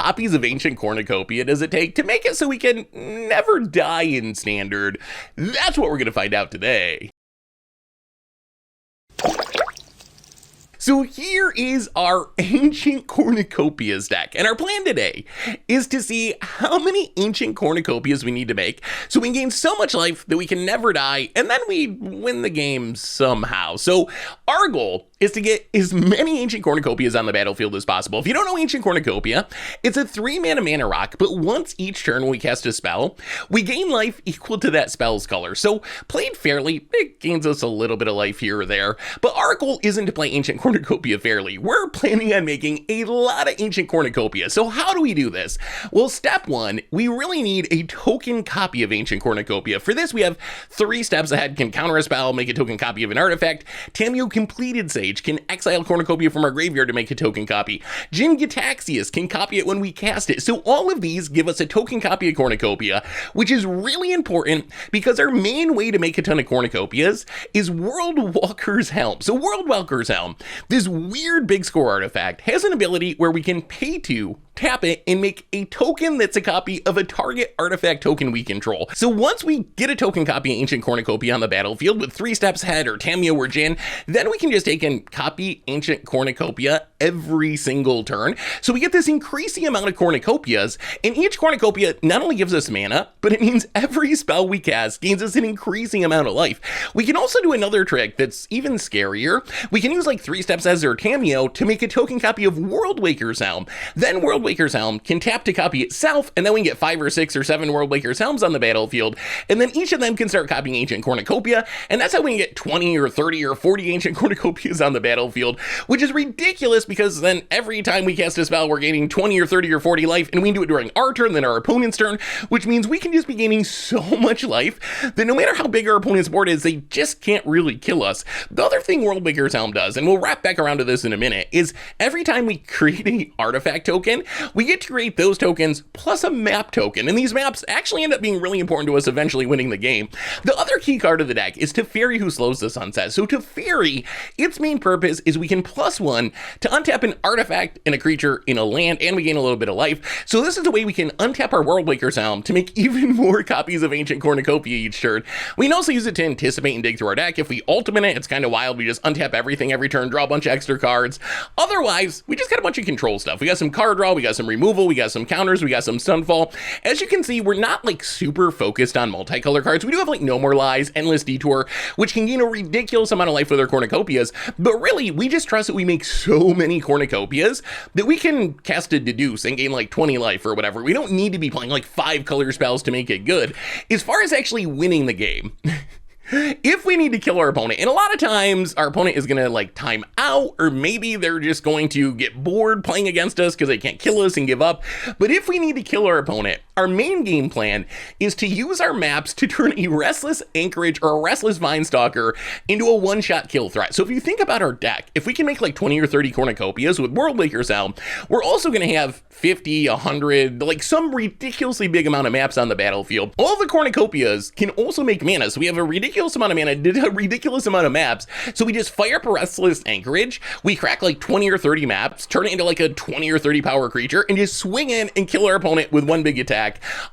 copies of Ancient Cornucopia does it take to make it so we can never die in Standard? That's what we're going to find out today. So here is our Ancient Cornucopias deck, and our plan today is to see how many Ancient Cornucopias we need to make so we can gain so much life that we can never die, and then we win the game somehow. So our goal is to get as many Ancient Cornucopias on the battlefield as possible. If you don't know Ancient Cornucopia, it's a 3-mana mana rock, but once each turn when we cast a spell, we gain life equal to that spell's color. So played fairly, it gains us a little bit of life here or there, but our goal isn't to play Ancient Cornucopia fairly. We're planning on making a lot of Ancient Cornucopia. So how do we do this? Well, step 1, we really need a token copy of Ancient Cornucopia. For this, we have 3 steps ahead: can counter a spell, make a token copy of an artifact. Tameo Completed Sage can exile Cornucopia from our graveyard to make a token copy. Jin Gitaxias can copy it when we cast it. So all of these give us a token copy of Cornucopia, which is really important because our main way to make a ton of Cornucopias is World Walker's Helm. So World Walker's Helm, this weird big score artifact, has an ability where we can pay to tap it and make a token that's a copy of a target artifact token we control. So once we get a token copy of Ancient Cornucopia on the battlefield with 3 steps ahead or Tameo or Jin, then we can just take and copy Ancient Cornucopia every single turn. So we get this increasing amount of Cornucopias, and each Cornucopia not only gives us mana, but it means every spell we cast gains us an increasing amount of life. We can also do another trick that's even scarier. We can use like 3 steps as or Tameo to make a token copy of World Waker's Helm. Then World Waker's Helm can tap to copy itself, and then we can get 5 or 6 or 7 World Waker's Helms on the battlefield, and then each of them can start copying Ancient Cornucopia, and that's how we can get 20 or 30 or 40 Ancient Cornucopias on the battlefield, which is ridiculous because then every time we cast a spell, we're gaining 20 or 30 or 40 life, and we do it during our turn, then our opponent's turn, which means we can just be gaining so much life that no matter how big our opponent's board is, they just can't really kill us. The other thing World Waker's Helm does, and we'll wrap back around to this in a minute, is every time we create an artifact token, we get to create those tokens plus a map token, and these maps actually end up being really important to us eventually winning the game. The other key card of the deck is Teferi, Who Slows the Sunset. So Teferi, its main purpose is we can +1 to untap an artifact and a creature in a land, and we gain a little bit of life. So this is the way we can untap our World Waker's Helm to make even more copies of Ancient Cornucopia each turn. We can also use it to anticipate and dig through our deck. If we ultimate it, it's kind of wild. We just untap everything every turn, draw a bunch of extra cards. Otherwise, we just got a bunch of control stuff. We got some card draw, we got some removal, we got some counters, we got some stunfall. As you can see, we're not like super focused on multicolor cards. We do have like No More Lies, Endless Detour, which can gain a ridiculous amount of life with our Cornucopias, but really, we just trust that we make so many Cornucopias that we can cast a Deduce and gain like 20 life or whatever. We don't need to be playing like 5 color spells to make it good. As far as actually winning the game, if we need to kill our opponent, and a lot of times our opponent is gonna like time out, or maybe they're just going to get bored playing against us because they can't kill us and give up. But if we need to kill our opponent, our main game plan is to use our maps to turn a Restless Anchorage or a Restless Vinestalker into a one-shot kill threat. So if you think about our deck, if we can make like 20 or 30 Cornucopias with World Waker's Helm, we're also gonna have 50, 100, like some ridiculously big amount of maps on the battlefield. All the Cornucopias can also make mana, so we have a ridiculous amount of mana, a ridiculous amount of maps. So we just fire up a Restless Anchorage, we crack like 20 or 30 maps, turn it into like a 20 or 30 power creature, and just swing in and kill our opponent with one big attack.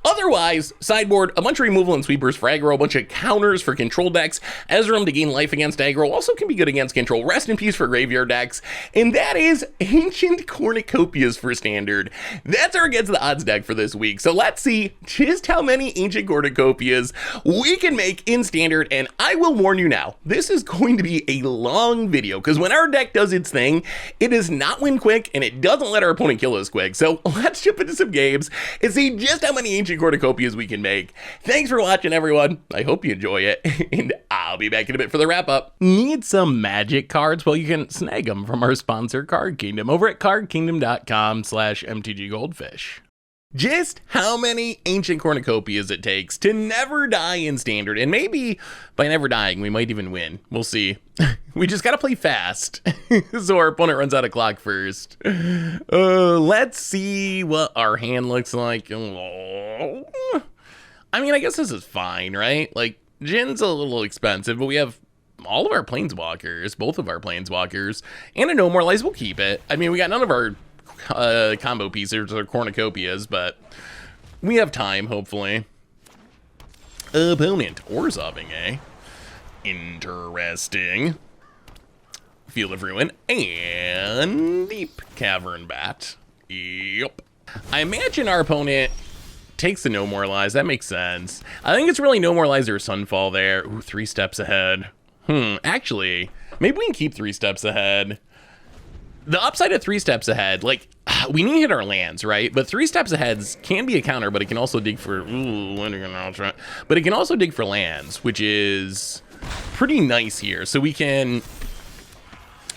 Otherwise, sideboard, a bunch of removal and sweepers for aggro, a bunch of counters for control decks, Ezreal to gain life against aggro, also can be good against control, Rest in Peace for graveyard decks, and that is Ancient Cornucopias for Standard. That's our Against the Odds deck for this week. So let's see just how many Ancient Cornucopias we can make in Standard, and I will warn you now, this is going to be a long video, because when our deck does its thing, it does not win quick, and it doesn't let our opponent kill us quick. So let's jump into some games and see just how many Ancient Cornucopias we can make. Thanks for watching, everyone. I hope you enjoy it, and I'll be back in a bit for the wrap up. Need some magic cards? Well, you can snag them from our sponsor, Card Kingdom, over at cardkingdom.com/mtggoldfish. Just how many Ancient Cornucopias it takes to never die in Standard, and maybe by never dying, we might even win. We'll see. We just gotta play fast, so our opponent runs out of clock first. Let's see what our hand looks like. I mean, I guess this is fine, right? Like, Jin's a little expensive, but we have all of our Planeswalkers, both of our Planeswalkers, and a No More Lies. We'll keep it. I mean, we got none of our combo pieces or cornucopias, but we have time, hopefully. Opponent, Orzoving, eh? Interesting. Field of Ruin and Deep Cavern Bat. Yep. I imagine our opponent takes the No More Lies. That makes sense. I think it's really No More Lies or Sunfall there. Ooh, 3 steps ahead. Actually, maybe we can keep 3 steps ahead. The upside of 3 steps ahead, like, we need to hit our lands, right? But 3 steps ahead can be a counter, but it can also dig for, but it can also dig for lands, which is pretty nice here. So we can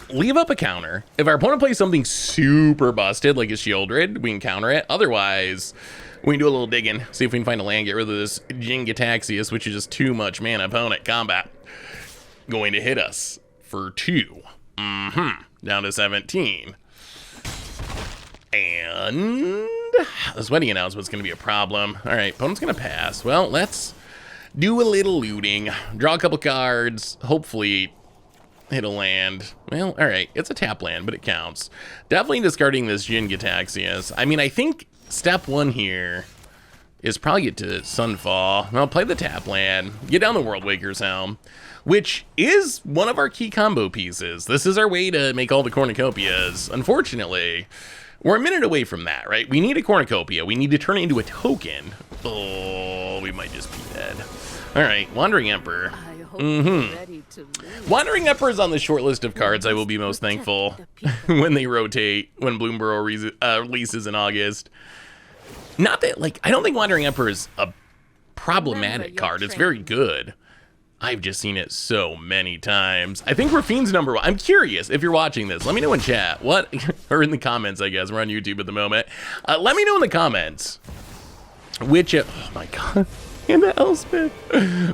leave up a counter. If our opponent plays something super busted, like a Shieldred, we can counter it. Otherwise, we can do a little digging, see if we can find a land, get rid of this Jin-Gitaxias, which is just too much mana. Opponent, combat. Going to hit us for 2. Down to 17. And this wedding announcement's going to be a problem. All right, opponent's going to pass. Well, let's do a little looting. Draw a couple cards. Hopefully hit a land. Well, all right, it's a tap land, but it counts. Definitely discarding this Jin-Gitaxias. I mean, I think step 1 here is probably get to Sunfall. Well, play the tap land. Get down the Worldwaker's Helm, which is one of our key combo pieces. This is our way to make all the cornucopias. Unfortunately, we're a minute away from that, right? We need a cornucopia. We need to turn it into a token. Oh, we might just be dead. All right, Wandering Emperor. Wandering Emperor is on the short list of cards I will be most thankful when they rotate, when Bloomburrow releases in August. Not that, like, I don't think Wandering Emperor is a problematic card. It's very good. I've just seen it so many times. I think Rafine's number 1. I'm curious if you're watching this. Let me know in chat. What? Or in the comments, I guess. We're on YouTube at the moment. Let me know in the comments. Which, oh my god. And the Elspeth.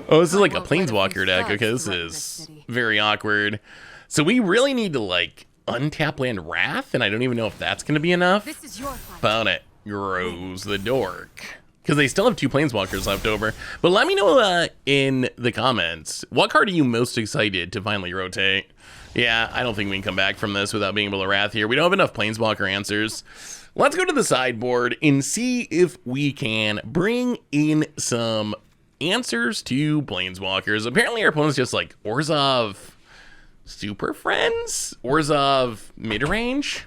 Oh, this is like a Planeswalker deck. Okay, this is very awkward. So we really need to, like, untap land Wrath, and I don't even know if that's going to be enough. This is your fight. Found it. Grows the Dork. Because they still have 2 Planeswalkers left over. But let me know in the comments, what card are you most excited to finally rotate? Yeah, I don't think we can come back from this without being able to Wrath here. We don't have enough Planeswalker answers. Let's go to the sideboard and see if we can bring in some answers to Planeswalkers. Apparently our opponent's just like Orzhov Super Friends? Orzhov mid-range?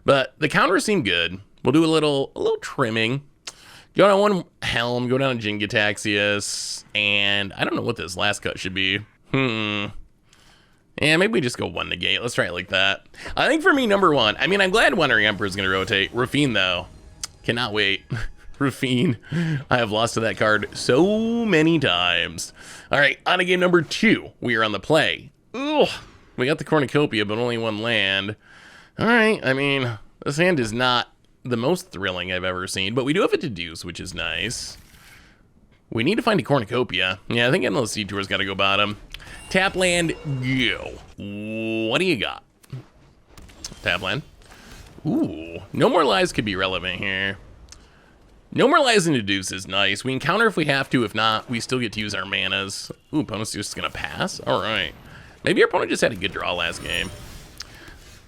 But the counters seem good. We'll do a little trimming. Go down 1 Helm, go down to Jin-Gitaxias, and I don't know what this last cut should be. Yeah, maybe we just go 1 negate. Let's try it like that. I think for me, number 1, I mean, I'm glad Wandering Emperor is going to rotate. Rafine, though, cannot wait. Rafine, I have lost to that card so many times. All right, on to game number 2. We are on the play. Ooh, we got the Cornucopia, but only 1 land. All right, I mean, this hand is not the most thrilling I've ever seen, but we do have a Deduce, which is nice. We need to find a Cornucopia. Yeah, I think Endless Detour's got to go bottom. Tap land, go. What do you got? Tap land. Ooh, No More Lies could be relevant here. No More Lies and Deduce is nice. We can counter if we have to. If not, we still get to use our manas. Ooh, opponent's just going to pass? All right. Maybe our opponent just had a good draw last game.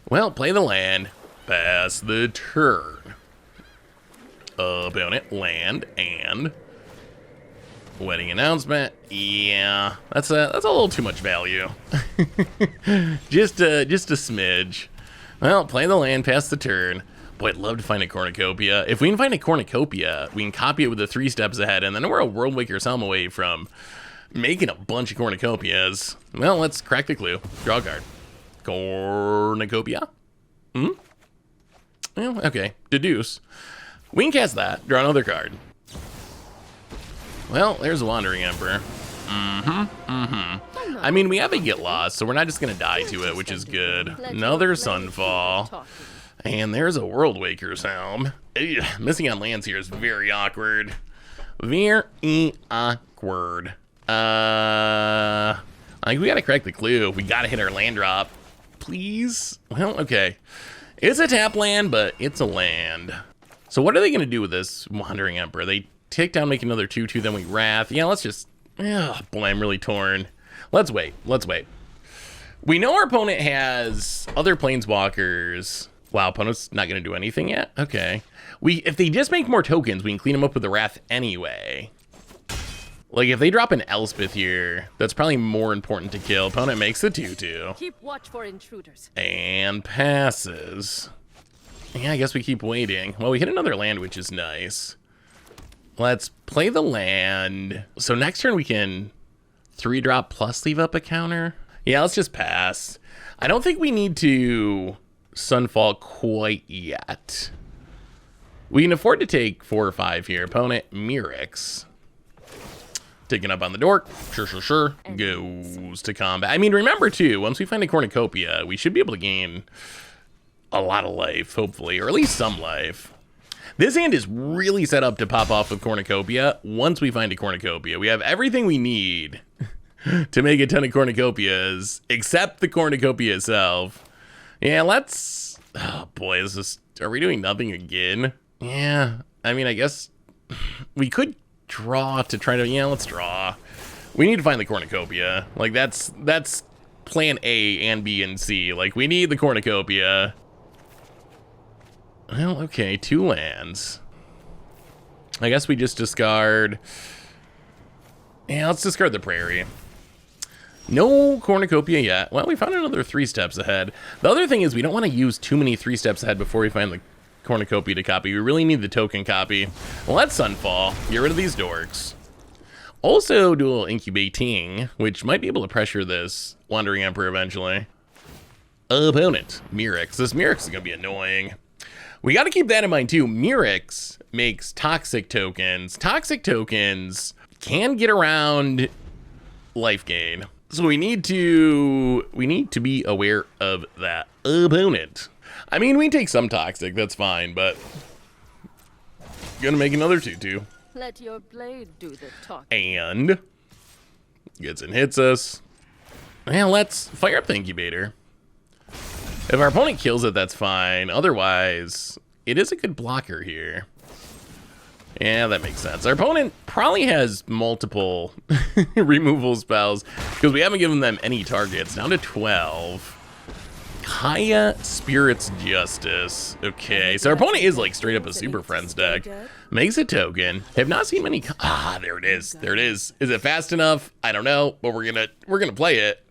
Well, play the land. Pass the turn. Opponent, land, and wedding announcement. Yeah, that's a little too much value. just a smidge. Well, play the land, pass the turn. Boy, I'd love to find a Cornucopia. If we can find a Cornucopia, we can copy it with the 3 steps ahead, and then we're a Worldwaker's Helm away from making a bunch of Cornucopias. Well, let's crack the clue. Draw a card. Cornucopia? Well, okay. Deduce. We can cast that. Draw another card. Well, there's a Wandering Emperor. I mean, we have a Get Lost, so we're not just going to die to it, which is good. Another Sunfall. And there's a Worldwaker's Helm. Ugh, missing on lands here is very awkward. Very awkward. I think we got to crack the clue. We got to hit our land drop. Please? Well, okay. It's a tap land, but it's a land. So what are they going to do with this Wandering Emperor? They take down, make another 2/2, then we Wrath. Yeah, let's just... Ugh, boy, I'm really torn. Let's wait. Let's wait. We know our opponent has other Planeswalkers Wow, opponent's not going to do anything yet? Okay. If they just make more tokens, we can clean them up with the Wrath anyway. Like, if they drop an Elspeth here, that's probably more important to kill. Opponent makes the 2-2. Keep watch for intruders. And passes. Yeah, I guess we keep waiting. Well, we hit another land, which is nice. Let's play the land. So next turn we can 3-drop plus leave up a counter. Yeah, let's just pass. I don't think we need to Sunfall quite yet. We can afford to take 4 or 5 here. Opponent, Mirix. Taking up on the dork. Sure. Goes to combat. I mean, remember too, once we find a Cornucopia, we should be able to gain a lot of life, hopefully, or at least some life. This hand is really set up to pop off with Cornucopia once we find a Cornucopia. We have everything we need to make a ton of Cornucopias, except the Cornucopia itself. Yeah, let's... Oh boy, are we doing nothing again? Yeah, I mean, I guess we could draw to try to... Yeah, let's draw. We need to find the Cornucopia. Like, that's plan A and B and C. Like, we need the Cornucopia. Well, okay, 2 lands. I guess we just discard... Yeah, let's discard the Prairie. No Cornucopia yet. Well, we found another 3 steps ahead. The other thing is we don't want to use too many 3 steps ahead before we find the Cornucopia to copy. We really need the token copy. Well, let's Sunfall. Get rid of these dorks. Also do a little incubating, which might be able to pressure this Wandering Emperor eventually. Opponent, Mirix. This Mirix is going to be annoying. We got to keep that in mind too. Mirix makes toxic tokens. Toxic tokens can get around life gain. So we need to be aware of that. Opponent. I mean, we take some toxic, that's fine, but gonna make another 2-2. Let your blade do the talking. And gets and hits us. Well, let's fire up the incubator. If our opponent kills it, that's fine. Otherwise, it is a good blocker here. Yeah, that makes sense. Our opponent probably has multiple removal spells because we haven't given them any targets. Down to 12. Kaya Spirit's Justice. Okay, so our opponent is like straight up a Super Friends deck. Makes a token. Have not seen many. There it is. There it is. Is it fast enough? I don't know, but we're gonna play it.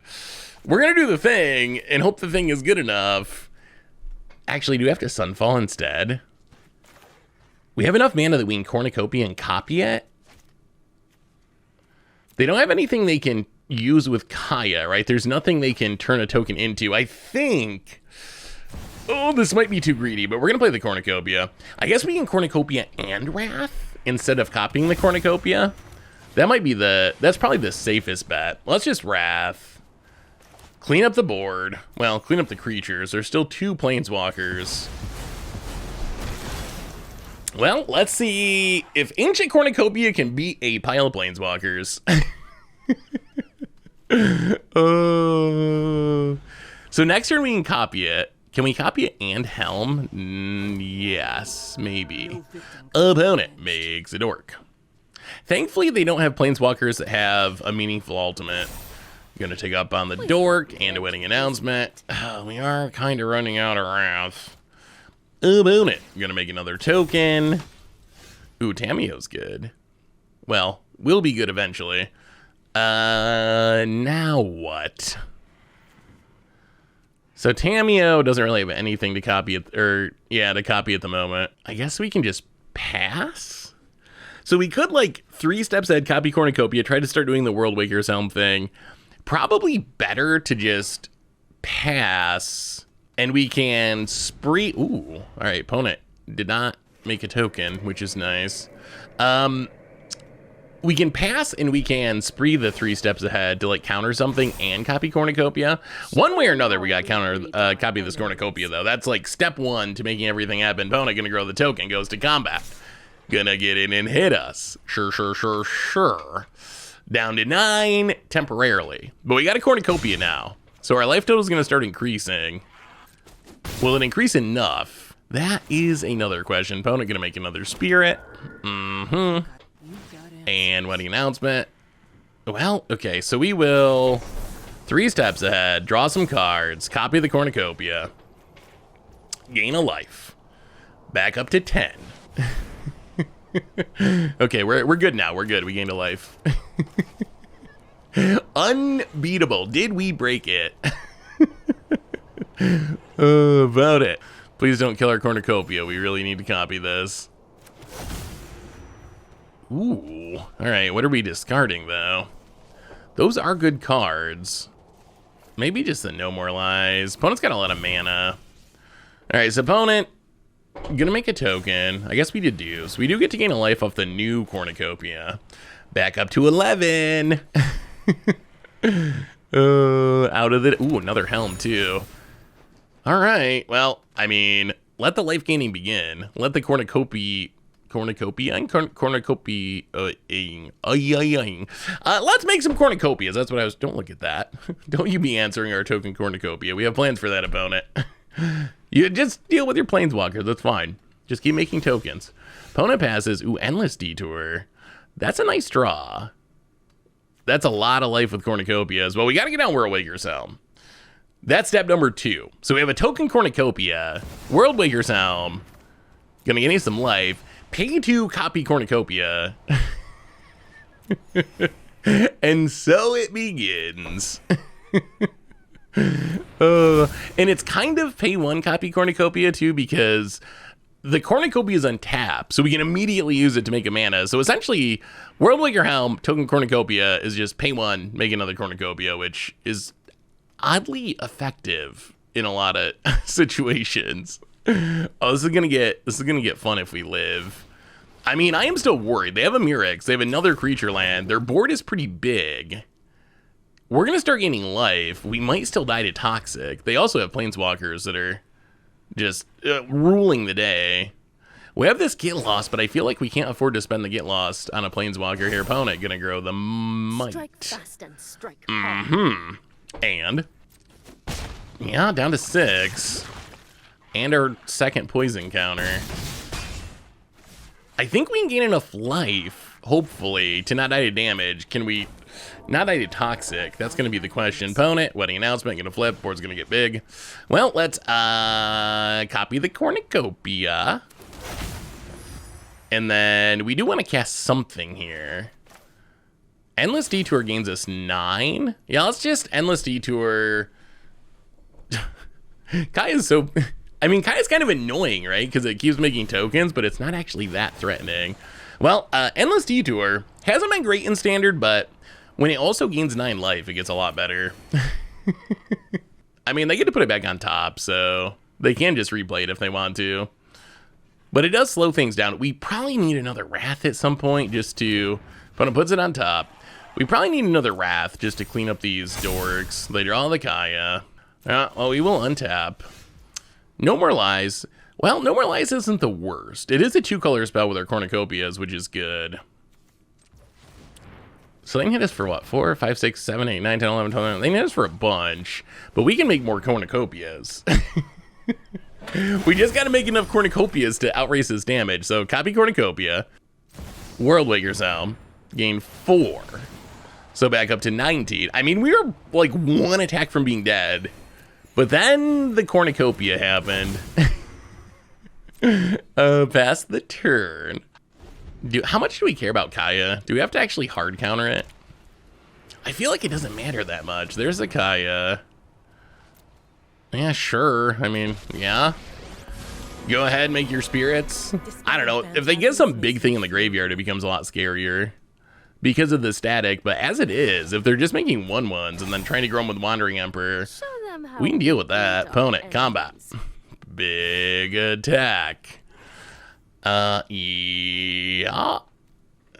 We're gonna do the thing and hope the thing is good enough. Actually, do we have to Sunfall instead? We have enough mana that we can Cornucopia and copy it. They don't have anything they can use with Kaya, right? There's nothing they can turn a token into. I think... Oh, this might be too greedy, but we're going to play the Cornucopia. I guess we can Cornucopia and Wrath instead of copying the Cornucopia. That might be that's probably the safest bet. Let's just Wrath. Clean up the board. Well, clean up the creatures. There's still 2 Planeswalkers. Well, let's see if Ancient Cornucopia can beat a pile of Planeswalkers. So next turn we can copy it. Can we copy it and Helm? Yes, maybe. Opponent makes a dork. Thankfully, they don't have Planeswalkers that have a meaningful ultimate. Gonna take up on the dork and a wedding announcement. We are kind of running out of wrath. Opponent. Gonna make another token. Ooh, Tamiyo's good. Well, will be good eventually. Now what? So Tamiyo doesn't really have anything to copy it, to copy at the moment. I guess we can just pass? So we could, like, 3 steps ahead, copy Cornucopia, try to start doing the World Waker's Helm thing. Probably better to just pass, and we can spree. Ooh, all right, opponent did not make a token, which is nice. We can pass and we can spree the 3 steps ahead to like counter something and copy Cornucopia. One way or another, we got copy this Cornucopia though. That's like step 1 to making everything happen. Opponent gonna grow the token, goes to combat. Gonna get in and hit us. Sure. Down to 9 temporarily. But we got a Cornucopia now. So our life total is gonna start increasing. Will it increase enough? That is another question. Opponent gonna make another spirit. And wedding announcement. Well, okay, so we will 3 steps ahead, draw some cards, copy the Cornucopia. gain a life. Back up to 10. Okay, we're good now. We're good. We gained a life. Unbeatable. Did we break it? About it. Please don't kill our cornucopia. We really need to copy this. Ooh. Alright, what are we discarding, though? Those are good cards. Maybe just the No More Lies. Opponent's got a lot of mana. Alright, so opponent, gonna make a token. I guess we deduce. We do get to gain a life off the new cornucopia. Back up to 11. Out of the... Ooh, another helm, too. Alright, well, I mean, let the life gaining begin. Let the cornucopia... Let's make some cornucopias. That's what I was... Don't look at that. Don't you be answering our token cornucopia. We have plans for that, opponent. You just deal with your planeswalkers. That's fine. Just keep making tokens. Opponent passes. Ooh, Endless Detour. That's a nice draw. That's a lot of life with cornucopias. Well, we got to get down Worldwaker's Helm. That's step number 2. So we have a token cornucopia. Worldwaker's Helm. Gonna get you some life. Pay to copy cornucopia. And so it begins. And it's kind of pay 1 copy cornucopia too, because the cornucopia is untapped, so we can immediately use it to make a mana. So essentially, Worldwaker Helm, token cornucopia is just pay 1, make another cornucopia, which is oddly effective in a lot of situations. Oh, this is gonna get fun if we live. I mean, I am still worried. They have a Mirrex, they have another creature land. Their board is pretty big. We're gonna start gaining life. We might still die to Toxic. They also have planeswalkers that are just ruling the day. We have this Get Lost, but I feel like we can't afford to spend the Get Lost on a planeswalker here. Opponent gonna grow the might. Strike fast and strike hard. And yeah, down to 6. And our second poison counter. I think we can gain enough life, hopefully, to not die to damage. Can we not die to Toxic? That's going to be the question. Opponent, wedding announcement, going to flip, board's going to get big. Well, let's copy the cornucopia. And then we do want to cast something here. Endless Detour gains us 9. Yeah, let's just Endless Detour. Kaya's so... I mean, Kaya's kind of annoying, right? Because it keeps making tokens, but it's not actually that threatening. Well, Endless Detour hasn't been great in Standard, but when it also gains 9 life, it gets a lot better. I mean, they get to put it back on top, so they can just replay it if they want to. But it does slow things down. We probably need another Wrath at some point just to... Opponent puts it on top. We probably need another Wrath just to clean up these dorks. They draw the Kaya. Well, we will untap. No More Lies. Well, No More Lies isn't the worst. It is a 2-color spell with our cornucopias, which is good. So they can hit us for what? 4, 5, 6, 7, 8, 9, 10, 11, 12, they can hit us for a bunch. But we can make more cornucopias. We just got to make enough cornucopias to outrace his damage. So copy cornucopia. Worldwaker's Helm. Gain 4. So back up to 19. I mean, we were like 1 attack from being dead. But then the cornucopia happened. Past the turn. How much do we care about Kaya? Do we have to actually hard counter it? I feel like it doesn't matter that much. There's the Kaya. Yeah, sure. I mean, yeah. Go ahead, make your spirits. I don't know. If they get some big thing in the graveyard, it becomes a lot scarier because of the static. But as it is, if they're just making 1/1s and then trying to grow them with Wandering Emperor, we can deal with that. Opponent, combat. Big attack. Yeah.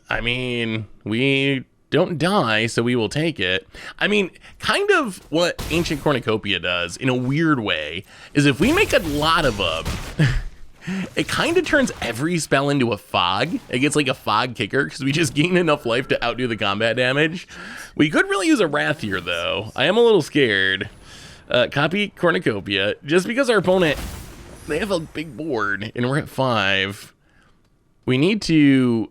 I mean, we don't die, so we will take it. I mean, kind of what Ancient Cornucopia does, in a weird way, is if we make a lot of them, it kind of turns every spell into a fog. It gets like a fog kicker, because we just gain enough life to outdo the combat damage. We could really use a Wrath here, though. I am a little scared. Copy Cornucopia, just because our opponent, they have a big board, and we're at 5. We need to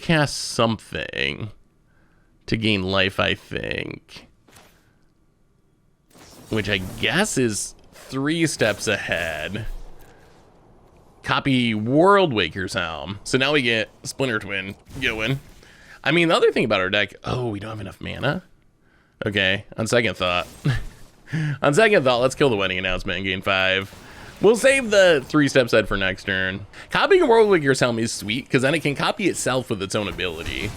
cast something to gain life, I think. Which I guess is 3 steps ahead. copy World Waker's Helm. So now we get Splinter Twin going. I mean, the other thing about our deck, oh, we don't have enough mana. Okay, on second thought. On second thought, let's kill the wedding announcement and gain 5. We'll save the 3-step set for next turn. Copying World Waker's Helm is sweet, because then it can copy itself with its own ability.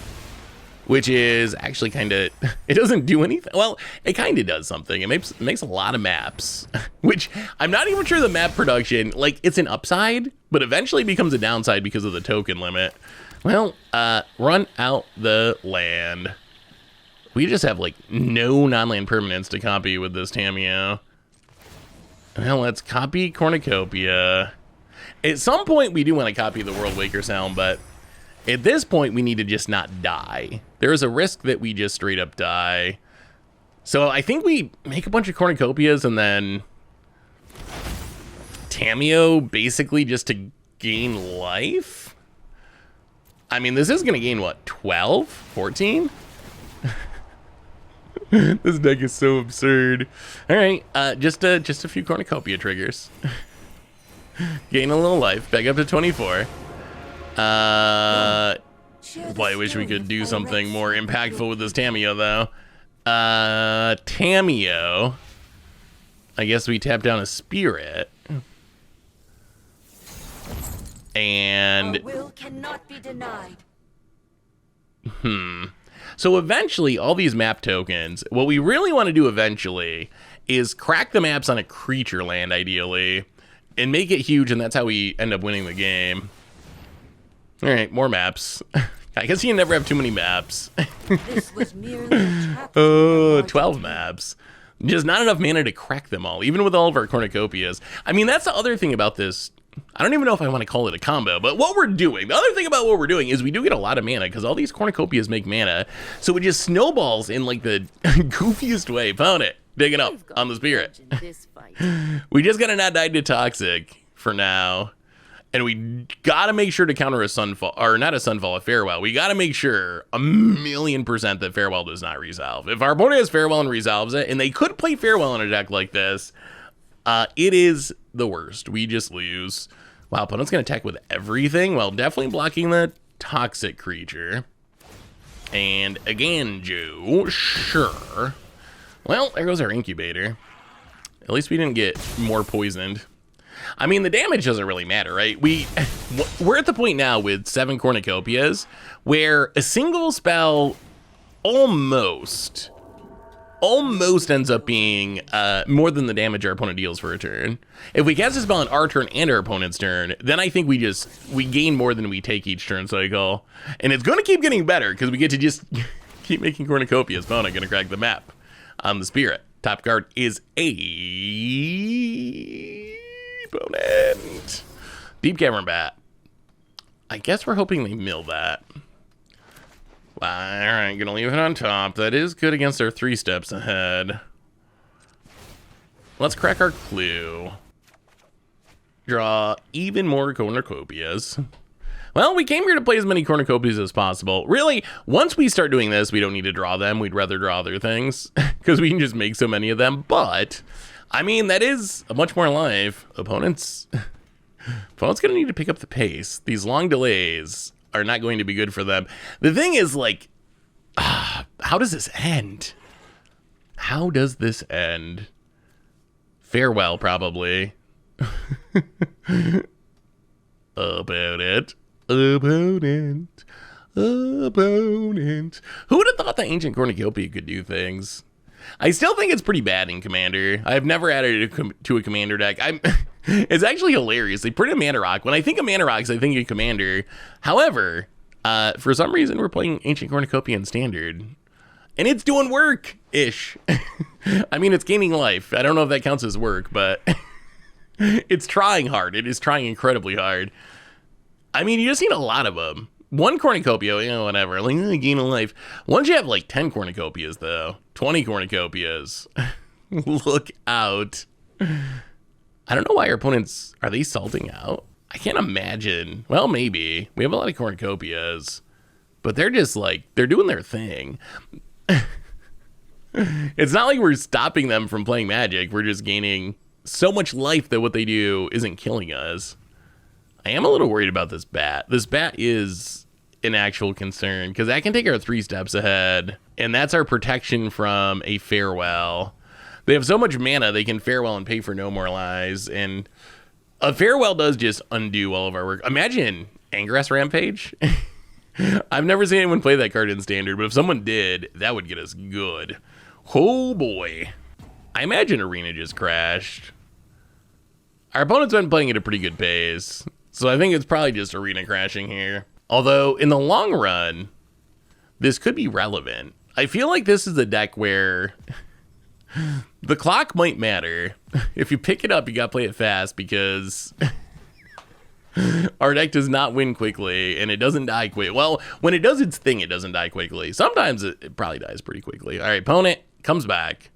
Which is actually kind of, it doesn't do anything. Well, it kind of does something. It makes a lot of maps, which I'm not even sure the map production, like it's an upside, but eventually becomes a downside because of the token limit. Well, run out the land. We just have like no non-land permanents to copy with this Tamiyo. Well, let's copy Cornucopia. At some point, we do want to copy the World Waker's Helm, but at this point, we need to just not die. There is a risk that we just straight up die. So I think we make a bunch of Cornucopias and then Tamiyo basically just to gain life. I mean, this is going to gain, what, 12? 14? This deck is so absurd. All right, just a few Cornucopia triggers. Gain a little life, back up to 24. Boy, I wish we could do something more impactful with this Tamiyo, though. Tamiyo. I guess we tap down a Spirit. And... Our will cannot be denied. So eventually, all these map tokens, what we really want to do eventually is crack the maps on a creature land, ideally, and make it huge, and that's how we end up winning the game. All right, more maps. I guess you never have too many maps. This was merely a trap. Oh, 12 maps. Just not enough mana to crack them all, even with all of our Cornucopias. I mean, that's the other thing about this. I don't even know if I want to call it a combo, but what we're doing, the other thing about what we're doing is we do get a lot of mana because all these Cornucopias make mana. So it just snowballs in like the goofiest way. Found it. Digging up on the Spirit. This fight. We just gotta not die to Toxic for now. And we gotta make sure to counter a Sunfall, or not a Sunfall, a Farewell. We gotta make sure 1,000,000% that Farewell does not resolve. If our opponent has Farewell and resolves it, and they could play Farewell in a deck like this, it is the worst. We just lose. Wow, opponent's gonna attack with everything. Well, definitely blocking the Toxic creature. And again, Joe, sure. Well, there goes our Incubator. At least we didn't get more poisoned. I mean, the damage doesn't really matter, right? We're at the point now with 7 Cornucopias where a single spell almost ends up being more than the damage our opponent deals for a turn. If we cast a spell on our turn and our opponent's turn, then I think we gain more than we take each turn cycle. And it's going to keep getting better because we get to just keep making Cornucopias. Opponent going to crack the map on the Spirit. Top card is a opponent. Deep Cavern Bat. I guess we're hoping they mill that. All right, gonna leave it on top. That is good against our 3 steps ahead. Let's crack our clue. Draw even more Cornucopias. Well, we came here to play as many Cornucopias as possible. Really, once we start doing this, we don't need to draw them. We'd rather draw other things because we can just make so many of them. But, I mean, that is a much more life. Opponent's gonna need to pick up the pace. These long delays are not going to be good for them. The thing is, like, how does this end? How does this end? Farewell, probably. Opponent. Opponent. Opponent. Who would have thought that Ancient Cornucopia could do things? I still think it's pretty bad in Commander. I've never added it to a Commander deck. It's actually hilarious. They print a Mana Rock. When I think of Mana Rocks, I think of Commander. However, for some reason, we're playing Ancient Cornucopia in Standard. And it's doing work-ish. I mean, it's gaining life. I don't know if that counts as work, but it's trying hard. It is trying incredibly hard. I mean, you just need a lot of them. 1 Cornucopia, you know, whatever. Like, gain a life. Once you have, like, 10 Cornucopias, though. 20 Cornucopias. Look out. I don't know why our opponents... Are they salting out? I can't imagine. Well, maybe. We have a lot of Cornucopias. But they're just, like... They're doing their thing. It's not like we're stopping them from playing Magic. We're just gaining so much life that what they do isn't killing us. I am a little worried about this bat. This bat is an actual concern because that can take our 3 steps ahead, and that's our protection from a farewell. They have so much mana they can farewell and pay for no more lies, and a farewell does just undo all of our work. Imagine Angrass Rampage. I've never seen anyone play that card in Standard, but if someone did, that would get us good. Oh boy. I imagine Arena just crashed. Our opponent's been playing at a pretty good pace, so I think it's probably just Arena crashing here. Although, in the long run, this could be relevant. I feel like this is a deck where the clock might matter. If you pick it up, you gotta play it fast because our deck does not win quickly, and it doesn't die quick. Well, when it does its thing, it doesn't die quickly. Sometimes it probably dies pretty quickly. All right, opponent comes back.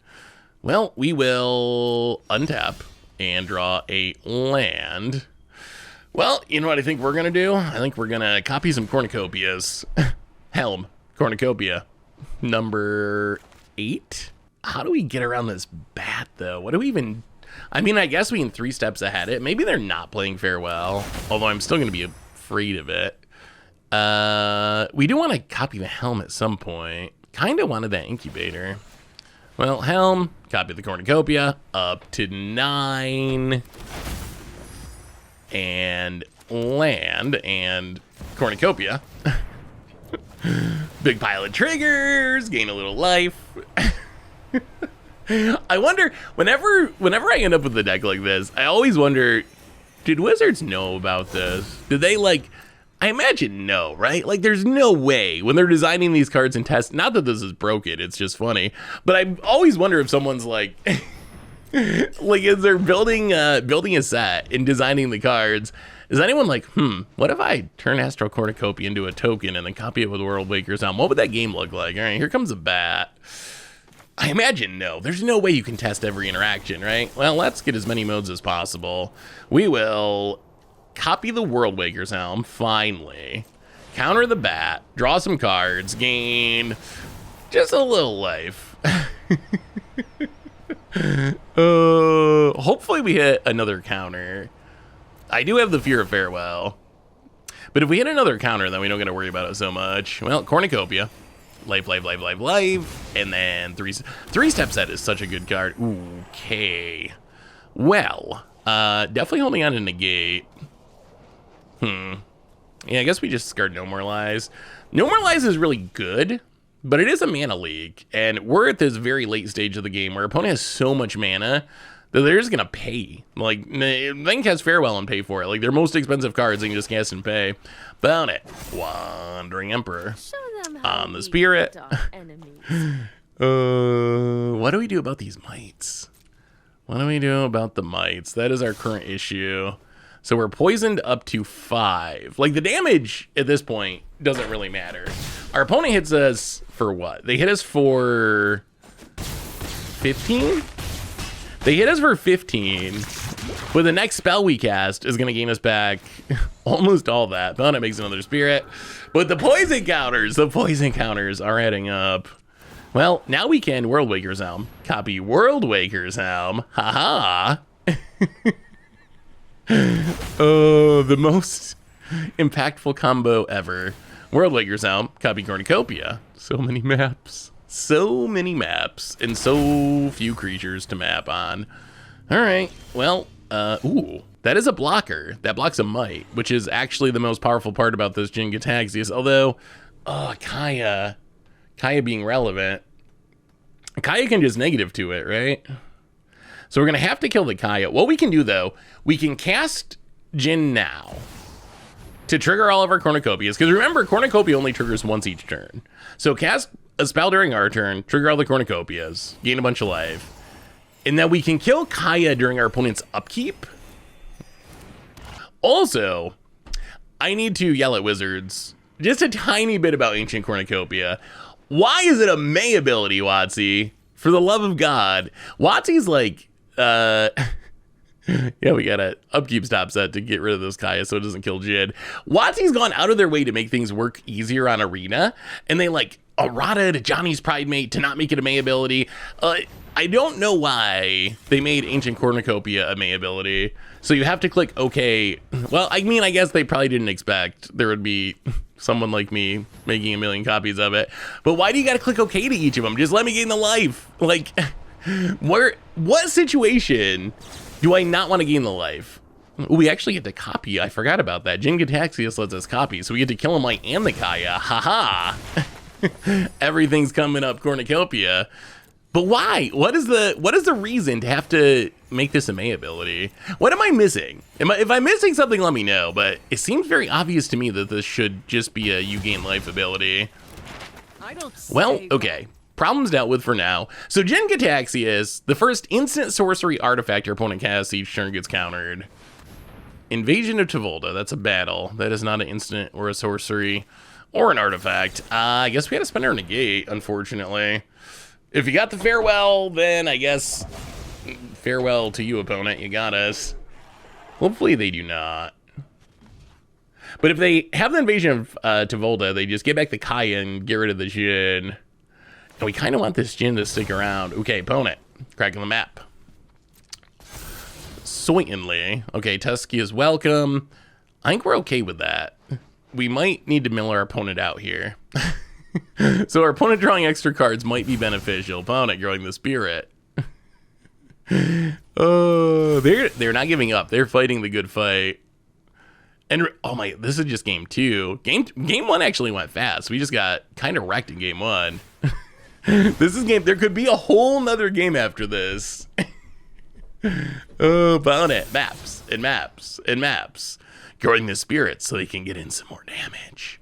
Well, we will untap and draw a land. Well, you know what I think we're going to do? I think we're going to copy some Cornucopias. Helm, Cornucopia, number 8. How do we get around this bat, though? What do we even... I mean, I guess we can 3 steps ahead it. Maybe they're not playing farewell, although I'm still going to be afraid of it. We do want to copy the helm at some point. Kind of wanted that incubator. Well, helm, copy the Cornucopia, up to 9. And land and Cornucopia. Big pile of triggers, gain a little life. I wonder, whenever I end up with a deck like this, I always wonder, did Wizards know about this? Did they, like, I imagine no, right? Like, there's no way when they're designing these cards and test, not that this is broken, it's just funny, but I always wonder if someone's like, like, as they're building a set and designing the cards, is anyone like, what if I turn Astral Cornucopia into a token and then copy it with World Waker's Helm? What would that game look like? All right, here comes a bat. I imagine no. There's no way you can test every interaction, right? Well, let's get as many modes as possible. We will copy the World Waker's Helm, finally. Counter the bat, draw some cards, gain just a little life. Hopefully we hit another counter. I do have the fear of farewell, but if we hit another counter, then we don't got to worry about it so much. Well, Cornucopia, life, and then three step set is such a good card. Okay, well, definitely holding on to negate. Yeah, I guess we just discard No More Lies. No More Lies is really good, but it is a mana leak, and we're at this very late stage of the game where our opponent has so much mana that they're just gonna pay. Like, they can cast Farewell and pay for it. Like, their most expensive cards, they can just cast and pay. Bound it. Wandering Emperor. Show them how On the we Spirit. beat our enemies. What do we do about these mites? What do we do about the mites? That is our current issue. So we're poisoned up to 5. Like, the damage at this point doesn't really matter. Our opponent hits us for what? They hit us for 15? They hit us for 15. But the next spell we cast is going to gain us back almost all that. Bonnet makes another Spirit. But the poison counters are adding up. Well, now we can World Waker's Helm. Copy World Waker's Helm. Haha. Oh, the most impactful combo ever. World Waker's Helm, copy Cornucopia. So many maps. So many maps. And so few creatures to map on. Alright, well, ooh. That is a blocker. That blocks a Mite, which is actually the most powerful part about this Jin Gitaxias. Although, Kaya being relevant. Kaya can just negative to it, right? So we're going to have to kill the Kaya. What we can do, though, we can cast Jin now to trigger all of our Cornucopias. Because remember, Cornucopia only triggers once each turn. So cast a spell during our turn, trigger all the Cornucopias, gain a bunch of life. And then we can kill Kaya during our opponent's upkeep. Also, I need to yell at Wizards just a tiny bit about Ancient Cornucopia. Why is it a May ability, WotC? For the love of God. WotC's like, yeah, we got a upkeep stop set to get rid of this Kaya so it doesn't kill Jid. WotC's gone out of their way to make things work easier on Arena, and they like errata to Johnny's Pride Mate to not make it a May ability. I don't know why they made Ancient Cornucopia a May ability. So you have to click OK. Well, I mean, I guess they probably didn't expect there would be someone like me making a million copies of it. But why do you got to click OK to each of them? Just let me gain the life. Like, what situation do I not want to gain the life? We actually get to copy. I forgot about that. Jin Gataxius lets us copy, so we get to kill him like and the Kaya. Haha. Everything's coming up Cornucopia. But why? What is the reason to have to make this a May ability? What am I missing? If I'm missing something, let me know. But it seems very obvious to me that this should just be a you gain life ability. Well, okay. Problems dealt with for now. So Jin Gataxius, the first instant sorcery artifact your opponent casts each turn gets countered. Invasion of Tevolda, that's a battle. That is not an instant or a sorcery or an artifact. I guess we had to spend our negate, unfortunately. If you got the farewell, then I guess farewell to you, opponent. You got us. Hopefully they do not. But if they have the invasion of Tevolda, they just get back the Kaya and get rid of the Jin. And we kind of want this Jin to stick around. Okay, opponent. Cracking the map. Certainly. Okay, Tusky is welcome. I think we're okay with that. We might need to mill our opponent out here. So our opponent drawing extra cards might be beneficial. Opponent drawing the Spirit. Oh, they're not giving up. They're fighting the good fight. And oh my, this is just game 2. Game 1 actually went fast. We just got kind of wrecked in game 1. This is game. There could be a whole nother game after this. Oh, opponent. Maps and maps and maps. Growing the Spirit so they can get in some more damage.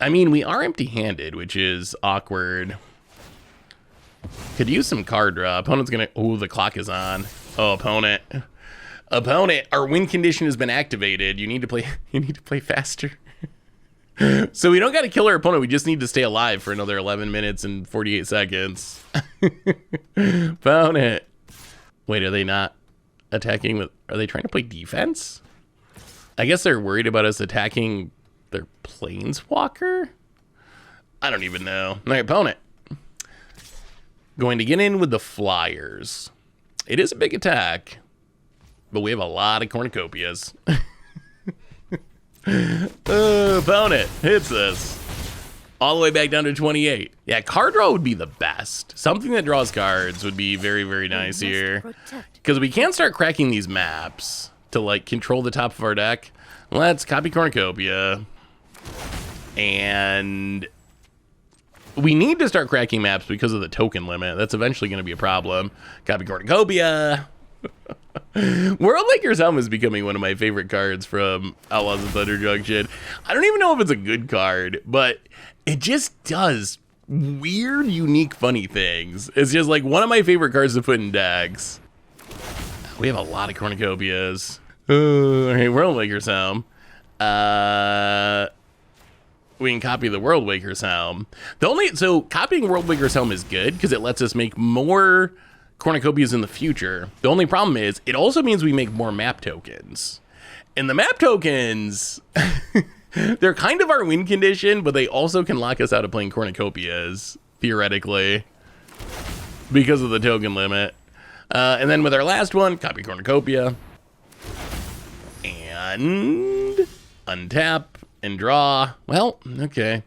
I mean, we are empty-handed, which is awkward. Could use some card draw. Opponent's gonna. Oh, the clock is on. Oh, opponent. Opponent, our win condition has been activated. You need to play. You need to play faster. So we don't got to kill our opponent. We just need to stay alive for another 11 minutes and 48 seconds. Opponent. Wait, are they not attacking with? Are they trying to play defense? I guess they're worried about us attacking their planeswalker? I don't even know. My opponent. Going to get in with the Flyers. It is a big attack, but we have a lot of cornucopias. Opponent hits us. All the way back down to 28. Yeah, card draw would be the best. Something that draws cards would be very, very nice here. Because we can start cracking these maps to like control the top of our deck. Let's copy Cornucopia. And we need to start cracking maps because of the token limit. That's eventually going to be a problem. Copy Cornucopia. World Maker's Helm is becoming one of my favorite cards from Outlaws of Thunder Junction. I don't even know if it's a good card, but it just does weird, unique, funny things. It's just like one of my favorite cards to put in decks. We have a lot of Cornucopias. Okay, World Maker's Helm. We can copy the World Waker's Helm. So copying World Waker's Helm is good because it lets us make more cornucopias in the future. The only problem is it also means we make more map tokens. And the map tokens, they're kind of our win condition, but they also can lock us out of playing cornucopias, theoretically, because of the token limit. And then with our last one, copy Cornucopia. And untap and draw. Well, okay.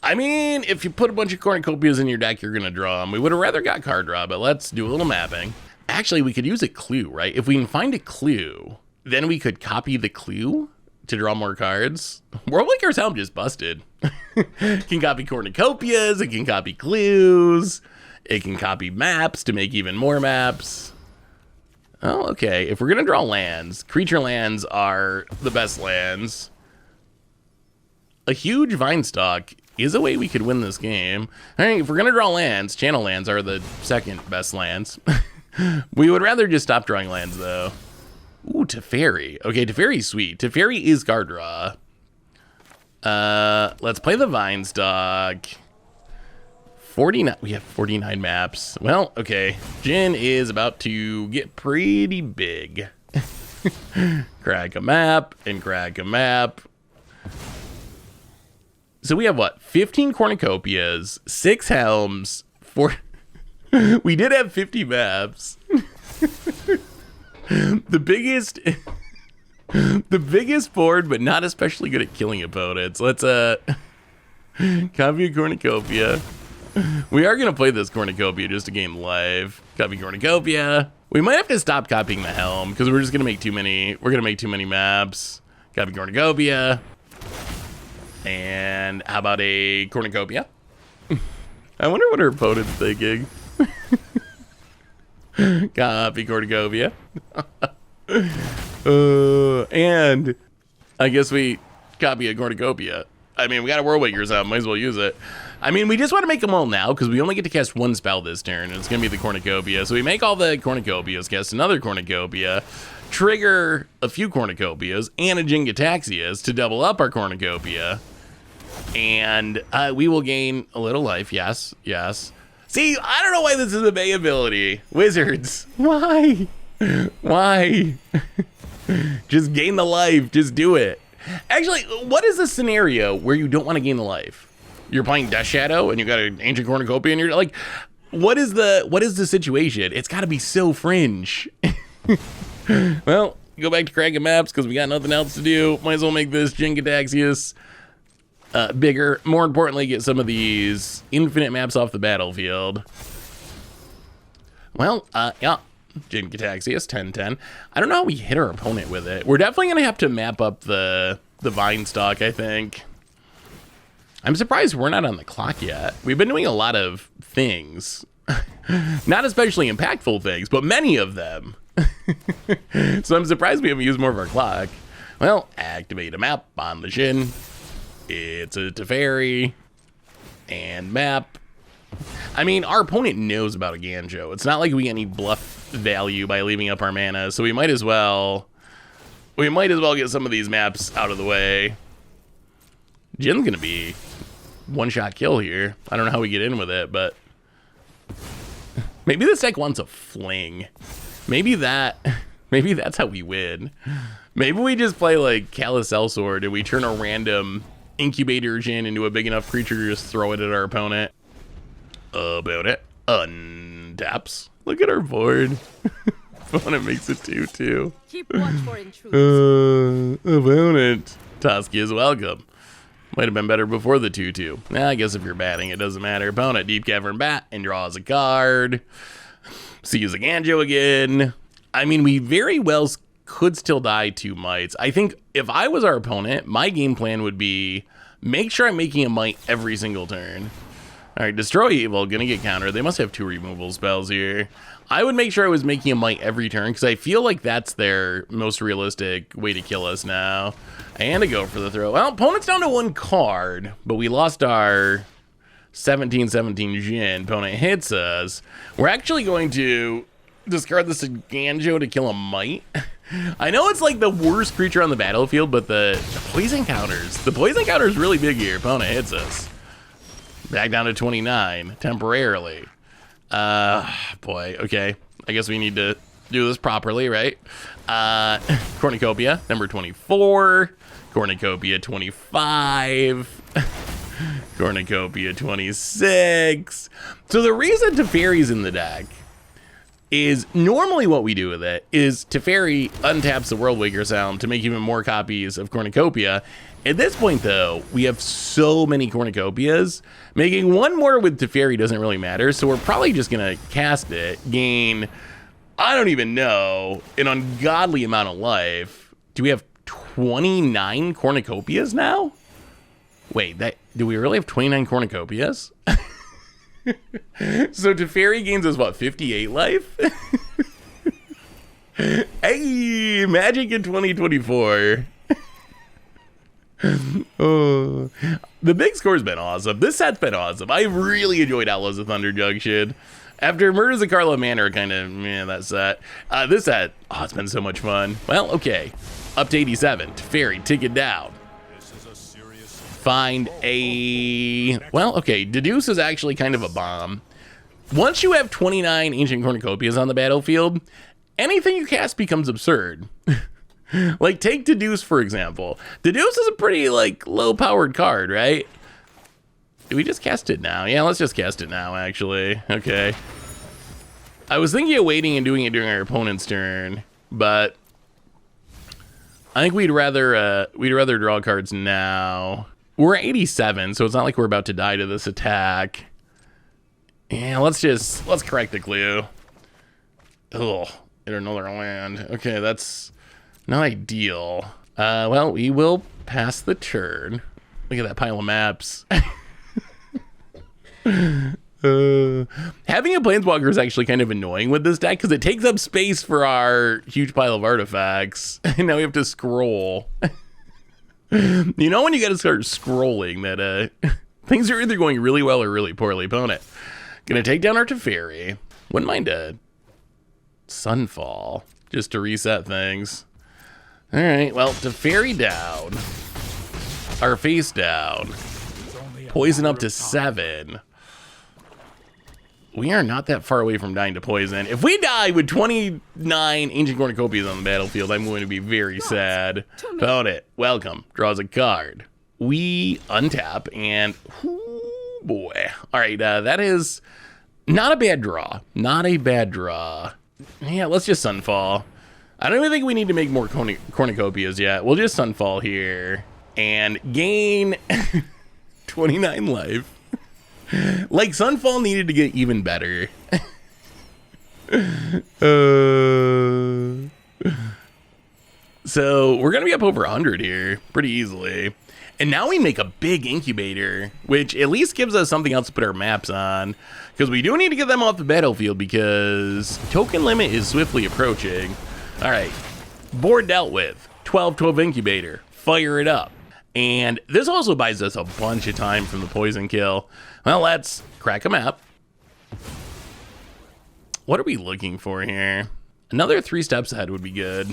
I mean, if you put a bunch of cornucopias in your deck, you're going to draw them. We would have rather got card draw, but let's do a little mapping. Actually, we could use a clue, right? If we can find a clue, then we could copy the clue to draw more cards. World Maker's Helm just busted. It can copy cornucopias. It can copy clues. It can copy maps to make even more maps. Oh, okay. If we're going to draw lands, creature lands are the best lands. A huge Vinestalk is a way we could win this game. I mean, if we're going to draw lands, channel lands are the second best lands. We would rather just stop drawing lands, though. Ooh, Teferi. Okay, Teferi's sweet. Teferi is card draw. Let's play the Vinestalk. 49. We have 49 maps. Well, okay. Jin is about to get pretty big. Crack a map and crack a map. So we have what? 15 cornucopias, 6 helms, 4 We did have 50 maps. The biggest board, but not especially good at killing opponents. Let's copy a Cornucopia. We are gonna play this Cornucopia just to game live. Copy Cornucopia. We might have to stop copying the helm because we're just gonna make too many. We're gonna make too many maps. Copy Cornucopia. And how about a Cornucopia? I wonder what her opponent's thinking. Copy Cornucopia. And I guess we copy a Cornucopia. I mean, we got a World Wakers out. Might as well use it. I mean, we just want to make them all now because we only get to cast one spell this turn, and it's going to be the Cornucopia. So we make all the Cornucopias, cast another Cornucopia, trigger a few Cornucopias and a Jingataxias to double up our Cornucopia. And we will gain a little life. Yes, yes. See, I don't know why this is a May ability. Wizards, why? Why? Just gain the life. Just do it. Actually, what is the scenario where you don't want to gain the life? You're playing Death Shadow and you got an Ancient Cornucopia and you're like, what is the situation? It's got to be so fringe. Well, go back to cracking maps because we got nothing else to do. Might as well make this Jingataxias bigger. More importantly, get some of these infinite maps off the battlefield. Well, yeah. Jingataxias 10-10. I don't know how we hit our opponent with it. We're definitely going to have to map up the vine stock, I think. I'm surprised we're not on the clock yet. We've been doing a lot of things. Not especially impactful things, but many of them. So I'm surprised we haven't used more of our clock. Well, activate a map on the Shin. It's a Teferi. And map. I mean, our opponent knows about a Ganjo. It's not like we get any bluff value by leaving up our mana, so we might as well get some of these maps out of the way. Jin's gonna be one-shot kill here. I don't know how we get in with it, but maybe this deck wants a fling. Maybe that's how we win. Maybe we just play like Callous Sellsword and we turn a random incubator Jin into a big enough creature to just throw it at our opponent. About it. Untaps. Look at our board. Opponent makes it 2-2. Keep watch for intruders. Opponent. Toski is welcome. Might have been better before the 2-2. Nah, I guess if you're batting, it doesn't matter. Opponent, Deep Cavern bat, and draws a card. Sees a Ganjo again. I mean, we very well could still die 2 mites. I think if I was our opponent, my game plan would be make sure I'm making a mite every single turn. All right, Destroy Evil, gonna get countered. They must have 2 removal spells here. I would make sure I was making a mite every turn because I feel like that's their most realistic way to kill us now. And to go for the throw. Well, opponent's down to 1 card, but we lost our 17-17 Jin. Opponent hits us. We're actually going to discard this Ganjo to kill a mite. I know it's like the worst creature on the battlefield, but the poison counters. The poison counter is really big here. Opponent hits us. Back down to 29 temporarily. Boy, okay. I guess we need to do this properly, right? Cornucopia, number 24. Cornucopia 25. Cornucopia 26. So the reason Teferi's in the deck is normally what we do with it is Teferi untaps the World Waker sound to make even more copies of Cornucopia. At this point, though, we have so many Cornucopias, making one more with Teferi doesn't really matter, so we're probably just going to cast it, gain, I don't even know, an ungodly amount of life. Do we have 29 Cornucopias now? Wait, do we really have 29 Cornucopias? So Teferi gains us, what, 58 life? Hey, Magic in 2024. Oh, the big score's been awesome. This set's been awesome. I really enjoyed Outlaws of Thunder Junction. After Murders of Carlo Manor, kind of, man, that set. This set, oh, it's been so much fun. Well, okay. Up to 87. Teferi, take it down. Find a, well, okay. Deduce is actually kind of a bomb. Once you have 29 Ancient Cornucopias on the battlefield, anything you cast becomes absurd. Like, take Deduce, for example. Deduce is a pretty, like, low-powered card, right? Do we just cast it now? Yeah, let's just cast it now, actually. Okay. I was thinking of waiting and doing it during our opponent's turn, but I think we'd rather draw cards now. We're at 87, so it's not like we're about to die to this attack. Yeah, let's correct the clue. Ugh, get another land. Okay, that's not ideal. Well, we will pass the turn. Look at that pile of maps. Having a Planeswalker is actually kind of annoying with this deck because it takes up space for our huge pile of artifacts. And now we have to scroll. You know when you gotta start scrolling that things are either going really well or really poorly. Opponent. Gonna take down our Teferi. Wouldn't mind a Sunfall just to reset things. Alright, well, Teferi down. Our face down. Poison up to 7. We are not that far away from dying to poison. If we die with 29 Ancient Cornucopias on the battlefield, I'm going to be very sad. Found it. Welcome. Draws a card. We untap and... Ooh, boy. All right, that is not a bad draw. Not a bad draw. Yeah, let's just Sunfall. I don't even think we need to make more Cornucopias yet. We'll just Sunfall here and gain 29 life. Like, Sunfall needed to get even better. So, we're going to be up over 100 here, pretty easily. And now we make a big incubator, which at least gives us something else to put our maps on. Because we do need to get them off the battlefield because token limit is swiftly approaching. Alright, board dealt with. 12-12 incubator. Fire it up. And this also buys us a bunch of time from the poison kill. Well, let's crack a map. What are we looking for here? Another 3 steps ahead would be good.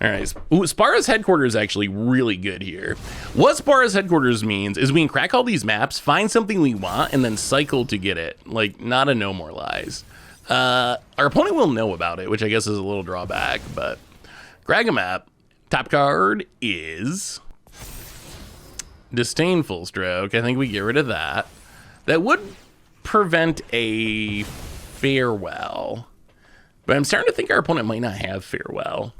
All right. Ooh, Spara's headquarters is actually really good here. What Spara's headquarters means is we can crack all these maps, find something we want, and then cycle to get it. Like, not a No More Lies. Our opponent will know about it, which I guess is a little drawback, but crack a map. Top card is Disdainful Stroke. I think we get rid of that. That would prevent a Farewell. But I'm starting to think our opponent might not have Farewell.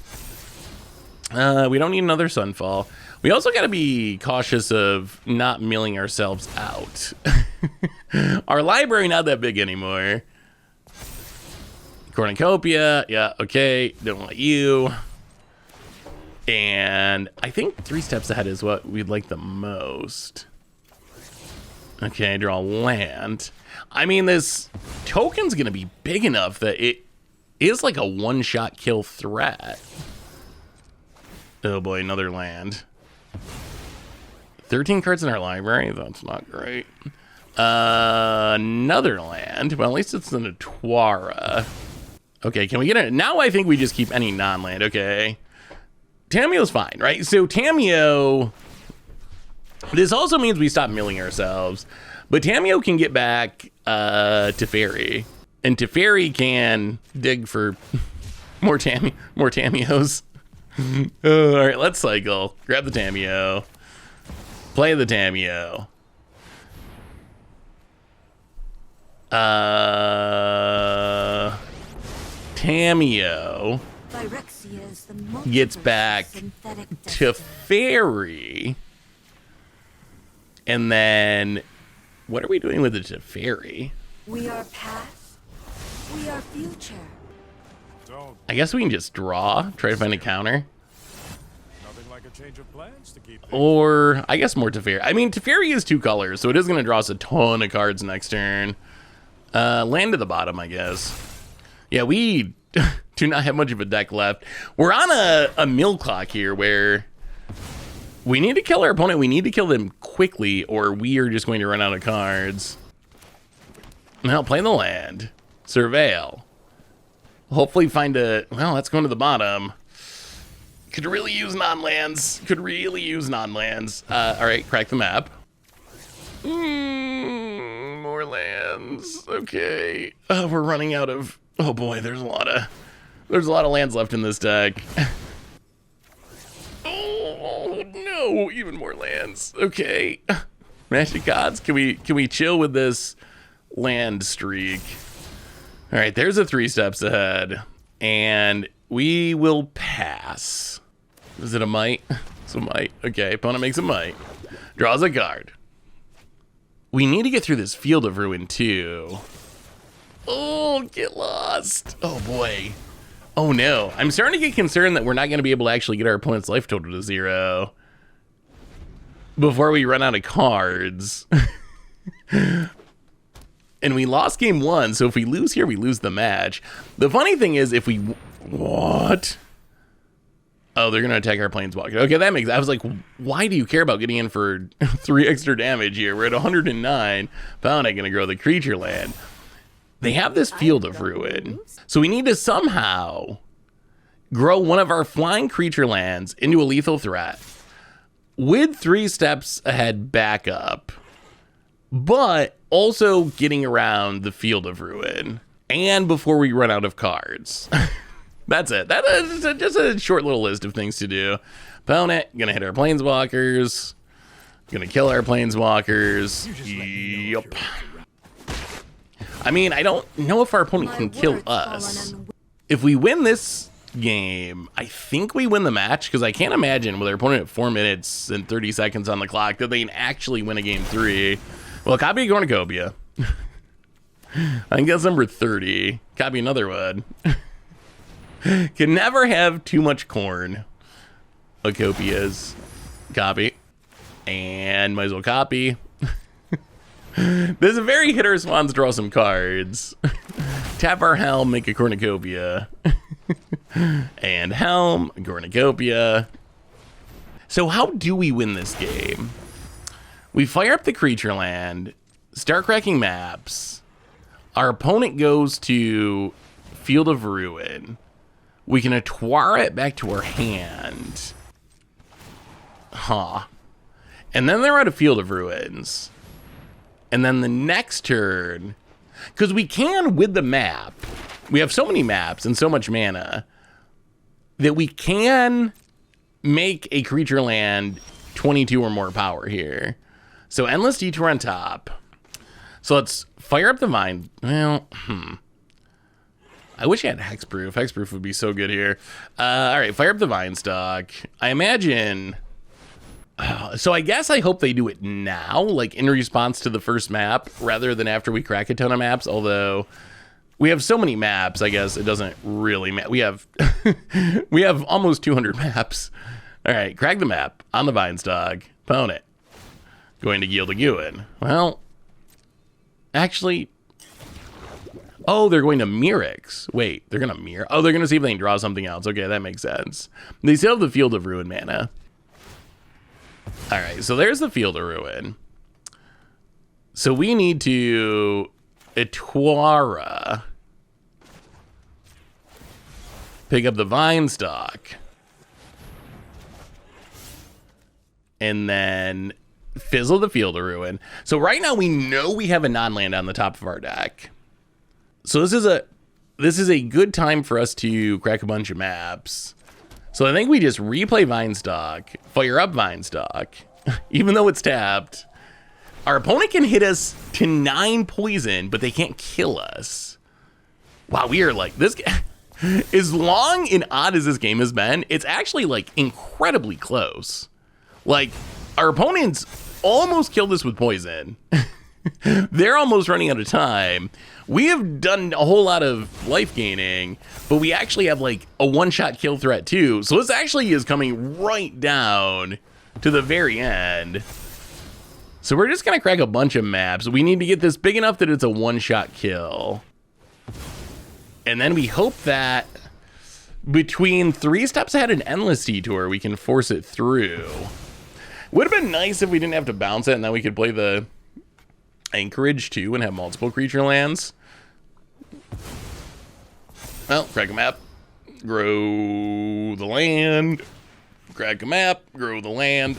We don't need another Sunfall. We also got to be cautious of not milling ourselves out. Our library not that big anymore. Cornucopia. Yeah, okay. Don't want you. And I think 3 steps ahead is what we'd like the most. Okay, draw land. I mean, this token's going to be big enough that it is like a one-shot kill threat. Oh boy, another land. 13 cards in our library? That's not great. Another land. Well, at least it's an Atwara. Okay, can we get it? Now I think we just keep any non-land. Okay. Tamiyo's fine, right? So Tamiyo... This also means we stop milling ourselves. But Tamiyo can get back Teferi. And Teferi can dig for more Tamiyos. All right, let's cycle. Grab the Tamiyo. Play the Tamiyo. Tamiyo gets back Teferi. And then, what are we doing with the Teferi? We are past. We are future. I guess we can just draw, try to find a counter. Nothing like a change of plans to keep Or, I guess more Teferi. I mean, Teferi is 2 colors, so it is going to draw us a ton of cards next turn. Land to the bottom, I guess. Yeah, we do not have much of a deck left. We're on a mill clock here where we need to kill our opponent. We need to kill them quickly, or we are just going to run out of cards. Now, play the land. Surveil. Hopefully find a... Well, let's go to the bottom. Could really use non-lands. Could really use non-lands. All right, crack the map. More lands. Okay. We're running out of... Oh boy, there's a lot of lands left in this deck. Oh no, even more lands. Okay. Magic Gods, can we chill with this land streak? All right, there's a 3 steps ahead. And we will pass. Is it a might? It's a might. Okay, opponent makes a might. Draws a card. We need to get through this Field of Ruin too. Oh, get lost. Oh boy. Oh no. I'm starting to get concerned that we're not going to be able to actually get our opponent's life total to 0 before we run out of cards. And we lost game 1, so if we lose here, we lose the match. The funny thing is, if we... What? Oh, they're going to attack our Planeswalker. Okay, that makes... I was like, why do you care about getting in for 3 extra damage here? We're at 109. Pound ain't going to grow the creature land. They have this Field of Ruin. So we need to somehow grow one of our flying creature lands into a lethal threat with 3 steps ahead backup, but also getting around the Field of Ruin and before we run out of cards. That's it. That is just a short little list of things to do. Opponent, gonna hit our Planeswalkers. Gonna kill our Planeswalkers. Yup. I mean, I don't know if our opponent can kill us. If we win this game, I think we win the match, because I can't imagine with our opponent at 4 minutes and 30 seconds on the clock that they can actually win a game 3. Well, copy a Cornucopia. I think that's number 30. Copy another one. Can never have too much corn. Copias. Copy. And might as well copy. This is a very hit or response, draw some cards. Tap our Helm, make a Cornucopia. And Helm, Cornucopia. So how do we win this game? We fire up the creature land, start cracking maps. Our opponent goes to Field of Ruin. We can Atwara it back to our hand. Huh. And then they're out of Field of Ruins. And then the next turn, because we can with the map, we have so many maps and so much mana that we can make a creature land 22 or more power here. So Endless Detour on top. So let's fire up the Vine. Well, I wish I had Hexproof. Hexproof would be so good here. All right, fire up the Vine Stock. I imagine... so I guess I hope they do it now, like in response to the first map, rather than after we crack a ton of maps. Although we have so many maps, I guess it doesn't really matter. We have we have almost 200 maps. All right, crack the map on the Vine Stock. Opponent going to Yield to Gwyn. Well, actually, oh, they're going to Mirrex. Wait, they're gonna mirror. Oh, they're gonna see if they can draw something else. Okay, that makes sense. They still have the Field of Ruin mana. All right, so there's the Field of Ruin. So we need to Atwara, pick up the Vine Stock, and then fizzle the Field of Ruin. So right now we know we have a non-land on the top of our deck. So this is a good time for us to crack a bunch of maps. So I think we just replay Vine Stock, fire up Vine Stock, even though it's tapped. Our opponent can hit us to 9 poison, but they can't kill us. Wow, we are like, this, as long and odd as this game has been, it's actually like incredibly close. Like, our opponents almost killed us with poison. They're almost running out of time. We have done a whole lot of life gaining, but we actually have like a one-shot kill threat too. So this actually is coming right down to the very end. So we're just gonna crack a bunch of maps. We need to get this big enough that it's a one-shot kill. And then we hope that between 3 steps ahead and Endless Detour, we can force it through. Would have been nice if we didn't have to bounce it and then we could play the Anchorage too and have multiple creature lands. Well, crack a map, grow the land, crack a map, grow the land.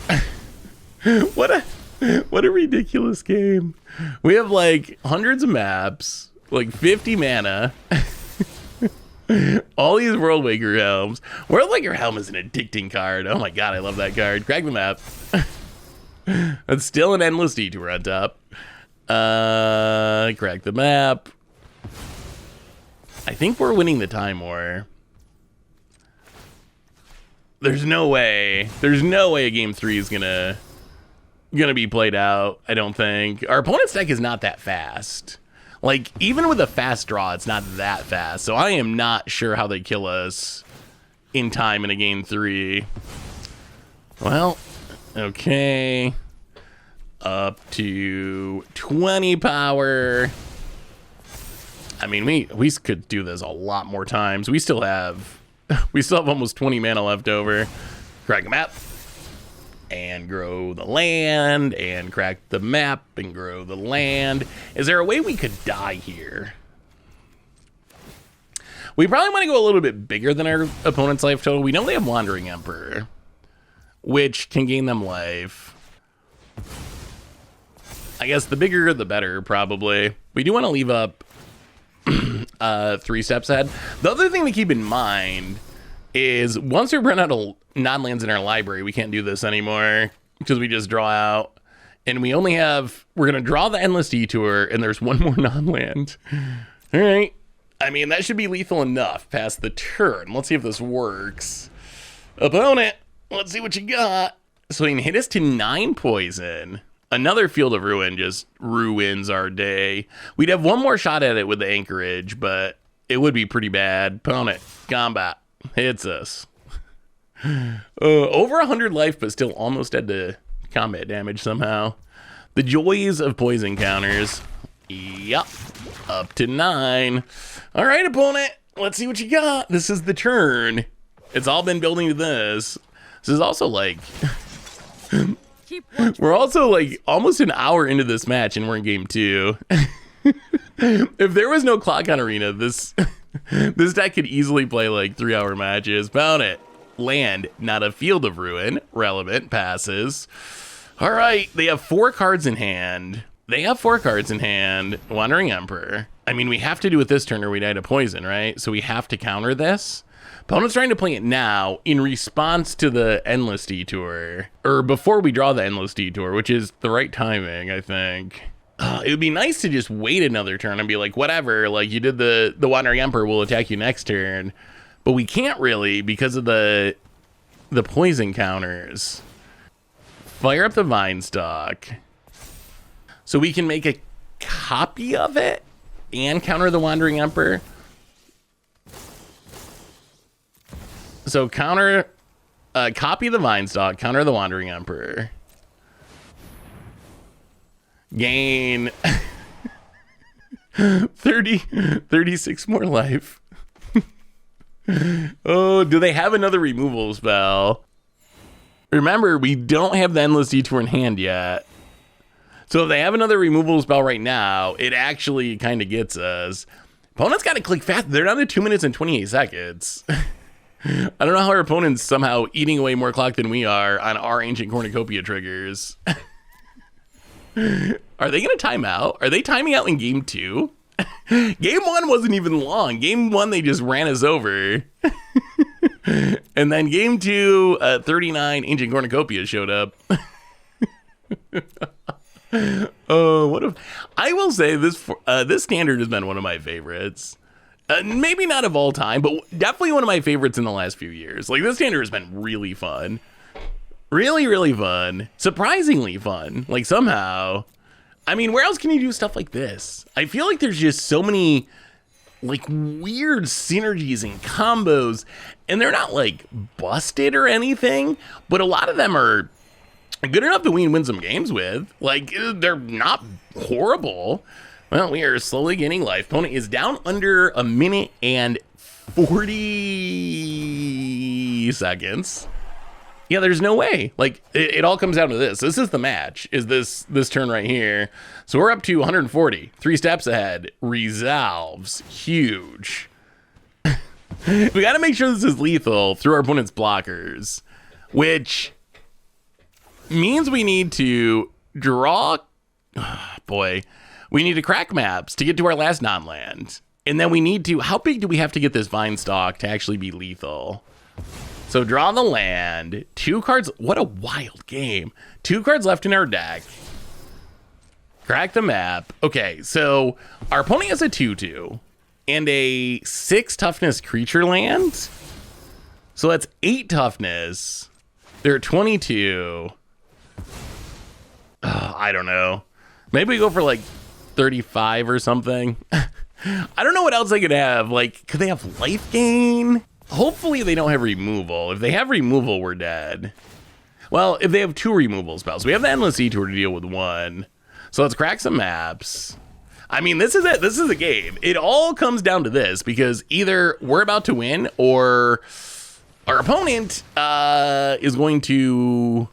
What a ridiculous game. We have like hundreds of maps, like 50 mana, all these Worldwaker Helms. Worldwaker Helm is an addicting card. Oh my god, I love that card. Crack the map. That's still an Endless Detour on top. Crack the map. I think we're winning the time war. There's no way. There's no way a game 3 is gonna be played out, I don't think. Our opponent's deck is not that fast. Like, even with a fast draw, it's not that fast. So I am not sure how they kill us in time in a game 3. Well, okay. Up to 20 power. I mean, we could do this a lot more times. We still have almost 20 mana left over. Crack a map and grow the land, and crack the map and grow the land. Is there a way we could die here? We probably want to go a little bit bigger than our opponent's life total. We know they have Wandering Emperor, which can gain them life. I guess the bigger the better, probably. We do want to leave up 3 steps ahead. The other thing to keep in mind is once we run out of non-lands in our library, we can't do this anymore because we just draw out. And we only have, we're going to draw the Endless Detour, and there's one more non-land. All right. I mean, that should be lethal enough past the turn. Let's see if this works. Opponent, let's see what you got. So he can hit us to 9 poison. Another Field of Ruin just ruins our day. We'd have one more shot at it with the Anchorage, but it would be pretty bad. Opponent, combat, hits us. Over 100 life, but still almost dead to combat damage somehow. The joys of poison counters. Yup, up to 9. All right, opponent, let's see what you got. This is the turn. It's all been building to this. This is also like... We're also like almost an hour into this match and we're in game 2. If there was no clock on Arena, this deck could easily play like 3-hour matches. Pound it. Land, not a Field of Ruin. Relevant, passes. All right, they have 4 cards in hand. Wandering Emperor. I mean, we have to do it this turn or we die to poison, right? So we have to counter this. Opponent's trying to play it now in response to the Endless Detour, or before we draw the Endless Detour, which is the right timing, I think. It would be nice to just wait another turn and be like, whatever, like you did the Wandering Emperor, we'll attack you next turn. But we can't really because of the poison counters. Fire up the Vine Stalk. So we can make a copy of it and counter the Wandering Emperor. So counter, copy the Vine Stalk, counter the Wandering Emperor. Gain 36 more life. Oh, do they have another removal spell? Remember, we don't have the Endless Detour in hand yet. So if they have another removal spell right now, it actually kind of gets us. Opponent's got to click fast. They're down to 2 minutes and 28 seconds. I don't know how our opponent's somehow eating away more clock than we are on our Ancient Cornucopia triggers. Are they going to time out? Are they timing out in game 2? Game 1 wasn't even long. Game 1, they just ran us over. And then game 2, 39 Ancient Cornucopias showed up. Oh, what a... I will say this standard has been one of my favorites. Maybe not of all time, but definitely one of my favorites in the last few years. Like, this standard has been really fun. Really, really fun. Surprisingly fun. Like, somehow. I mean, where else can you do stuff like this? I feel like there's just so many, like, weird synergies and combos. And they're not, like, busted or anything. But a lot of them are good enough that we can win some games with. Like, they're not horrible. Well, we are slowly gaining life. Opponent is down under 1 minute and 40 seconds. Yeah, there's no way. Like, it all comes down to this. This is the match, is this turn right here. So we're up to 140. 3 steps ahead. Resolves. Huge. We got to make sure this is lethal through our opponent's blockers, which means we need to draw... Oh, boy. We need to crack maps to get to our last non-land. And then we need to... How big do we have to get this Vine Stalk to actually be lethal? So draw the land. 2 cards... What a wild game. 2 cards left in our deck. Crack the map. Okay, so our opponent has a 2-2. and a 6 toughness creature land. So that's 8 toughness. They're 22. I don't know. Maybe we go for like 35 or something. I don't know what else they could have. Like, could they have life gain? Hopefully they don't have removal. If they have removal, we're dead. Well, if they have 2 removal spells. We have the Endless Detour to deal with 1. So let's crack some maps. I mean, this is it. This is the game. It all comes down to this, because either we're about to win or our opponent is going to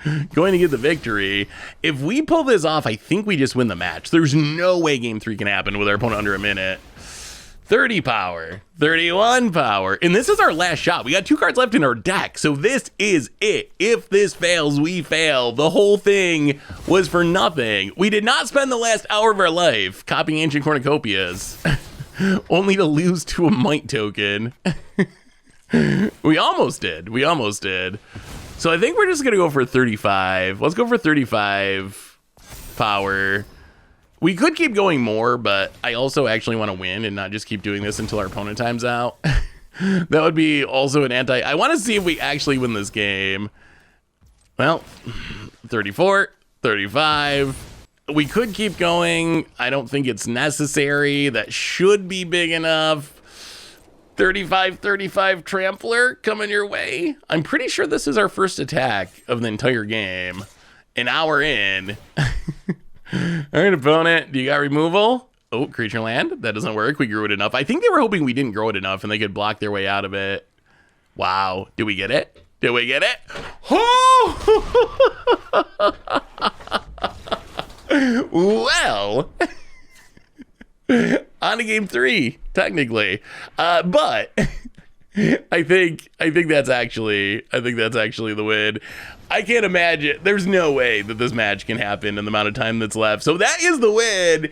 get the victory. If we pull this off, I think we just win the match. There's no way game 3 can happen with our opponent under a minute. 30 power, 31 power, and this is our last shot. We got 2 cards left in our deck, so this is it. If this fails, we fail. The whole thing was for nothing. We did not spend the last hour of our life copying Ancient Cornucopias, only to lose to a Might token. We almost did. We almost did. So I think we're just gonna go for 35. Let's go for 35 power. We could keep going more, but I also actually want to win and not just keep doing this until our opponent times out. That would be also an I want to see if we actually win this game. Well, 34, 35. We could keep going. I don't think it's necessary. That should be big enough. 35 Trampler coming your way. I'm pretty sure this is our first attack of the entire game. An hour in. All right, opponent, do you got removal? Oh, creature land. That doesn't work. We grew it enough. I think they were hoping we didn't grow it enough and they could block their way out of it. Wow. Did we get it? Did we get it? Oh! Well, on to game 3, technically. But I think that's actually the win. I can't imagine. There's no way that this match can happen in the amount of time that's left. So that is the win.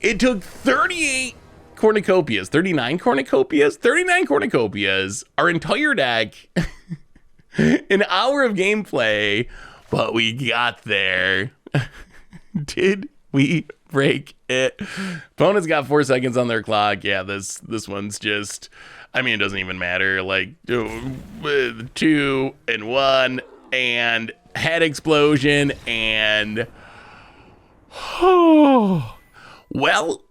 It took 38 cornucopias, 39 cornucopias, 39 cornucopias, our entire deck, an hour of gameplay, but we got there. Did we break it? Opponent's got 4 seconds on their clock. Yeah, this one's just, I mean, it doesn't even matter. Like 2 and 1 and head explosion and well,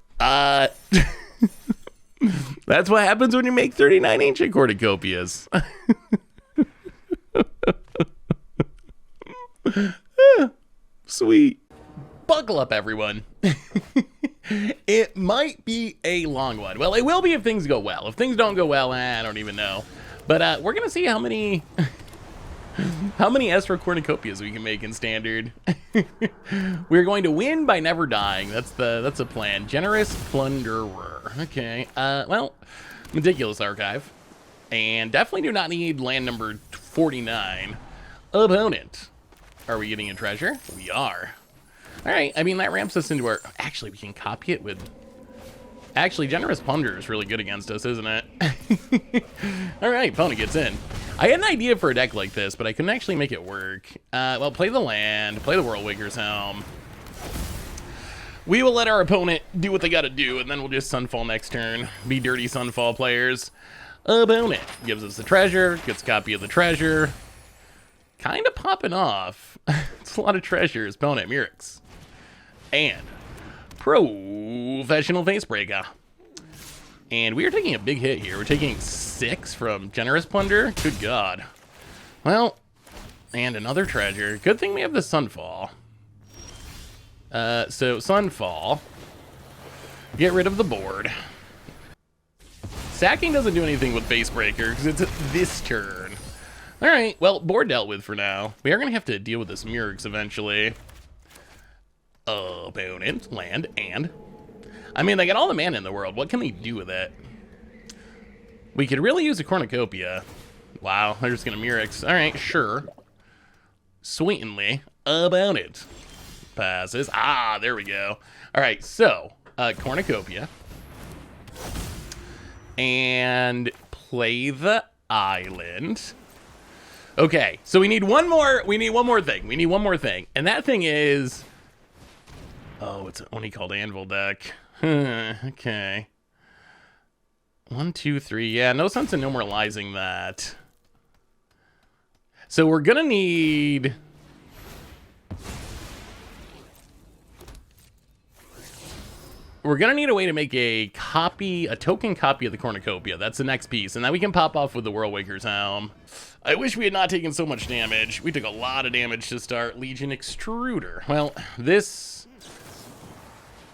that's what happens when you make 39 ancient cornucopias. Sweet. Buckle up, everyone. It might be a long one. Well, it will be if things go well. If things don't go well, I don't even know. But we're gonna see how many Astro Cornucopias we can make in standard. We're going to win by never dying. That's a plan. Generous Plunderer. Okay. Well, Meticulous Archive. And definitely do not need land number 49. Opponent. Are we getting a treasure? We are. All right. I mean, that ramps us into our... Actually, we can copy it with... Actually, Generous Plunderer is really good against us, isn't it? All right, opponent gets in. I had an idea for a deck like this, but I couldn't actually make it work. Well, play the land, play the Whirlwinger's Helm. We will let our opponent do what they gotta do, and then we'll just Sunfall next turn. Be dirty Sunfall players. Opponent gives us the treasure, gets a copy of the treasure. Kind of popping off. It's a lot of treasures. Opponent, Murex. And Professional Facebreaker. And we are taking a big hit here. We're taking 6 from Generous Plunder. Good God. Well, and another treasure. Good thing we have the Sunfall. So Sunfall. Get rid of the board. Sacking doesn't do anything with Facebreaker because it's this turn. All right, well, board dealt with for now. We are going to have to deal with this Murex eventually. Opponent, land, and... I mean, they got all the mana in the world. What can they do with it? We could really use a Cornucopia. Wow, they're just going to Murex. All right, sure. Sweetly. Opponent. Passes. Ah, there we go. All right, so, Cornucopia. And play the island. Okay, so we need one more thing. And that thing is... Oh, it's only called Anvil deck. Okay. 1, 2, 3. Yeah, no sense in normalizing that. So we're gonna need... We're gonna need a way to make a copy, a token copy of the Cornucopia. That's the next piece, and then we can pop off with the Whirlwaker's Helm. I wish we had not taken so much damage. We took a lot of damage to start. Legion Extruder. Well, this...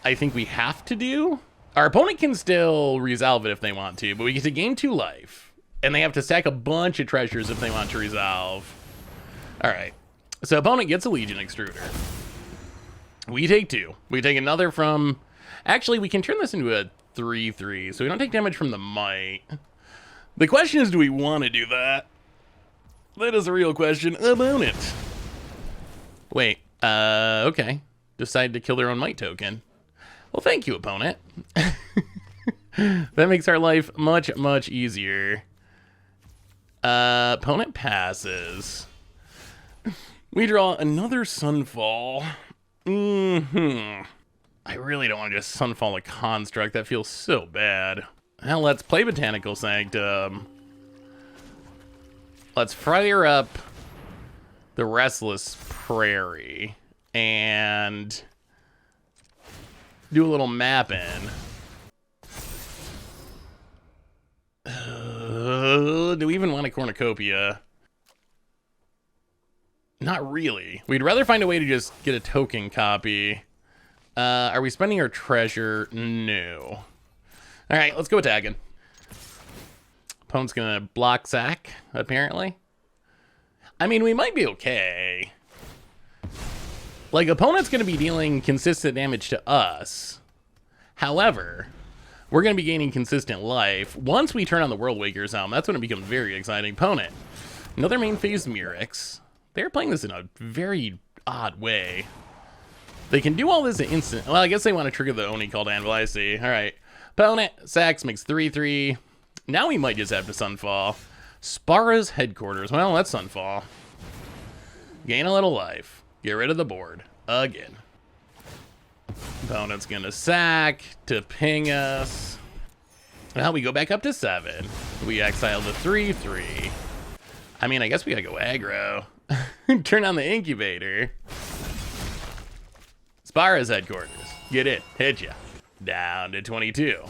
I think we have to do. Our opponent can still resolve it if they want to, but we get to gain 2 life. And they have to sack a bunch of treasures if they want to resolve. Alright. So opponent gets a Legion Extruder. We take 2. We take another from... Actually, we can turn this into a 3/3, so we don't take damage from the Might. The question is, do we want to do that? That is a real question. Opponent. Wait, okay. Decided to kill their own Might token. Well, thank you, opponent. That makes our life much, much easier. Opponent passes. We draw another Sunfall. I really don't want to just Sunfall a Construct. That feels so bad. Well, let's play Botanical Sanctum. Let's fire up the Restless Prairie and do a little mapping. Do we even want a Cornucopia? Not really. We'd rather find a way to just get a token copy. Are we spending our treasure? No. All right, let's go attacking. Opponent's gonna block sack, apparently. I mean, we might be okay. Like, opponent's gonna be dealing consistent damage to us. However, we're gonna be gaining consistent life. Once we turn on the Whirlwaker's Helm, that's when it becomes very exciting. Opponent, another main phase Murex. They're playing this in a very odd way. They can do all this in instant. Well, I guess they want to trigger the Oni called Anvil. I see. All right. Opponent, Sax makes 3/3. Now we might just have to Sunfall. Spara's Headquarters. Well, that's Sunfall. Gain a little life. Get rid of the board. Again. Opponent's going to sack to ping us. Well, we go back up to 7. We exile the 3/3. I mean, I guess we got to go aggro. Turn on the Incubator. Spara's Headquarters. Get it. Hit ya. Down to 22.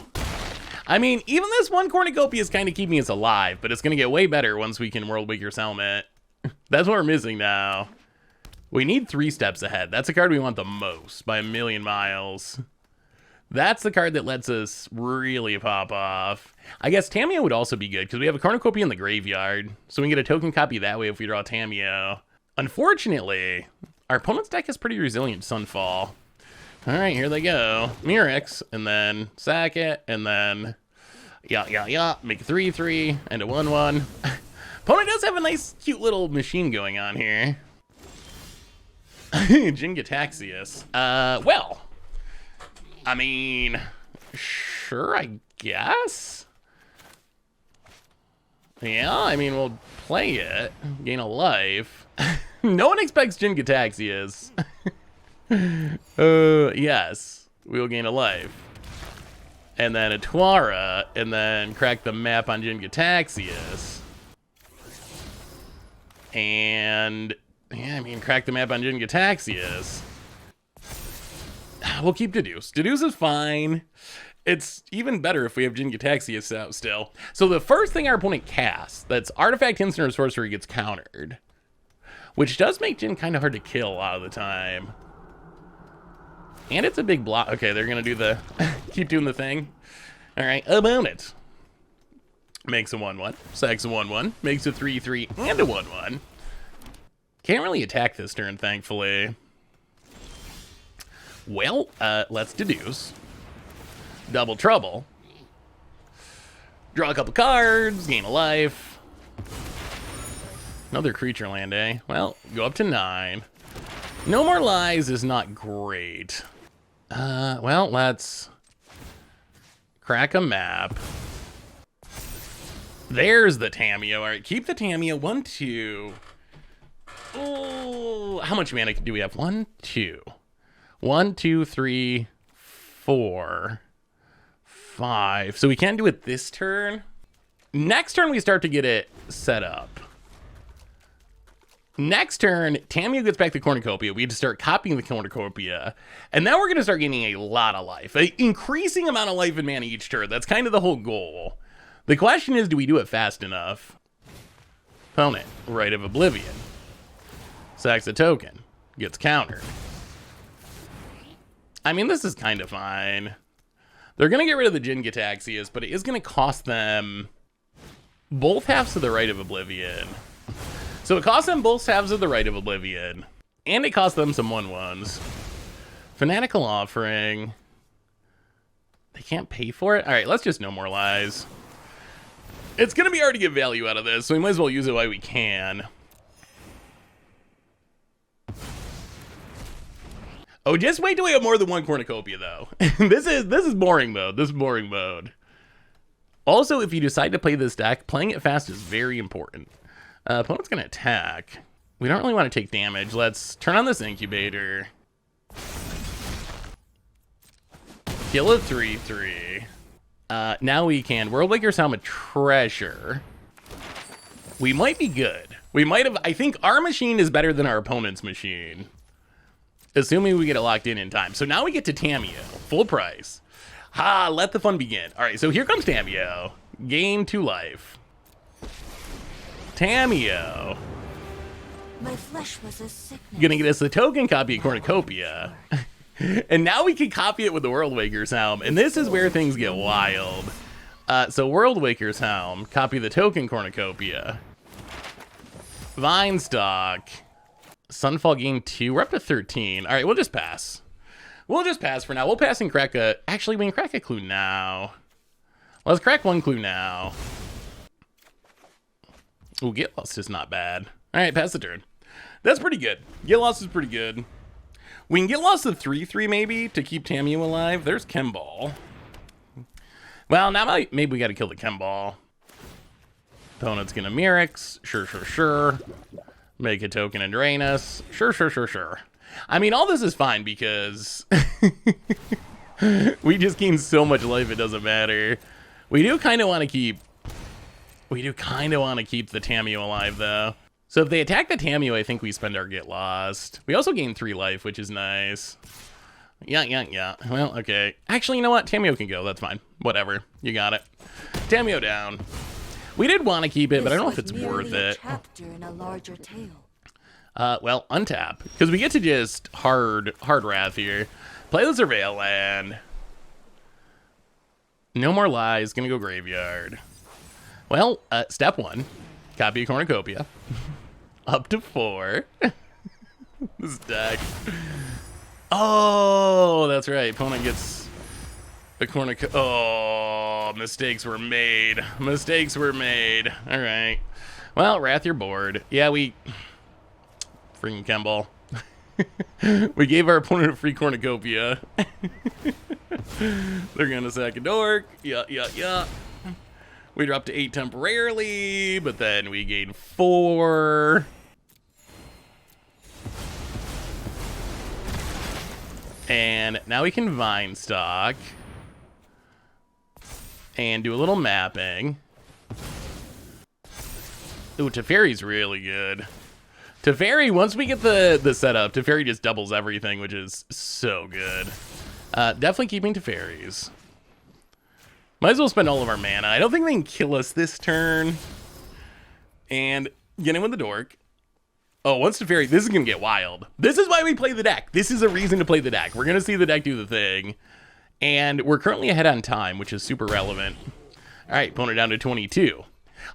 I mean, even this one Cornucopia is kind of keeping us alive, but it's going to get way better once we can Whirlwaker's Helmet. That's what we're missing now. We need 3 steps ahead. That's the card we want the most by a million miles. That's the card that lets us really pop off. I guess Tamiyo would also be good because we have a Cornucopia in the graveyard, so we can get a token copy that way if we draw Tamiyo. Unfortunately, our opponent's deck is pretty resilient Sunfall. All right, here they go. Murex, and then sack it, and then make a 3/3 and a 1/1. Opponent does have a nice, cute little machine going on here. Jingataxius. Well, I mean, sure, I guess. Yeah, I mean, we'll play it. Gain a life. No one expects Jingataxius. Yes, we'll gain a life. And then a Tuara, and then crack the map on Jingataxius. And, yeah, I mean, crack the map on Jingataxius. We'll keep Deduce. Deduce is fine. It's even better if we have Jingataxius out still. So the first thing our opponent casts, that's Artifact, Instant, or Sorcery, gets countered. Which does make Jin kind of hard to kill a lot of the time. And it's a big block. Okay, they're going to do the... keep doing the thing. All right, opponent makes a 1/1. Sacks a 1/1. Makes a 3/3 and a 1/1. Can't really attack this turn, thankfully. Well, let's Deduce. Double Trouble. Draw a couple cards. Gain a life. Another creature land, eh? Well, go up to 9. No More Lies is not great. Well, let's crack a map. There's the Tamiyo. All right, keep the Tamiyo. 1, 2. Oh, how much mana do we have? 1, 2. 1, 2, 3, 4. 5. So we can't do it this turn. Next turn, we start to get it set up. Next turn, Tamiyo gets back the Cornucopia. We have to start copying the Cornucopia. And now we're going to start getting a lot of life. An increasing amount of life and mana each turn. That's kind of the whole goal. The question is, do we do it fast enough? Opponent, Rite of Oblivion. Sacks a token. Gets countered. I mean, this is kind of fine. They're going to get rid of the Jin Gataxias, but it is going to cost them both halves of the Rite of Oblivion. So it costs them both halves of the Rite of Oblivion. And it costs them some 1/1s. Fanatical Offering. They can't pay for it? Alright, let's just No More Lies. It's going to be hard to get value out of this, so we might as well use it while we can. Oh, just wait till we have more than one Cornucopia, though. This is boring mode. This is boring mode. Also, if you decide to play this deck, playing it fast is very important. Opponent's going to attack. We don't really want to take damage. Let's turn on this Incubator. Kill a 3/3. Now we can Worldwaker's Helm a Treasure. We might be good. We might have... I think our machine is better than our opponent's machine. Assuming we get it locked in time. So now we get to Tamiyo. Full price. Ha! Let the fun begin. Alright, so here comes Tamiyo. Gain 2 life. Tamiyo. My flesh was a sickness. Gonna get us a token copy of Cornucopia. And now we can copy it with the Worldwaker's Helm. And this is where things get wild. So Worldwaker's Helm. Copy the token Cornucopia. Vinestock. Sunfall gain 2. We're up to 13. Alright, we'll just pass. We'll just pass for now. We'll pass and crack a... Actually, we can crack a clue now. Let's crack 1 clue now. Ooh, Get Lost is not bad. Alright, pass the turn. That's pretty good. Get Lost is pretty good. We can Get Lost to 3/3 maybe to keep Tamiyo alive. There's Chemball. Well, now maybe we gotta kill the Chemball. Opponent's gonna Mirrex. Sure. Make a token and drain us. Sure. I mean, all this is fine because we just gain so much life it doesn't matter. We do kind of want to keep the Tamiyo alive, though. So if they attack the Tamiyo, I think we spend our Get Lost. We also gain 3 life, which is nice. Yeah. Well, okay. Actually, you know what? Tamiyo can go. That's fine. Whatever. You got it. Tamiyo down. We did want to keep it, but I don't know if it's worth it. Chapter in a larger tale. Well, untap. Because we get to just hard Wrath here. Play the Surveil land. No More Lies. Gonna go Graveyard. Well, step 1. Copy a Cornucopia. Up to 4. This deck. Oh, that's right. Opponent gets the Cornucopia. Oh, mistakes were made. All right. Well, Wrath, you're bored. Yeah, we... Freaking Chemball. We gave our opponent a free Cornucopia. They're gonna sack a dork. Yeah. We dropped to 8 temporarily, but then we gained 4. And now we can Vinestock. And do a little mapping. Ooh, Teferi's really good. Teferi, once we get the setup, Teferi just doubles everything, which is so good. Definitely keeping Teferi's. Might as well spend all of our mana. I don't think they can kill us this turn. And get in with the dork. Oh, once Teferi, this is going to get wild. This is why we play the deck. This is a reason to play the deck. We're going to see the deck do the thing. And we're currently ahead on time, which is super relevant. All right, opponent down to 22.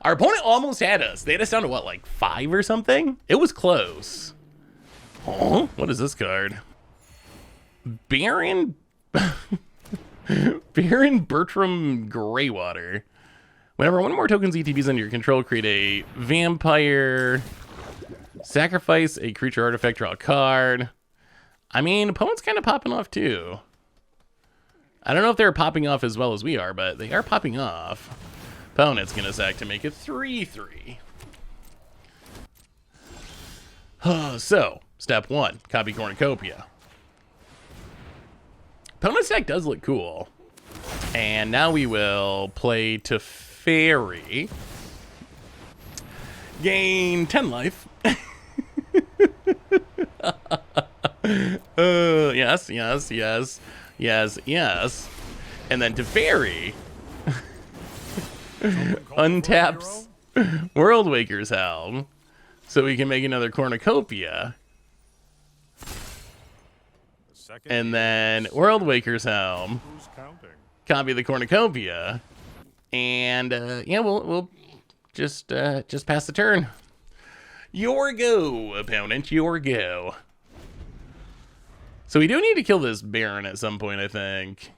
Our opponent almost had us. They had us down to, what, like 5 or something? It was close. Oh, what is this card? Baron Bertram Greywater. Whenever one or more tokens ETBs under your control, create a vampire. Sacrifice a creature artifact, draw a card. I mean, opponent's kind of popping off too. I don't know if they're popping off as well as we are, but they are popping off. Opponent's gonna sack to make it 3/3. So, step 1, copy Cornucopia. Opponent's deck does look cool. And now we will play to Fairy. Gain 10 life. Yes, yes, yes, yes, yes. And then to Fairy. Untaps World Waker's Helm. So we can make another Cornucopia. And then World Waker's Helm. Who's counting? Copy the Cornucopia. And yeah, we'll just pass the turn. Your go, opponent, your go. So we do need to kill this Baron at some point, I think.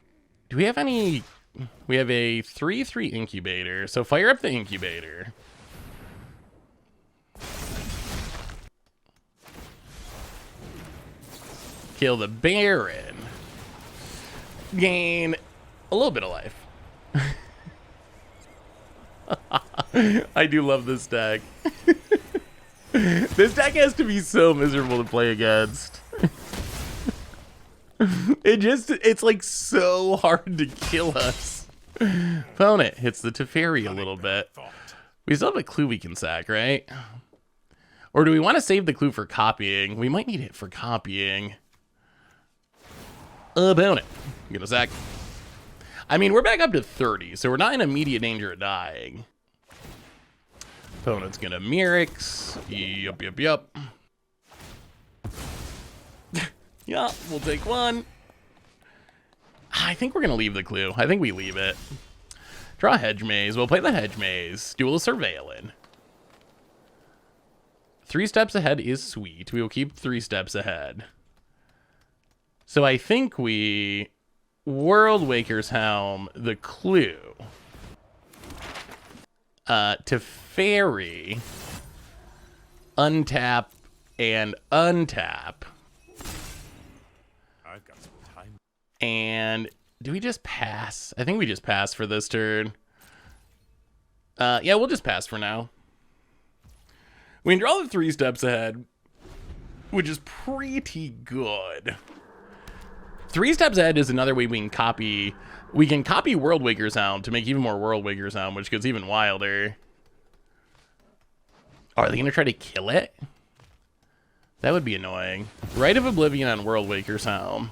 Do we have any... We have a 3/3 incubator, so fire up the incubator. Kill the Baron. Gain a little bit of life. I do love this deck. This deck has to be so miserable to play against. It's like so hard to kill us. Opponent hits the Teferi a little bit. We still have a clue we can sack, right? Or do we want to save the clue for copying? We might need it for copying. Opponent, get a sack. I mean, we're back up to 30, so we're not in immediate danger of dying. Opponent's gonna Mirix. Yup, yup, yup. Yeah, we'll take one. I think we're gonna leave the clue. I think we leave it. Draw Hedge Maze. We'll play the Hedge Maze. Dual Surveillance. 3 steps ahead is sweet. We will keep 3 steps ahead. So I think we World Waker's Helm the clue. To Fairy. Untap and untap. I've got some time. And do we just pass? I think we just pass for this turn. Yeah, we'll just pass for now. We can draw the 3 steps ahead, which is pretty good. 3 steps ahead is another way we can copy. We can copy World Waker's Helm to make even more World Waker's Helm, which gets even wilder. Oh, are they gonna try to kill it? That would be annoying. Rite of Oblivion on World Waker's Helm.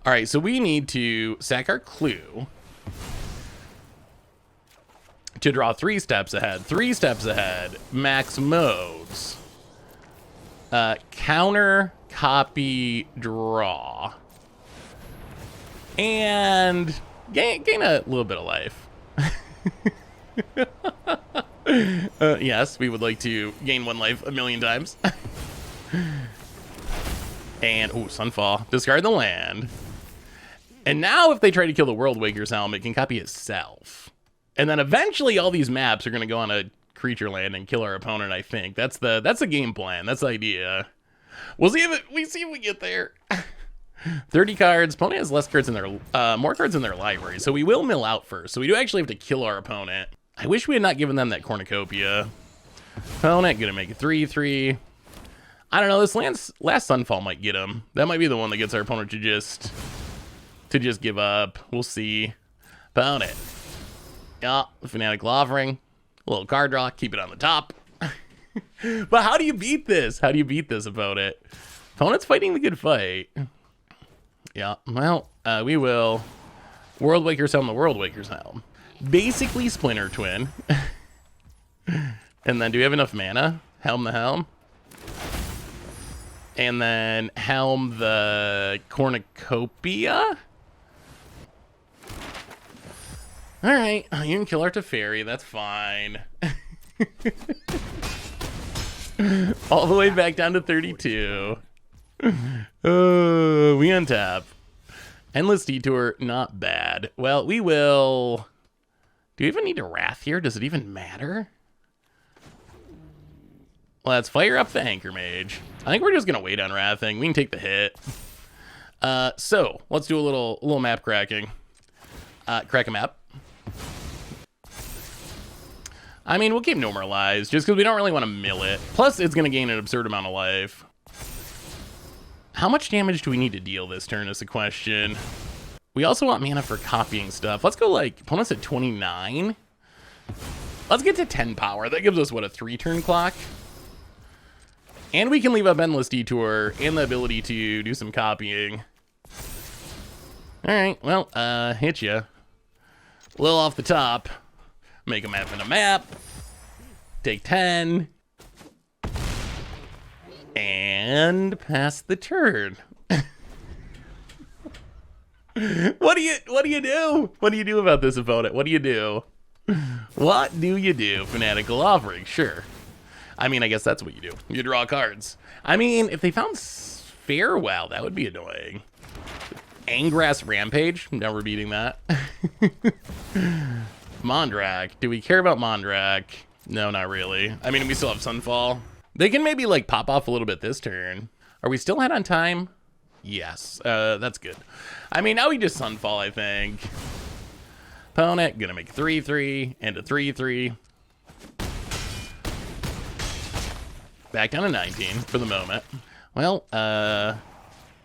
All right, so we need to sack our clue to draw 3 steps ahead. 3 steps ahead, max modes. Counter, copy, draw. And gain a little bit of life. Yes, we would like to gain 1 life a million times. And, ooh, Sunfall. Discard the land. And now if they try to kill the World Waker's Helm, it can copy itself. And then eventually all these maps are going to go on a creature land and kill our opponent, I think. That's the game plan. That's the idea. We'll see if we get there. 30 cards. Opponent has less cards in their, more cards in their library. So we will mill out first. So we do actually have to kill our opponent. I wish we had not given them that Cornucopia. Opponent gonna make a 3/3. I don't know. This last Sunfall might get him. That might be the one that gets our opponent to just give up. We'll see. Opponent. Yeah, Fanatical Offering. A little card draw. Keep it on the top. But how do you beat this? How do you beat this, opponent? Opponent's fighting the good fight. Yeah, well, we will World Waker's Helm the World Waker's Helm. Basically Splinter Twin. And then do we have enough mana? Helm the Helm. And then Helm the Cornucopia. Alright, you can kill our Teferi, that's fine. All the way back down to 32. We untap. Endless Detour, not bad. Well, we will... Do we even need a Wrath here? Does it even matter? Let's fire up the Anchor Mage. I think we're just gonna wait on Wrathing. We can take the hit. So let's do a little map cracking. Crack a map. I mean, we'll keep Normalized just because we don't really want to mill it. Plus, it's gonna gain an absurd amount of life. How much damage do we need to deal this turn is the question. We also want mana for copying stuff. Let's go like, opponent's at 29. Let's get to 10 power. That gives us, what, a 3-turn clock? And we can leave up Endless Detour and the ability to do some copying. Alright, well, hit ya. A little off the top. Make a map in a map. Take 10. And pass the turn. What do you do? What do you do about this opponent? What do you do? What do you do? Fanatical Offering, sure. I mean, I guess that's what you do. You draw cards. I mean, if they found Farewell, that would be annoying. Angrass Rampage, never beating that. Mondrak, do we care about Mondrak? No, not really. I mean, we still have Sunfall. They can maybe like pop off a little bit this turn. Are we still ahead on time? Yes, that's good. I mean, now we just Sunfall, I think. Opponent, gonna make 3-3 and a 3-3. Back down to 19 for the moment. Well,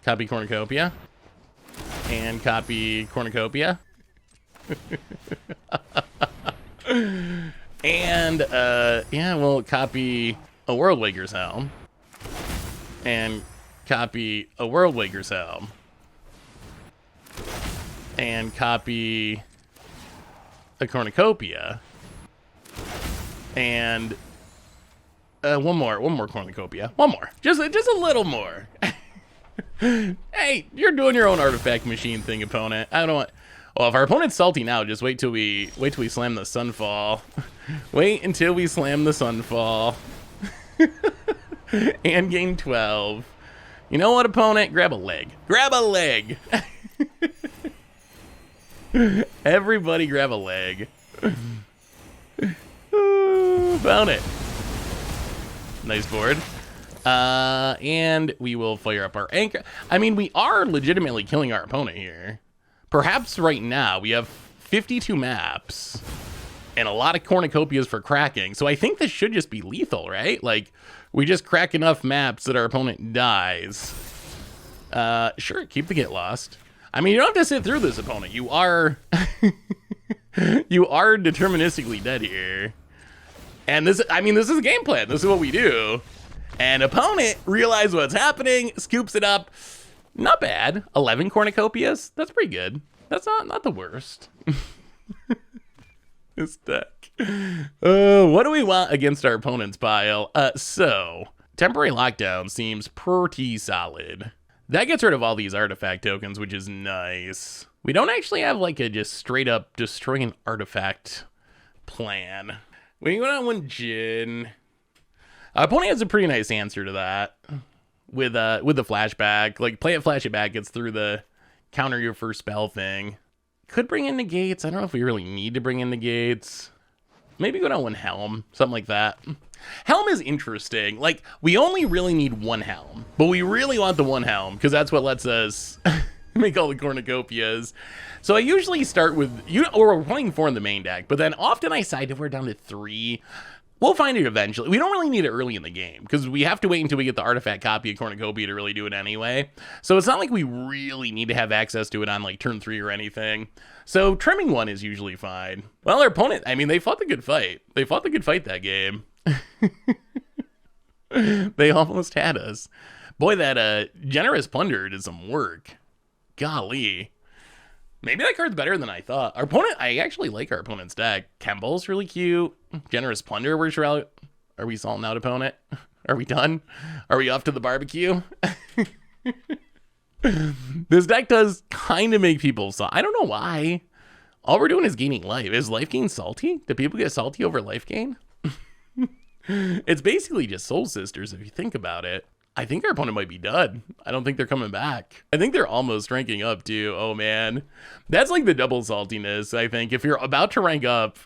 copy Cornucopia. And copy Cornucopia. And, yeah, we'll copy a Worldwaker's Helm. And copy a Worldwaker's Helm. And copy a Cornucopia. And one more Cornucopia. One more. Just a little more. Hey, you're doing your own artifact machine thing, opponent. I don't want. Well, if our opponent's salty now, just wait till we slam the Sunfall. Wait until we slam the Sunfall. And gain 12. You know what, opponent? Grab a leg. Grab a leg. Everybody grab a leg. Ooh, found it. Nice board. And we will fire up our anchor. I mean, we are legitimately killing our opponent here. Perhaps right now we have 52 maps and a lot of cornucopias for cracking. So I think this should just be lethal, right? Like, we just crack enough maps that our opponent dies. Sure, keep the get lost. I mean, you don't have to sit through this, opponent. You are you are deterministically dead here. And this, I mean, this is a game plan. This is what we do. And opponent realizes what's happening, scoops it up. Not bad. 11 cornucopias. That's pretty good. That's not the worst. This deck. What do we want against our opponent's pile? So, temporary lockdown seems pretty solid. That gets rid of all these artifact tokens, which is nice. We don't actually have like a just straight up destroy an artifact plan. We went on one Jin. Opponent has a pretty nice answer to that with the flashback. Like, play it, flash it back, gets through the counter your first spell thing. Could bring in negates. I don't know if we really need to bring in negates. Maybe go down one Helm, something like that. Helm is interesting. Like, we only really need one Helm, but we really want the one Helm because that's what lets us make all the cornucopias. So I usually start with, or we're playing 4 in the main deck, but then often I side if we're down to 3. We'll find it eventually. We don't really need it early in the game because we have to wait until we get the artifact copy of Cornucopia to really do it anyway. So it's not like we really need to have access to it on like turn 3 or anything. So trimming 1 is usually fine. Well, our opponent, I mean, they fought the good fight. They fought the good fight that game. They almost had us. Boy, that Generous Plunder did some work. Golly. Maybe that card's better than I thought. Our opponent, I actually like our opponent's deck. Kemble's really cute. Generous Plunder, where's your out? Are we salting out, opponent? Are we done? Are we off to the barbecue? This deck does kind of make people salty. I don't know why. All we're doing is gaining life. Is life gain salty? Do people get salty over life gain? It's basically just Soul Sisters if you think about it. I think our opponent might be done. I don't think they're coming back. I think they're almost ranking up too. Oh man. That's like the double saltiness, I think. If you're about to rank up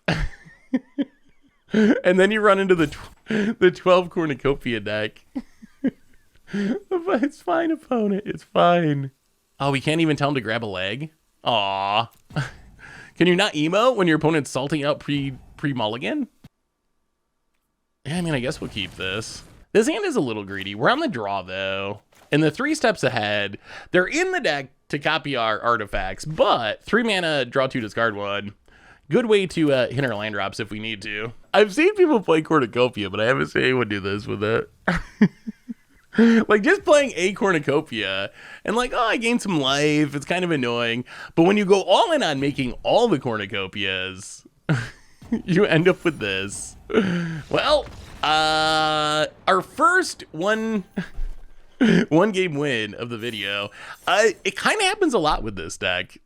and then you run into the 12 cornucopia deck. It's fine, opponent. It's fine. Oh, we can't even tell him to grab a leg? Aw. Can you not emote when your opponent's salting out pre-mulligan? Yeah, I mean, I guess we'll keep this. This hand is a little greedy. We're on the draw, though. And the 3 steps ahead, they're in the deck to copy our artifacts, but 3 mana, draw 2, discard 1. Good way to hit our land drops if we need to. I've seen people play Cornucopia, but I haven't seen anyone do this with it. Like, just playing a Cornucopia, and like, oh, I gained some life, it's kind of annoying. But when you go all in on making all the Cornucopias, you end up with this. Well, our first one game win of the video. It kind of happens a lot with this deck.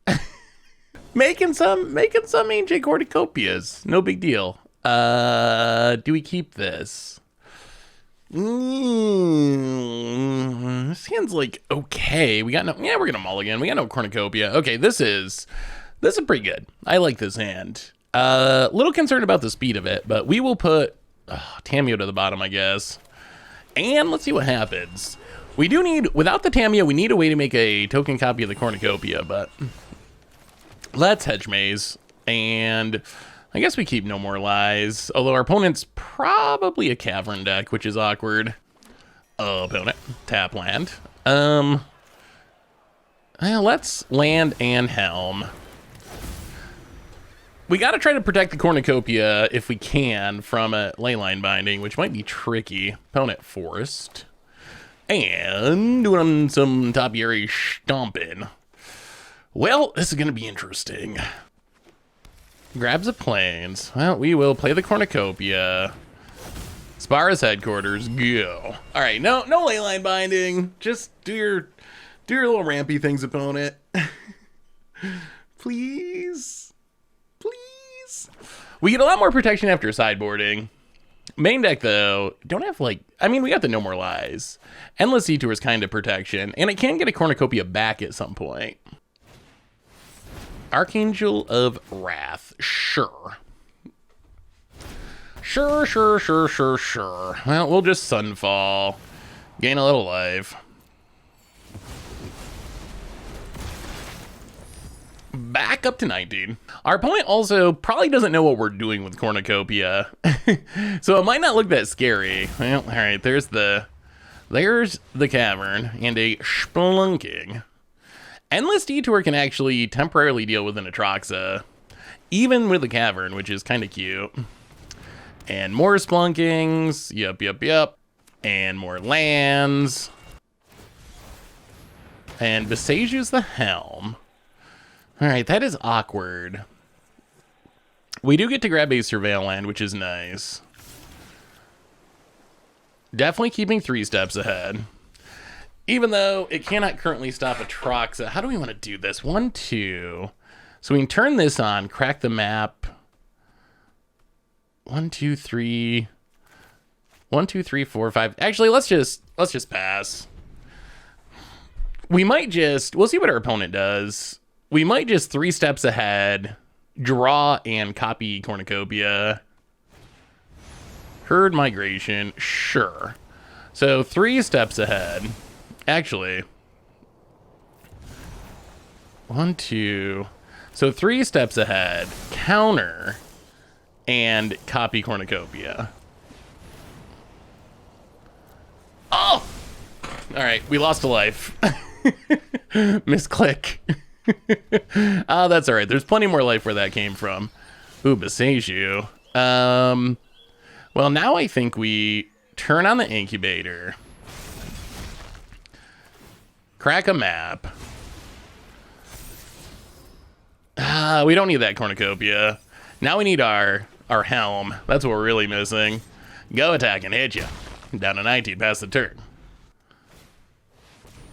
making some Ancient Cornucopias, no big deal. Do we keep this? This hand's like okay. We're gonna mulligan. We got no Cornucopia. Okay, this is pretty good. I like this hand. Little concerned about the speed of it, but we will put Tamiyo to the bottom, I guess. And let's see what happens. We do need, without the Tamiyo, we need a way to make a token copy of the Cornucopia, but let's hedge maze. And I guess we keep No More Lies, although our opponent's probably a Cavern deck, which is awkward. Opponent, tap land. Well, let's land and Helm. We got to try to protect the Cornucopia if we can from a leyline binding, which might be tricky. Opponent forced. And doing some topiary stomping. Well, this is going to be interesting. Grabs the plains. Well, we will play the Cornucopia. Spara's headquarters. Go. All right, no leyline binding. Just do your little rampy things, opponent. Please. Please. We get a lot more protection after sideboarding. Main deck, though, don't have, like... I mean, we got the No More Lies. Endless Detour is kind of protection, and it can get a Cornucopia back at some point. Archangel of Wrath. Sure. Sure. Well, we'll just Sunfall. Gain a little life. Back up to 19. Our opponent also probably doesn't know what we're doing with Cornucopia. So it might not look that scary. Well, all right, there's the cavern and a Splunking. Endless Detour can actually temporarily deal with an Atraxa, even with the cavern, which is kind of cute. And more Splunkings. Yep. And more lands. And Besage's the Helm. All right, that is awkward. We do get to grab a Surveil land, which is nice. Definitely keeping 3 steps ahead. Even though it cannot currently stop Atraxa. How do we want to do this? 1, 2. So we can turn this on, crack the map. 1, 2, 3. 1, 2, 3, 4, 5. Actually, let's just pass. We'll see what our opponent does. We might just 3 steps ahead, draw and copy Cornucopia. Herd Migration, sure. So 3 steps ahead. Actually, 1, 2. So 3 steps ahead, counter, and copy Cornucopia. Oh! All right, we lost a life. Misclick. Oh, that's all right. There's plenty more life where that came from. Ooh, Besaiju. Well, now I think we turn on the incubator. Crack a map. We don't need that Cornucopia. Now we need our Helm. That's what we're really missing. Go attack and hit you. Down to 19, pass the turn.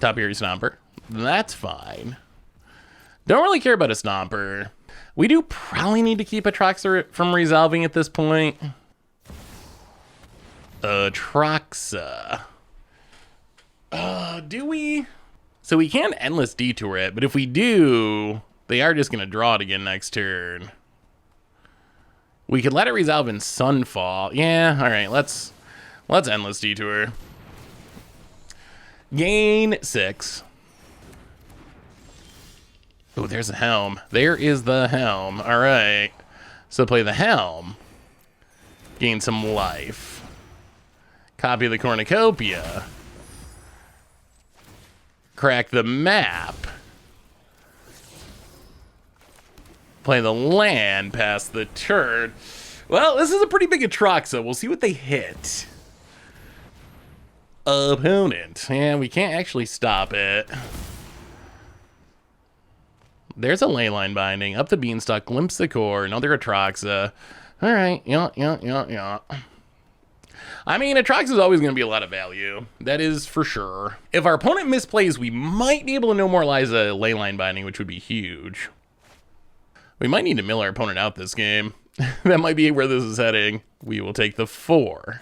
Topiary Stomper. That's fine. Don't really care about a Stomper. We do probably need to keep Atraxa from resolving at this point. Atraxa. Do we? So we can Endless Detour it, but if we do, they are just going to draw it again next turn. We could let it resolve in Sunfall. Yeah, all right, let's Endless Detour. Gain 6. Oh, there's a Helm. There is the Helm. All right. So play the Helm. Gain some life. Copy the Cornucopia. Crack the map. Play the land past the turn. Well, this is a pretty big Atraxa. We'll see what they hit. Opponent. And we can't actually stop it. There's a Leyline Binding. Up the Beanstalk. Glimpse the Core. Another Atraxa. All right. Yeah. I mean, Atraxa is always going to be a lot of value. That is for sure. If our opponent misplays, we might be able to no more Liza Leyline Binding, which would be huge. We might need to mill our opponent out this game. That might be where this is heading. We will take the 4.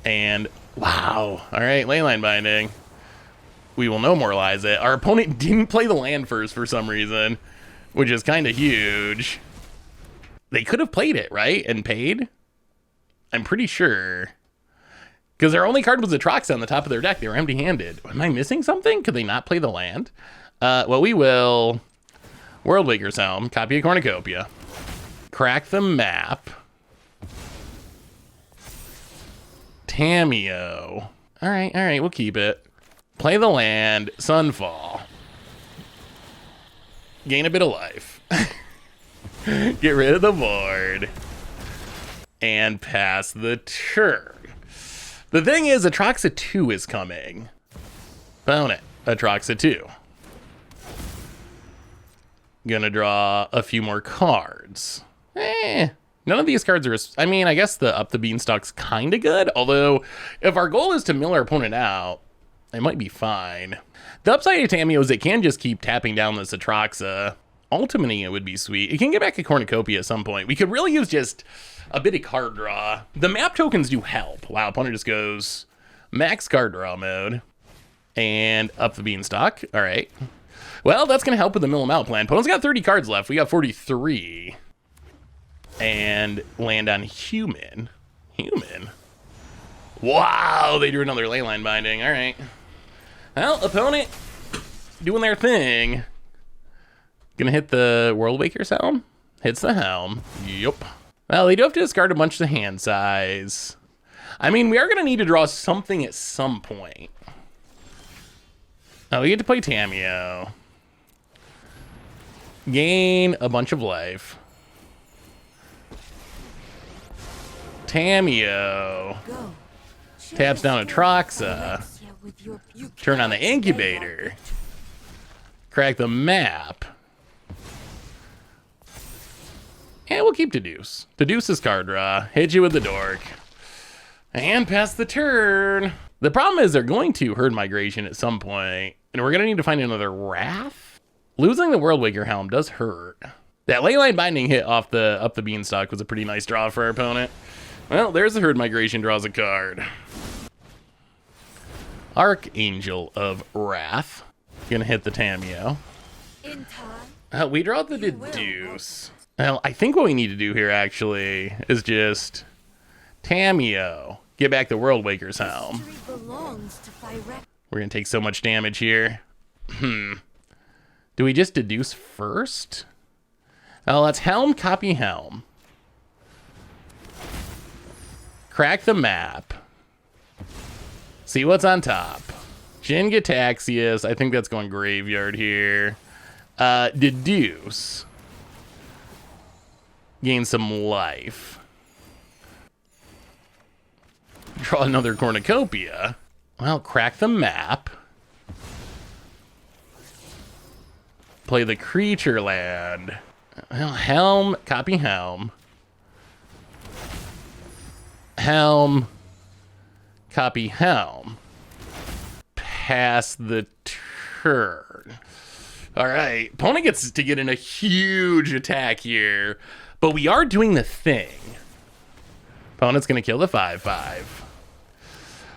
And, wow. All right, Leyline Binding. We will no more Liza. Our opponent didn't play the land first for some reason, which is kind of huge. They could have played it, right? And paid? I'm pretty sure. Because their only card was Atraxa on the top of their deck. They were empty-handed. Am I missing something? Could they not play the land? Well, we will... Worldwaker's Helm, copy a Cornucopia. Crack the map. Tamiyo. All right, we'll keep it. Play the land, Sunfall. Gain a bit of life. Get rid of the board. And pass the turn. The thing is, Atraxa 2 is coming. Opponent, Atraxa 2. Gonna draw a few more cards. None of these cards are... I mean, I guess the Up the Beanstalk's kind of good. Although, if our goal is to mill our opponent out, it might be fine. The upside of Tamiyo is it can just keep tapping down this Atraxa. Ultimately, it would be sweet. It can get back a Cornucopia at some point. We could really use just a bit of card draw. The map tokens do help. Wow, opponent just goes max card draw mode. And Up the Beanstalk. All right. Well, that's going to help with the mill them out plan. Opponent's got 30 cards left. We got 43. And land on human. Human. Wow, they drew another Leyline Binding. All right. Well, opponent doing their thing. Gonna hit the Worldwaker's Helm. Hits the helm. Yup. Well, they do have to discard a bunch of hand size. I mean, we are going to need to draw something at some point. Oh, we get to play Tamiyo. Gain a bunch of life. Tamiyo. Taps down Atraxa. Turn on the Incubator. Crack the map. And we'll keep Deduce. Deduce is card draw. Hit you with the Dork. And pass the turn. The problem is they're going to herd migration at some point, and we're going to need to find another Wrath. Losing the Worldwaker Helm does hurt. That Leyline Binding hit off the Up the Beanstalk was a pretty nice draw for our opponent. Well, there's the herd migration, draws a card. Archangel of Wrath. Gonna hit the Tamiyo. In time. We draw the Deduce. Well, I think what we need to do here actually is just Tamiyo. Get back the Worldwaker's Helm. History belongs to Pyrrhec. We're gonna take so much damage here. Do we just Deduce first? Oh, let's Helm, copy Helm. Crack the map. See what's on top. Jin-Gitaxias. I think that's going graveyard here. Deduce. Gain some life. Draw another Cornucopia. Well, crack the map. Play the creature land. Well, Helm, copy Helm. Helm, copy Helm. Pass the turn. All right, opponent gets to get in a huge attack here, but we are doing the thing. Opponent's gonna kill the 5/5.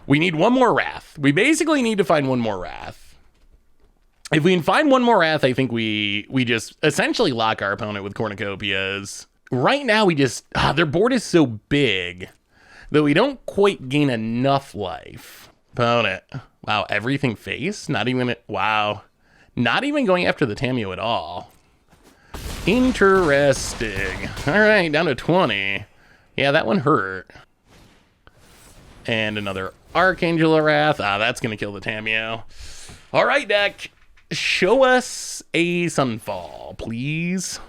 We need one more Wrath. We basically need to find one more Wrath. If we can find one more Wrath, I think we just essentially lock our opponent with Cornucopias. Right now, we just, their board is so big that we don't quite gain enough life. Opponent. Wow, everything face? Not even, wow. Not even going after the Tamiyo at all. Interesting. All right, down to 20. Yeah, that one hurt. And another Archangel of Wrath. That's going to kill the Tamiyo. All right, deck. show us a Sunfall, please.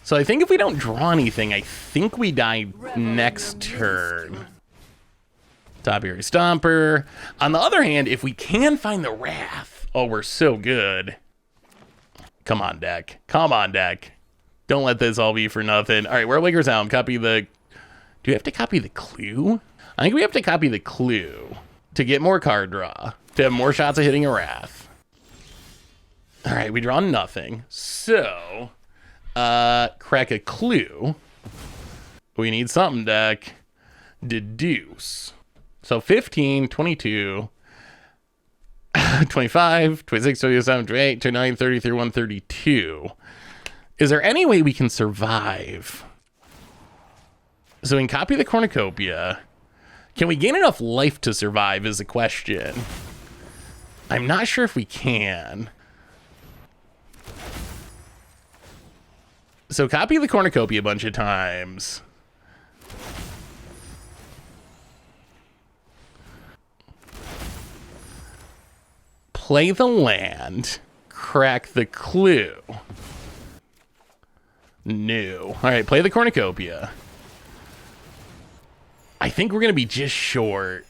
So I think if we don't draw anything, I think we die next turn. Topiary Stomper. On the other hand, if we can find the Wrath, oh, we're so good. Come on, deck. Come on, deck. Don't let this all be for nothing. All right, we're Wicker Sound. Copy the... Do we have to copy the clue? I think we have to copy the clue to get more card draw, to have more shots of hitting a Wrath. All right, we draw nothing. So, crack a clue. We need something, deck. Deduce. So 15, 22, 25, 26, 27, 28, 29, 30, 31, 32. Is there any way we can survive? So we can copy the Cornucopia. Can we gain enough life to survive is the question. I'm not sure if we can. So copy the Cornucopia a bunch of times. Play the land. Crack the clue. No. All right, play the Cornucopia. I think we're going to be just short.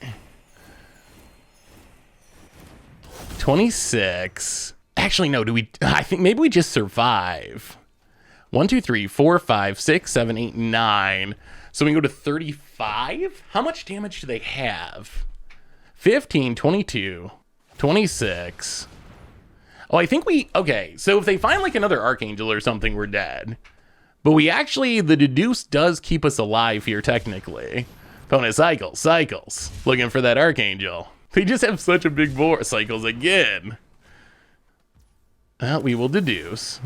26. Actually, no, do we... I think maybe we just survive. 1, 2, 3, 4, 5, 6, 7, 8, 9. So we can go to 35? How much damage do they have? 15, 22, 26. Oh, I think we... Okay, so if they find like another Archangel or something, we're dead. But we actually... The Deduce does keep us alive here, technically. Opponent cycles. Looking for that Archangel. They just have such a big board. Cycles again. Well, we will Deduce.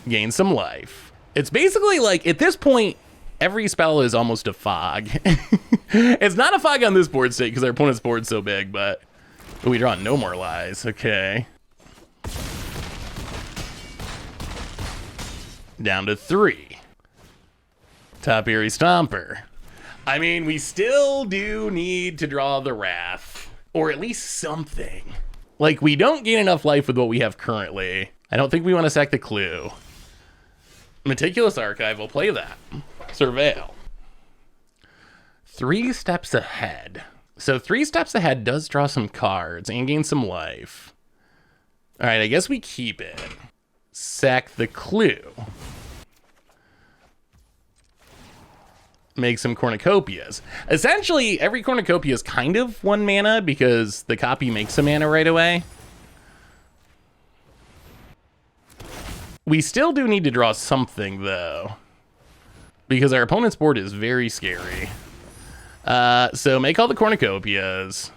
Gain some life. It's basically like, at this point, every spell is almost a fog. It's not a fog on this board state because our opponent's board's so big, but we draw no more lies. Okay. Down to 3. Topiary Stomper. I mean, we still do need to draw the Wrath, or at least something. Like, we don't gain enough life with what we have currently. I don't think we want to sack the clue. Meticulous Archive, we'll play that. Surveil. 3 steps ahead. So 3 steps ahead does draw some cards and gain some life. All right, I guess we keep it. Sack the clue. Make some Cornucopias. Essentially, every Cornucopia is kind of 1 mana because the copy makes a mana right away. We still do need to draw something, though, because our opponent's board is very scary. So make all the Cornucopias.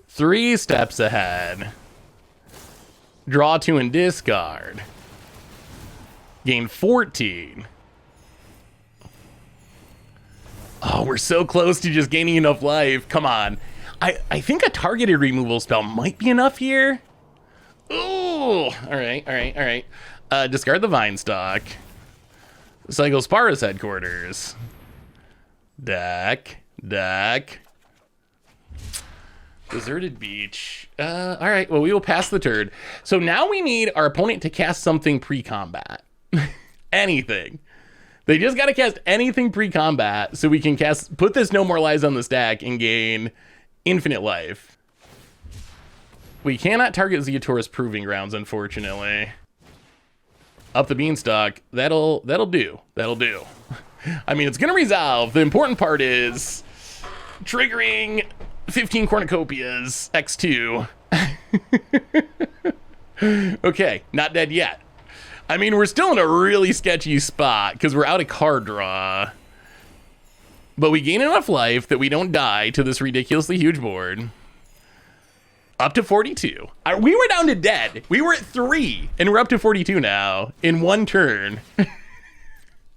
3 steps ahead. Draw 2 and discard. Gain 14. Oh, we're so close to just gaining enough life. Come on. I think a targeted removal spell might be enough here. Ooh. All right. Discard the Vine Stock. Cycle Spara's Headquarters. Deck. Deserted Beach. All right, well, we will pass the turn. So now we need our opponent to cast something pre-combat. Anything. They just got to cast anything pre-combat so we can put this No More Lies on the stack and gain infinite life. We cannot target Zeotor's Proving Grounds, unfortunately. Up the Beanstalk. That'll do. I mean, it's going to resolve. The important part is triggering 15 Cornucopias X2. Okay, not dead yet. I mean, we're still in a really sketchy spot because we're out of card draw. But we gain enough life that we don't die to this ridiculously huge board. Up to 42. We were down to dead. We were at 3, and we're up to 42 now in 1 turn.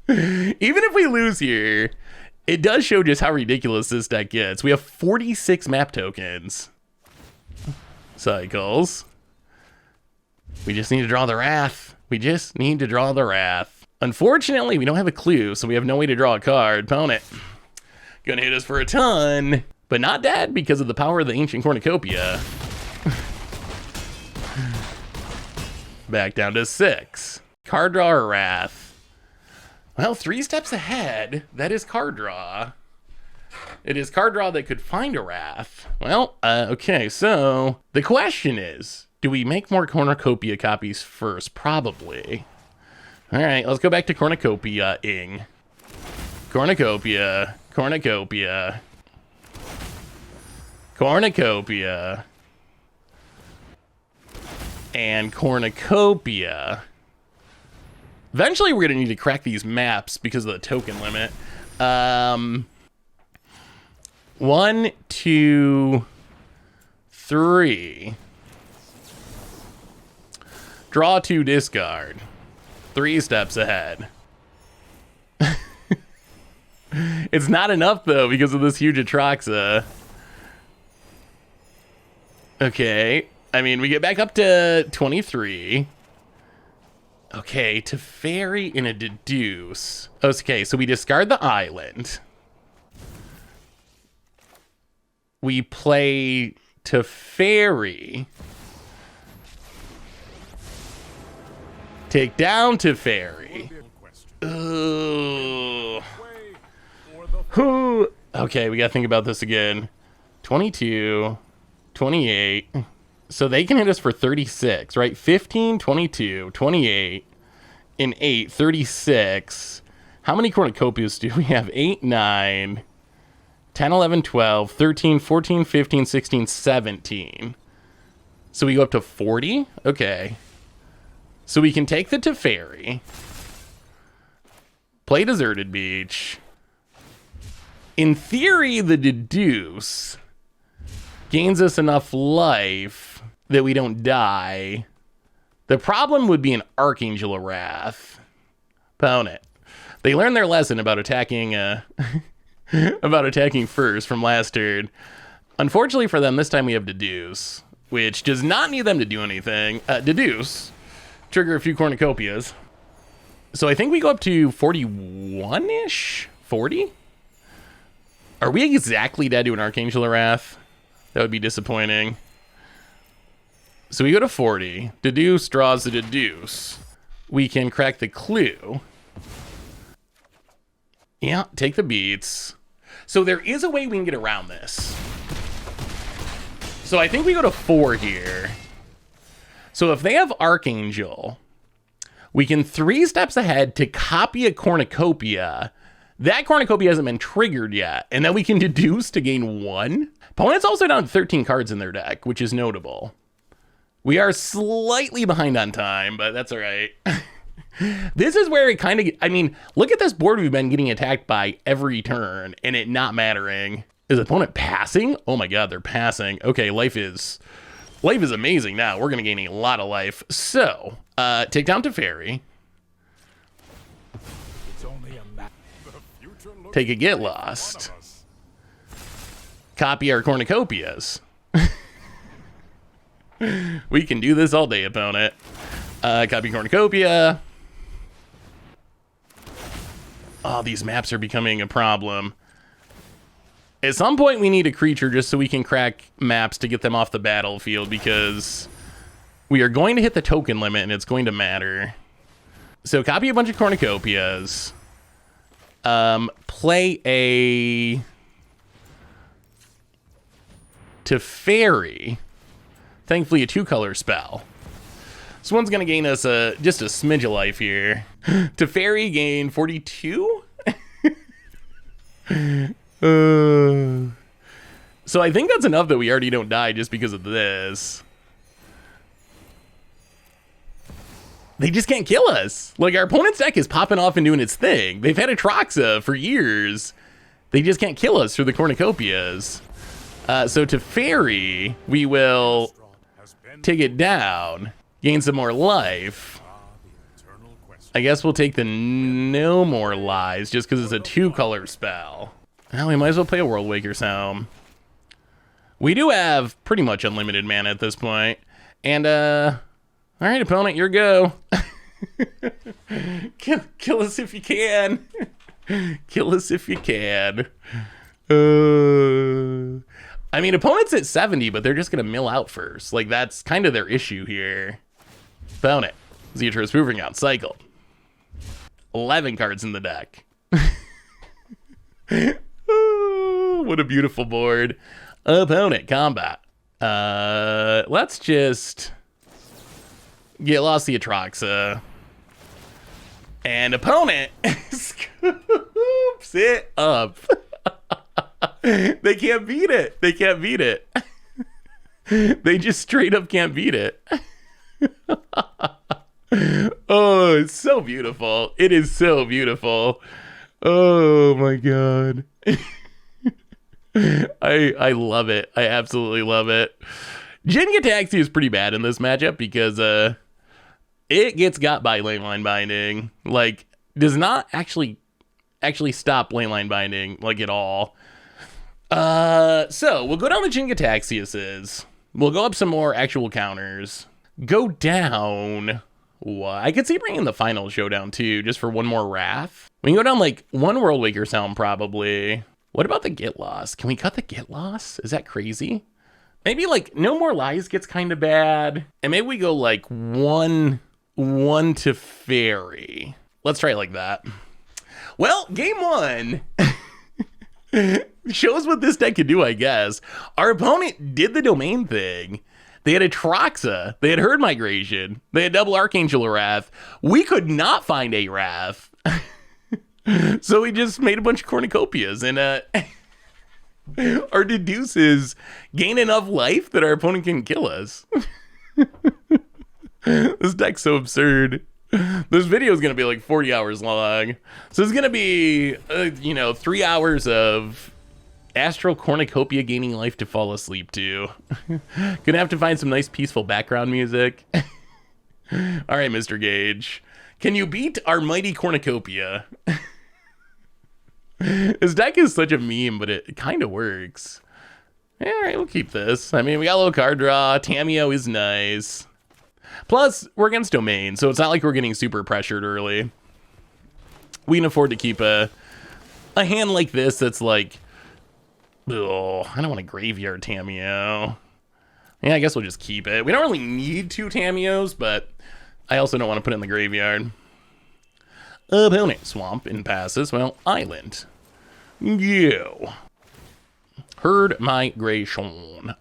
Even if we lose here, it does show just how ridiculous this deck gets. We have 46 map tokens. Cycles. We just need to draw the Wrath. Unfortunately, we don't have a clue, so we have no way to draw a card. Opponent. Gonna hit us for a ton. but not dead because of the power of the Ancient Cornucopia. Back down to 6. Card draw or wrath? Well, 3 steps ahead. That is card draw. It is card draw that could find a wrath. Well, okay, so the question is, do we make more Cornucopia copies first? Probably. All right, let's go back to Cornucopia-ing. Cornucopia, Cornucopia, Cornucopia, and Cornucopia. Eventually, we're going to need to crack these maps because of the token limit. 1, 2, 3. Draw 2, discard. 3 steps ahead. It's not enough, though, because of this huge Atraxa. Okay. I mean, we get back up to 23. Okay, to fairy and a deduce. Okay, so we discard the island. We play to fairy. Take down to fairy. Ugh. Okay, we gotta think about this again. 22, 28. So they can hit us for 36, right? 15, 22, 28, and 8, 36. How many cornucopias do we have? 8, 9, 10, 11, 12, 13, 14, 15, 16, 17. So we go up to 40? Okay. So we can take the Teferi. Play Deserted Beach. In theory, the Deduce gains us enough life that we don't die. The problem would be an Archangel of Wrath. Opponent. They learned their lesson about attacking first from last turn. Unfortunately for them, this time we have Deduce, which does not need them to do anything. Deduce. Trigger a few cornucopias. So I think we go up to 41-ish? 40? Are we exactly dead to an Archangel of Wrath? That would be disappointing. So we go to 40. Deduce draws the Deduce. We can crack the Clue. Yeah, take the beats. So there is a way we can get around this. So I think we go to 4 here. So if they have Archangel, we can 3 steps ahead to copy a Cornucopia. That Cornucopia hasn't been triggered yet, and then we can deduce to gain 1. Opponent's also down 13 cards in their deck, which is notable. We are slightly behind on time, but that's all right. This is where it kind of, I mean, look at this board we've been getting attacked by every turn, and it not mattering. Is the opponent passing? Oh my god, they're passing. Okay, life is amazing now. We're going to gain a lot of life. So, take down Teferi. Take a Get Lost. Copy our Cornucopias. We can do this all day, opponent. Copy Cornucopia. Oh, these maps are becoming a problem. At some point, we need a creature just so we can crack maps to get them off the battlefield, because we are going to hit the token limit and it's going to matter. So copy a bunch of Cornucopias. Play a Teferi. Thankfully, a 2-color spell. This one's going to gain us just a smidge of life here. Teferi gain 42? So I think that's enough that we already don't die just because of this. They just can't kill us. Like, our opponent's deck is popping off and doing its thing. They've had Atraxa for years. They just can't kill us through the Cornucopias. So Teferi, we will take it down, gain some more life. I guess we'll take the no more lies just because it's a 2-color spell. Well, we might as well play a Worldwaker's Helm. We do have pretty much unlimited mana at this point. And, all right, opponent, your go. Kill us if you can. Kill us if you can. I mean, opponent's at 70, but they're just going to mill out first. Like, that's kind of their issue here. Opponent. Zeatrus moving out. Cycled. 11 cards in the deck. Oh, what a beautiful board. Opponent. Combat. Let's just get lost the Atroxa. And opponent scoops it up. They can't beat it. They can't beat it. They just straight up can't beat it. Oh, it's so beautiful. It is so beautiful. Oh my god. I love it. I absolutely love it. Jenga Taxi is pretty bad in this matchup because it gets got by Leyline Binding. Like, does not actually stop Leyline Binding, like, at all. So we'll go down the Jenga Taxiuses. We'll go up some more actual counters. Go down. What? I could see bringing the final showdown too, just for one more Wrath. We can go down like one World Waker Sound probably. What about the Get Lost? Can we cut the Get Lost? Is that crazy? Maybe like No More Lies gets kind of bad. And maybe we go like one to Fairy. Let's try it like that. Well, game one. Shows what this deck can do, I guess. Our opponent did the domain thing. They had Atroxa. They had Herd Migration. They had double Archangel Wrath. We could not find a Wrath. So we just made a bunch of Cornucopias. And our deduces gain enough life that our opponent can kill us. This deck's so absurd. This video is going to be like 40 hours long. So it's going to be, 3 hours of Astral Cornucopia gaining life to fall asleep to. Gonna have to find some nice peaceful background music. All right, Mr. Gage. Can you beat our mighty Cornucopia? This deck is such a meme, but it kind of works. All right, we'll keep this. I mean, we got a little card draw. Tamiyo is nice. Plus, we're against Domain, so it's not like we're getting super pressured early. We can afford to keep a hand like this that's like, oh, I don't want to graveyard Tamiyo. Yeah, I guess we'll just keep it. We don't really need 2 Tamiyos, but I also don't want to put it in the graveyard. Opponent. Swamp and passes. Well, Island. You. Herd Migration.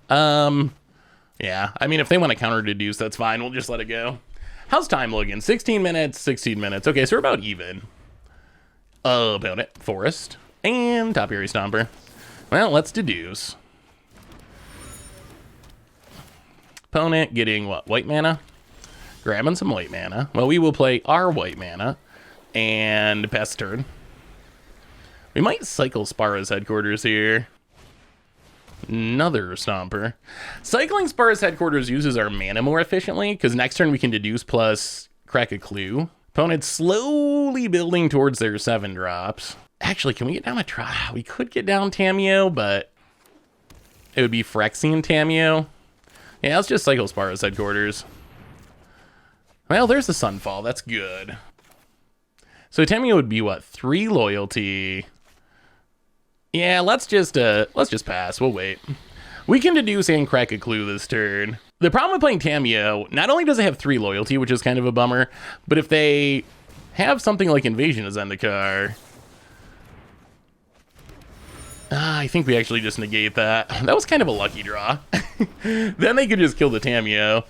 Yeah, I mean, if they want to counter deduce, that's fine. We'll just let it go. How's time looking? 16 minutes, 16 minutes. Okay, so we're about even. Opponent. Forest. And Top Area Stomper. Well, let's deduce. Opponent getting what? White mana? Grabbing some white mana. Well, we will play our white mana and pass turn. We might cycle Spara's Headquarters here. Another Stomper. Cycling Spara's Headquarters uses our mana more efficiently because next turn we can deduce plus Crack a Clue. Opponent slowly building towards their 7 drops. Actually, can we get down a try? We could get down Tamiyo, but it would be Phyrexian Tamiyo. Yeah, let's just cycle Spara's Headquarters. Well, there's the Sunfall. That's good. So Tamiyo would be what? 3 loyalty. Yeah, let's just pass. We'll wait. We can deduce and Crack a Clue this turn. The problem with playing Tamiyo, not only does it have 3 loyalty, which is kind of a bummer, but if they have something like Invasion of Zendikar, I think we actually just negate that. That was kind of a lucky draw. Then they could just kill the Tamiyo.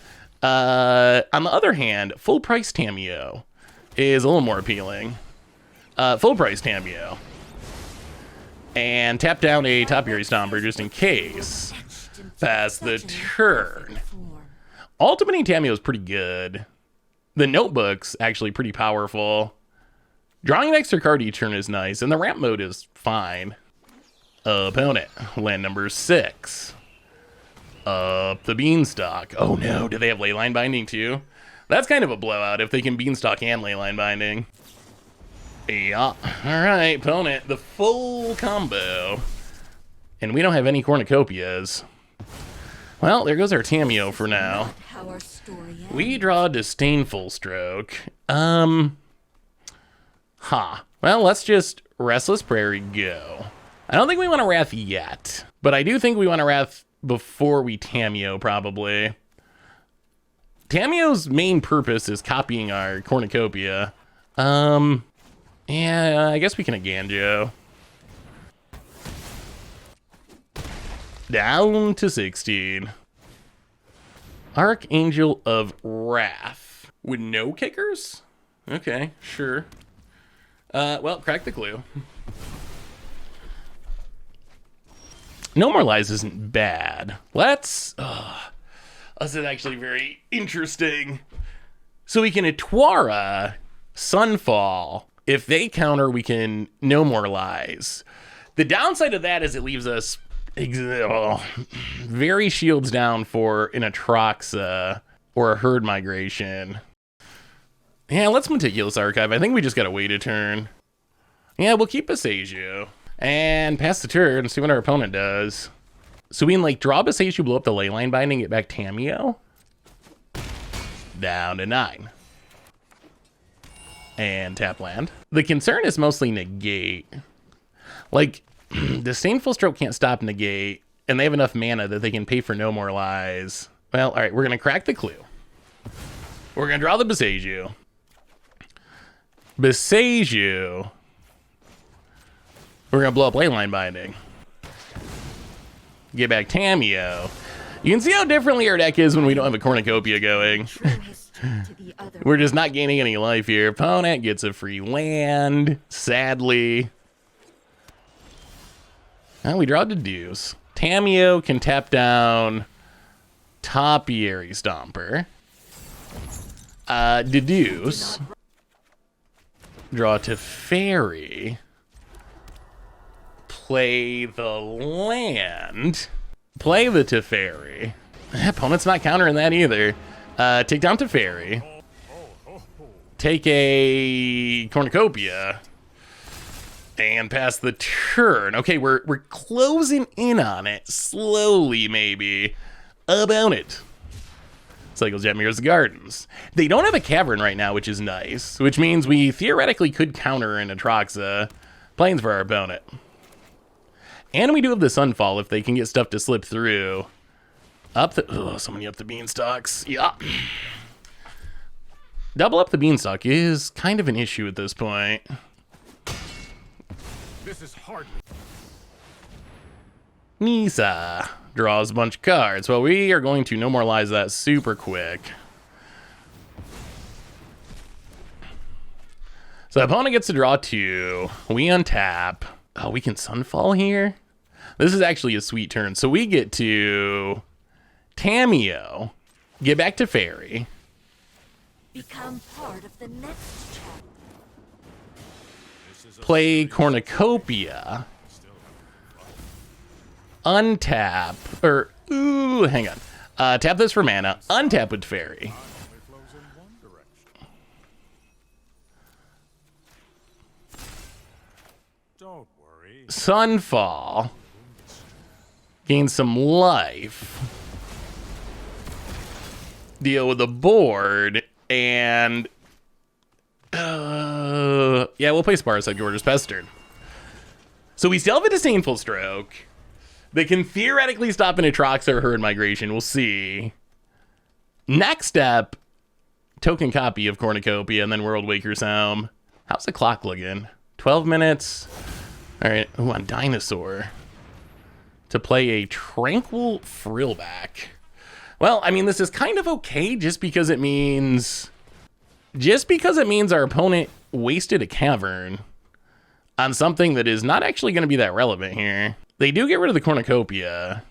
On the other hand, full price Tamiyo is a little more appealing. Full price Tamiyo. And tap down a Top Area Stomper just in case. Pass the turn. Ultimating Tamiyo is pretty good. The Notebook's actually pretty powerful. Drawing an extra card each turn is nice, and the ramp mode is fine. Opponent. Land number 6. Up the Beanstalk. Oh no, do they have Leyline Binding too? That's kind of a blowout if they can Beanstalk and Leyline Binding. Yeah. Alright, opponent. The full combo. And we don't have any Cornucopias. Well, there goes our Tamiyo for now. We draw a Disdainful Stroke. Well, let's just Restless Prairie go. I don't think we want a Wrath yet. But I do think we want to Wrath before we Tameo, probably. Tameo's main purpose is copying our Cornucopia. Yeah, I guess we can Aganjo. Down to 16. Archangel of Wrath. With no kickers? Okay, sure. Well, crack the clue. No More Lies isn't bad. Let's... this is actually very interesting. So we can Atwara Sunfall. If they counter, we can No More Lies. The downside of that is it leaves us very shields down for an Atraxa or a Herd Migration. Yeah, let's Meticulous Archive. I think we just gotta wait a turn. Yeah, we'll keep Boseiju. And pass the turn and see what our opponent does. So we can like draw Boseiju, blow up the Leyline Binding, get back Tameo. Down to 9. And tap land. The concern is mostly negate. Like, Disdainful Stroke can't stop negate, and they have enough mana that they can pay for No More Lies. Well, alright, we're gonna crack the clue. We're gonna draw the Boseiju. Boseiju. We're gonna blow up Leyline Binding. Get back Tameo. You can see how differently our deck is when we don't have a Cornucopia going. We're just not gaining any life here. Opponent gets a free land, sadly. And we draw Deduce. Tameo can tap down Topiary Stomper. Deduce. Draw Teferi. Play the land. Play the Teferi. Opponent's not countering that either. Take down Teferi. Take a Cornucopia. And pass the turn. Okay, we're closing in on it. Slowly, maybe. About it. Cycles Jet Mirrors the Gardens. They don't have a Cavern right now, which is nice. Which means we theoretically could counter an Atraxa. Plains for our opponent. And we do have the Sunfall if they can get stuff to slip through. Up the... Oh, so many up the Beanstalks. Yeah. Double up the Beanstalk is kind of an issue at this point. This is hardly. Nisa draws a bunch of cards. Well, we are going to No More Lies that super quick. So the opponent gets to draw 2. We untap. Oh, we can Sunfall here? This is actually a sweet turn. So we get to Tameo, get back to Fairy. Become part of the next chapter. Play Cornucopia. Untap. Or, ooh, hang on. Tap this for mana. Untap with Fairy. Don't worry. Sunfall. Gain some life. Deal with the board. And... yeah, we'll play Sparsa, Gorgeous Pestered. So we still have a Disdainful Stroke. They can theoretically stop an Atraxa or Herd Migration. We'll see. Next step, token copy of Cornucopia and then World Waker's Helm. How's the clock looking? 12 minutes. All right, ooh, on Dinosaur. To play a Tranquil Frillback. Well, I mean, this is kind of okay just because it means... our opponent wasted a Cavern on something that is not actually going to be that relevant here. They do get rid of the Cornucopia,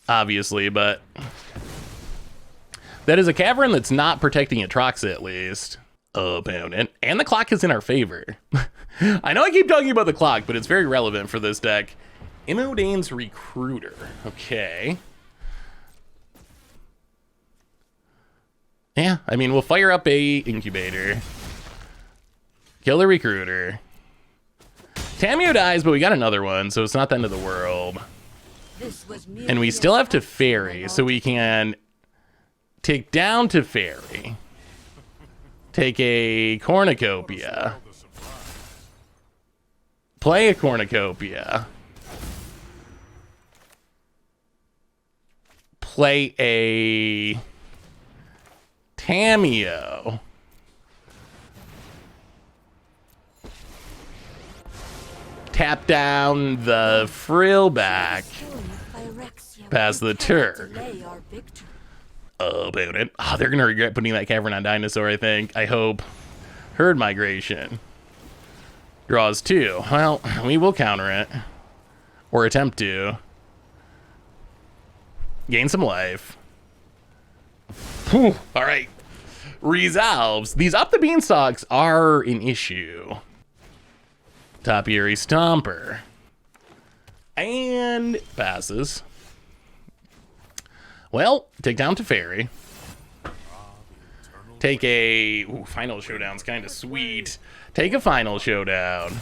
obviously, but that is a Cavern that's not protecting Atraxa, at least. Opponent. And the clock is in our favor. I know I keep talking about the clock, but it's very relevant for this deck. Imodane's Recruiter. Okay. Yeah, I mean, we'll fire up a Incubator. Kill the Recruiter. Tameo dies, but we got another one, so it's not the end of the world. And we still have Teferi, so we can take down Teferi. Take a Cornucopia. Play a Cornucopia. play a Tameo. Tap down the Frillback. Pass the turn. Oh, opponent. Oh, they're gonna regret putting that Cavern on Dinosaur, I think. I hope. Herd Migration. Draws 2. Well, we will counter it. Or attempt to. Gain some life. Whew. All right. Resolves. These up the beanstalks are an issue. Topiary Stomper. And passes. Well, take down to Fairy. Take a... Ooh, Final Showdown's kind of sweet. Take a Final Showdown.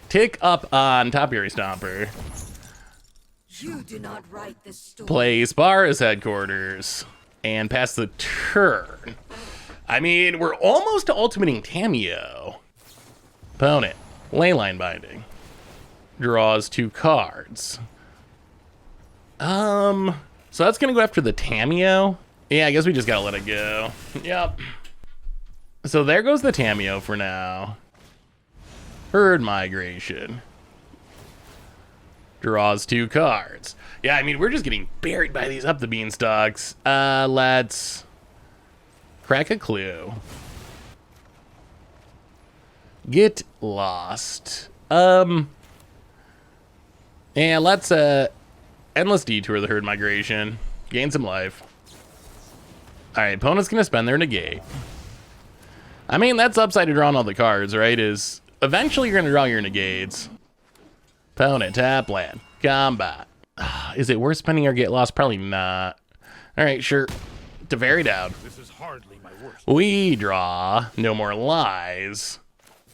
Tick up on Topiary Stomper. You do not write this story. Play Spara's Headquarters. And pass the turn. I mean, we're almost to ultimating Tameo. Opponent. Leyline Binding. Draws 2 cards. So that's gonna go after the Tameo. Yeah, I guess we just gotta let it go. Yep. So there goes the Tameo for now. Herd Migration. Draws 2 cards. Yeah, I mean, we're just getting buried by these up the beanstalks. Let's crack a clue. Get lost. And let's endless detour the Herd Migration. Gain some life. Alright, opponent's gonna spend their negate. I mean, that's upside to drawing all the cards, right? Is eventually you're gonna draw your negates. Opponent, tap land. Combat. Is it worth spending our get lost? Probably not. Alright, sure. To vary down. This is hardly my worst. We draw No More Lies.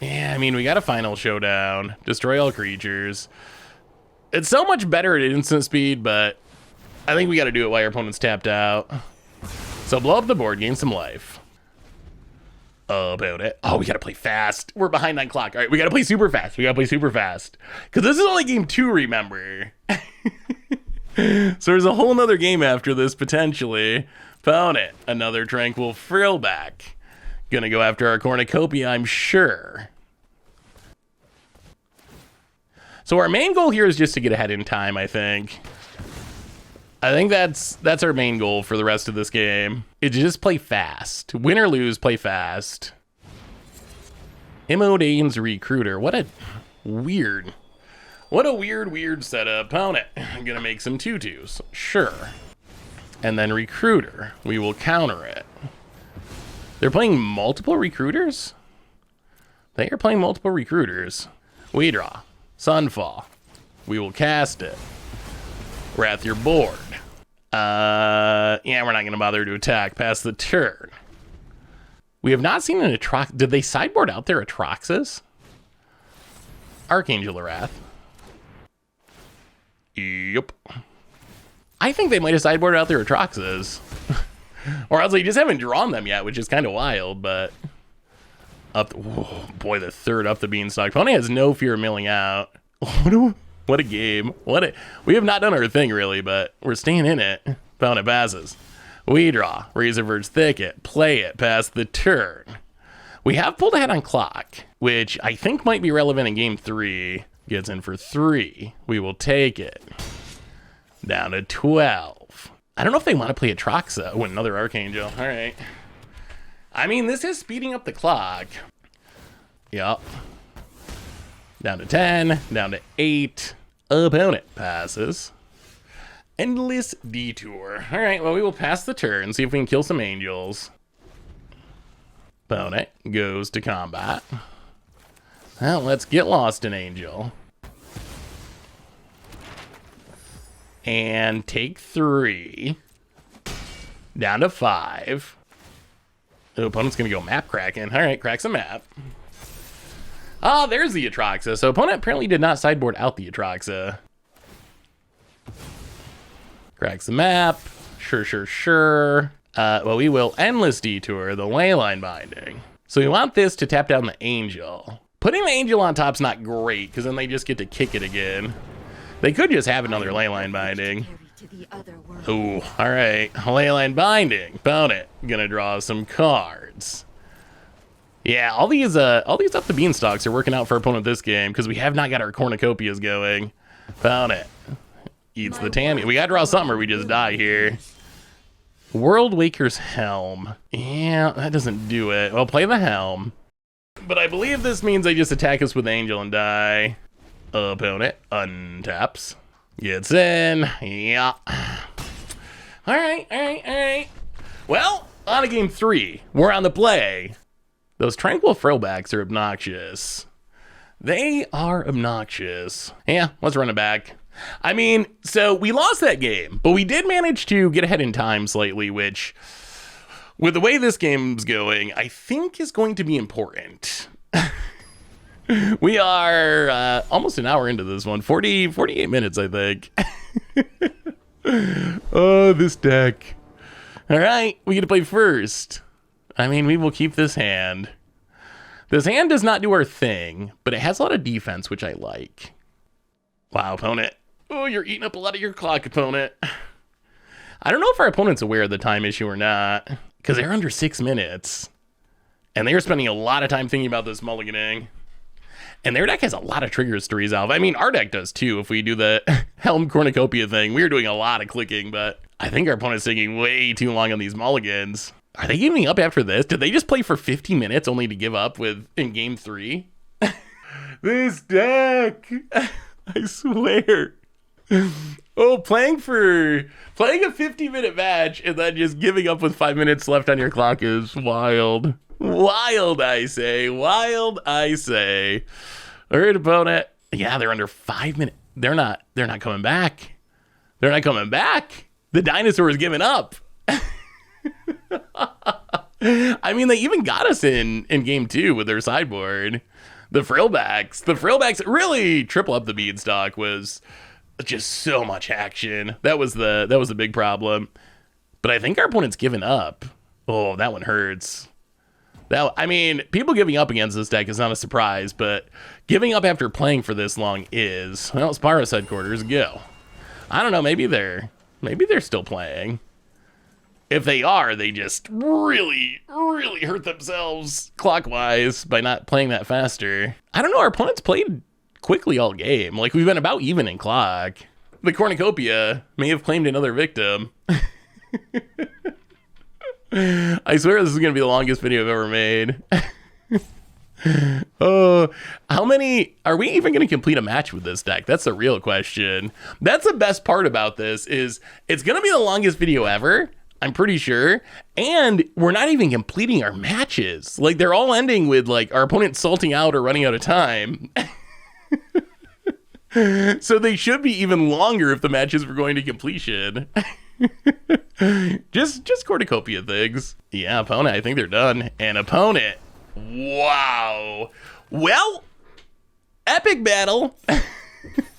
Yeah, I mean, we got a Final Showdown. Destroy all creatures. It's so much better at instant speed, but I think we got to do it while our opponent's tapped out. So blow up the board, gain some life. About it. Oh, we got to play fast. We're behind on clock. All right, we got to play super fast. We got to play super fast. Because this is only game 2, remember. So there's a whole nother game after this, potentially. Opponent. Another Tranquil Frillback. Gonna go after our Cornucopia, I'm sure. So our main goal here is just to get ahead in time, I think. I think that's our main goal for the rest of this game. It's just play fast. Win or lose, play fast. Imodane's Recruiter. What a weird setup. Opponent. I'm gonna make some 2/2s. Sure. And then Recruiter. We will counter it. They're playing multiple recruiters? They are playing multiple recruiters. We draw. Sunfall. We will cast it. Wrath your board. Yeah, we're not going to bother to attack. Pass the turn. We have not seen an Atrox. Did they sideboard out their Atroxes? Archangel of Wrath. Yep. I think they might have sideboarded out their Atroxes. Or else they just haven't drawn them yet, which is kind of wild, but... Oh boy, the third up the beanstalk. Pony has no fear of milling out. What a game. We have not done our thing, really, but we're staying in it. Opponent passes. We draw. Razorverge Thicket. Play it. Pass the turn. We have pulled ahead on clock, which I think might be relevant in game 3. Gets in for 3. We will take it. Down to 12. I don't know if they want to play Atroxa. Oh, another Archangel. All right. I mean, this is speeding up the clock. Yup. Down to 10. Down to 8. Opponent passes. Endless Detour. All right, well, we will pass the turn, see if we can kill some angels. Opponent goes to combat. Well, let's get lost an angel. And take 3. Down to 5. The opponent's going to go map cracking. All right, cracks a map. Ah, there's the Atroxa. So opponent apparently did not sideboard out the Atroxa. Cracks the map. Sure. Well, we will Endless Detour the Leyline Binding. So we want this to tap down the Angel. Putting the Angel on top's not great, because then they just get to kick it again. They could just have another Leyline Binding. to the other world. Ooh, all right. Leyline Binding. Opponent gonna draw some cards. Yeah, all these up the beanstalks are working out for our opponent this game because we have not got our cornucopias going. Opponent eats the Tammy. We gotta draw something or we just die here. World Waker's Helm. Yeah, that doesn't do it. Well, play the Helm. But I believe this means they just attack us with Angel and die. Opponent untaps. Gets in. Yeah. All right. Well, on to game 3. We're on the play. Those Tranquil Frillbacks are obnoxious. They are obnoxious. Yeah, let's run it back. I mean, so we lost that game, but we did manage to get ahead in time slightly, which, with the way this game's going, I think is going to be important. We are almost an hour into this one. 48 minutes, I think. Oh, this deck. All right, we get to play first. I mean, we will keep this hand. This hand does not do our thing, but it has a lot of defense, which I like. Wow, opponent. Oh, you're eating up a lot of your clock, opponent. I don't know if our opponent's aware of the time issue or not, because they're under 6 minutes. And they are spending a lot of time thinking about this mulliganing. And their deck has a lot of triggers to resolve. I mean, our deck does too, if we do the Helm Cornucopia thing. We are doing a lot of clicking, but I think our opponent's taking way too long on these mulligans. Are they giving up after this? Did they just play for 50 minutes only to give up in game 3? This deck, I swear. Oh, playing a 50-minute match and then just giving up with 5 minutes left on your clock is wild. Wild, I say. Wild, I say. All right, opponent. Yeah, they're under 5 minutes. They're not coming back. They're not coming back. The dinosaur is giving up. I mean, they even got us in game 2 with their sideboard. The frillbacks really triple up the beanstalk was just so much action. That was the big problem. But I think our opponent's given up. Oh, that one hurts. I mean, people giving up against this deck is not a surprise, but giving up after playing for this long is. Well, Spyros headquarters, go. I don't know, maybe they're still playing. If they are, they just really hurt themselves clockwise by not playing that faster. I don't know, our opponents played quickly all game. Like, we've been about even in clock. The Cornucopia may have claimed another victim. I swear this is going to be the longest video I've ever made. How many are we even going to complete a match with this deck? That's the real question. That's the best part about this is it's going to be the longest video ever. I'm pretty sure. And we're not even completing our matches. Like, they're all ending with like our opponent salting out or running out of time. So they should be even longer if the matches were going to completion. just cornucopia things. Yeah, opponent, I think they're done. And opponent, wow. Well, epic battle.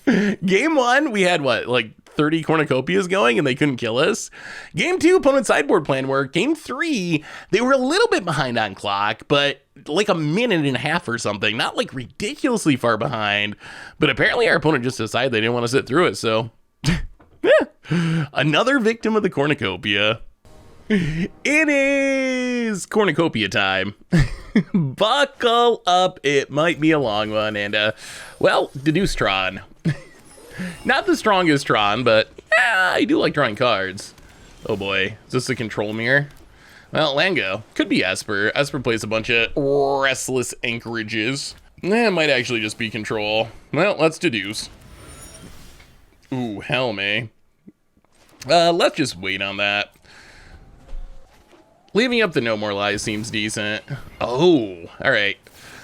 Game 1, we had what, like 30 cornucopias going and they couldn't kill us. Game 2, opponent sideboard plan work. Game 3, they were a little bit behind on clock, but like a minute and a half or something. Not like ridiculously far behind, but apparently our opponent just decided they didn't want to sit through it, so yeah. Another victim of the cornucopia. It is cornucopia time. Buckle up, it might be a long one. And well, Deducetron. Not the strongest Tron, but I do like drawing cards. Oh boy, is this a control mirror? Well, Lango. Could be Esper. Esper plays a bunch of restless anchorages. It might actually just be control. Well, let's deduce. Ooh, Helm, eh? Let's just wait on that. Leaving up the No More Lies seems decent. Oh, all right.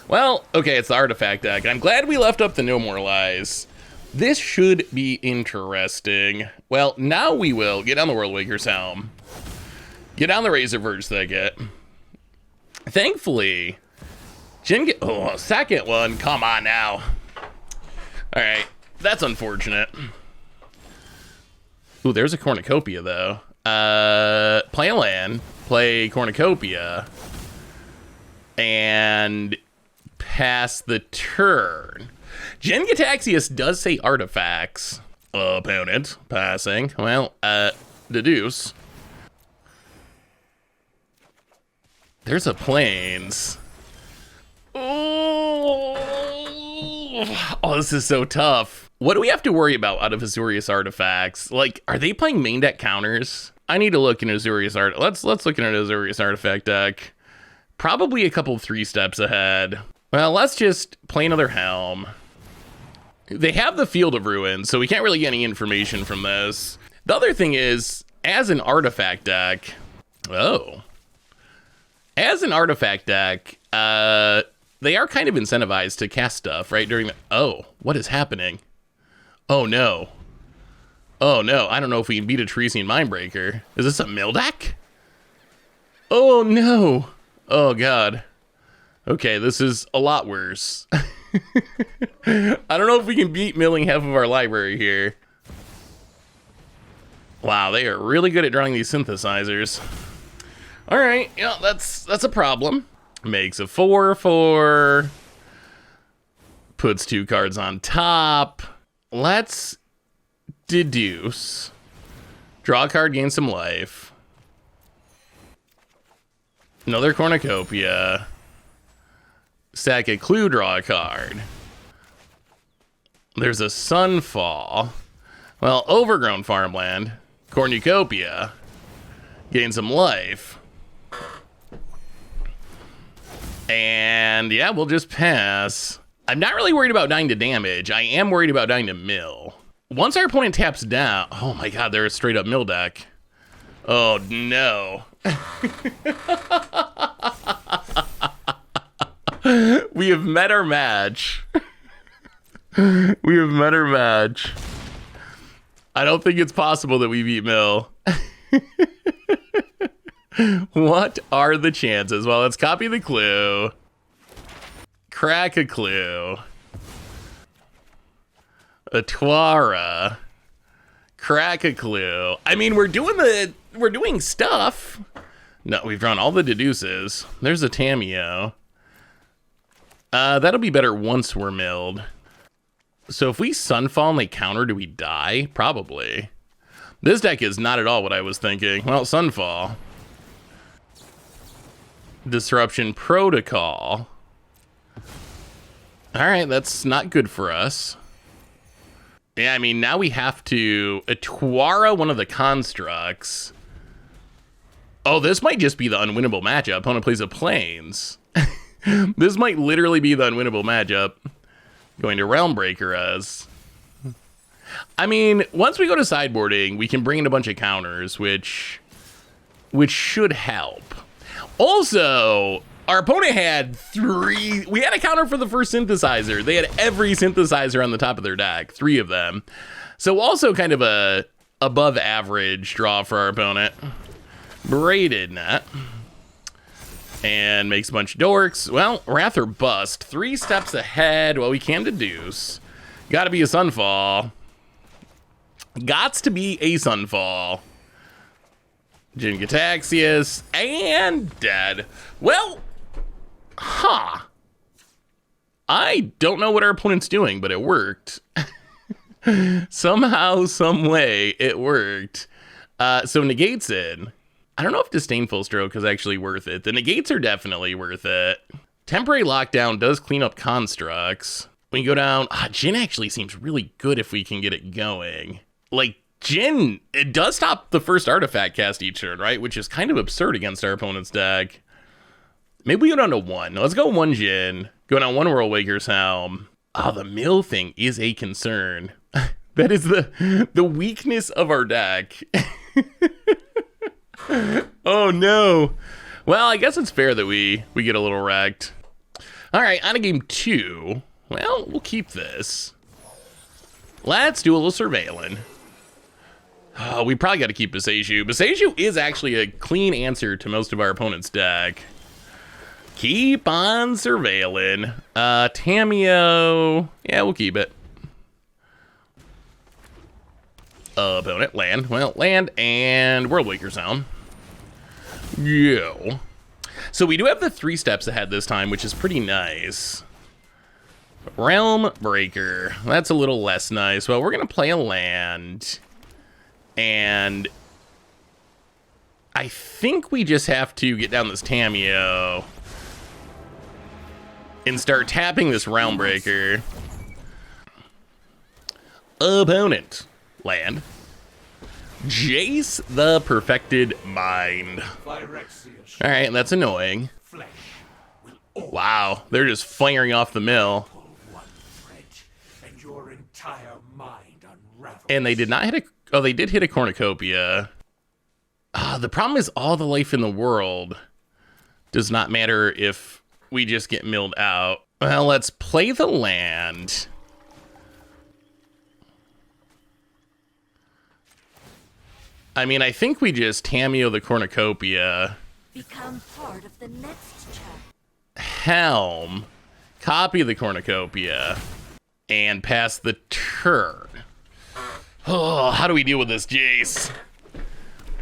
Well, okay, it's the artifact deck. I'm glad we left up the No More Lies. This should be interesting. Well, now we will get on the World Waker's Helm. Get on the Razor Verge Thicket. Thankfully, second one. Come on now. All right, that's unfortunate. Ooh, there's a Cornucopia though. Play a land, play Cornucopia, and pass the turn. Jin-Gitaxias does say artifacts. Opponent passing. Well, deduce. There's a plains. Oh, this is so tough. What do we have to worry about out of Azorius artifacts? Like, are they playing main deck counters? I need to look in Azorius art. Let's look in an Azorius artifact deck. Probably a couple 3 steps ahead. Well, let's just play another Helm. They have the Field of Ruins, so we can't really get any information from this. The other thing is, as an artifact deck, as an artifact deck, they are kind of incentivized to cast stuff, right? During the, what is happening? Oh no. Oh no, I don't know if we can beat a Teresian Mindbreaker. Is this a mill deck? Oh no. Oh god. Okay, this is a lot worse. I don't know if we can beat milling half of our library here. Wow, they are really good at drawing these synthesizers. All right, yeah, that's a problem. Makes a 4/4. Puts 2 cards on top. Let's deduce. Draw a card, gain some life. Another Cornucopia. Sack a clue, draw a card. There's a Sunfall. Well, overgrown farmland. Cornucopia. Gain some life. And yeah, we'll just pass. I'm not really worried about dying to damage. I am worried about dying to mill. Once our opponent taps down, oh my god, they're a straight up mill deck. Oh no. We have met our match. We have met our match. I don't think it's possible that we beat mill. What are the chances? Well, let's copy the clue. Crack a clue. A Twara. Crack a clue. I mean, we're doing stuff. No, we've drawn all the deduces. There's a Tameo. That'll be better once we're milled. So if we Sunfall and they counter, do we die? Probably. This deck is not at all what I was thinking. Well, Sunfall. Disruption Protocol. Alright, that's not good for us. Yeah, I mean, now we have to Atwara one of the constructs. Oh, this might just be the unwinnable matchup. Opponent plays a Plains. This might literally be the unwinnable matchup. Going to Realmbreaker as. I mean, once we go to sideboarding, we can bring in a bunch of counters, which should help. Also, our opponent had 3. We had a counter for the first synthesizer. They had every synthesizer on the top of their deck, 3 of them. So also kind of a above average draw for our opponent. Braided Net. And makes a bunch of dorks. Well, Wrath or Bust. 3 steps ahead. Well, we can deduce. Gotta be a Sunfall. Gots to be a Sunfall. Jin-Gitaxias. And dead. Well, I don't know what our opponent's doing, but it worked. Somehow, some way, it worked. So negates in. I don't know if Disdainful Stroke is actually worth it. The negates are definitely worth it. Temporary Lockdown does clean up constructs. We go down. Jin actually seems really good if we can get it going. Like, Jin, it does stop the first artifact cast each turn, right? Which is kind of absurd against our opponent's deck. Maybe we go down to 1. Let's go 1 Jin. Go down 1 Worldwaker's Helm. Oh, the mill thing is a concern. That is the weakness of our deck. Oh no. Well, I guess it's fair that we get a little wrecked. All right, on to game 2. Well, we'll keep this. Let's do a little surveilling. Oh, we probably got to keep Boseiju. Boseiju is actually a clean answer to most of our opponent's deck. Keep on surveilling. Tameo. Yeah, we'll keep it. Opponent, land. Well, land and Worldwaker Sound. Yeah. So we do have the 3 steps ahead this time, which is pretty nice. Realm Breaker. That's a little less nice. Well, we're going to play a land. And I think we just have to get down this Tameo and start tapping this Realm Breaker. Opponent. Land. Jace the Perfected Mind. Alright, that's annoying. Wow, they're just firing off the mill. And they did not hit a... Oh, they did hit a Cornucopia. The problem is all the life in the world does not matter if we just get milled out. Well, let's play the land. I mean, I think we just Tameo the Cornucopia. Become part of the next chapter. Helm. Copy the Cornucopia. And pass the turn. Oh, how do we deal with this, Jace?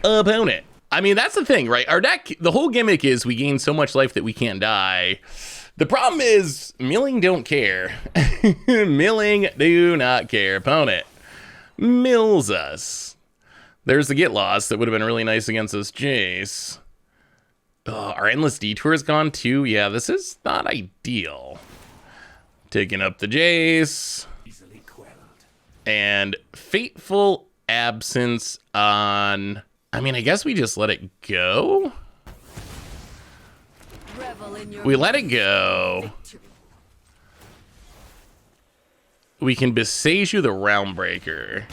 Opponent. I mean, that's the thing, right? Our deck, the whole gimmick is we gain so much life that we can't die. The problem is, milling don't care. Milling do not care. Opponent mills us. There's the get lost. That would have been really nice against this Jace. Our Endless Detour is gone too. Yeah, this is not ideal. Taking up the Jace. And Fateful Absence on... I mean, I guess we just let it go. We let it go. We can Beseiju the Realm Breaker.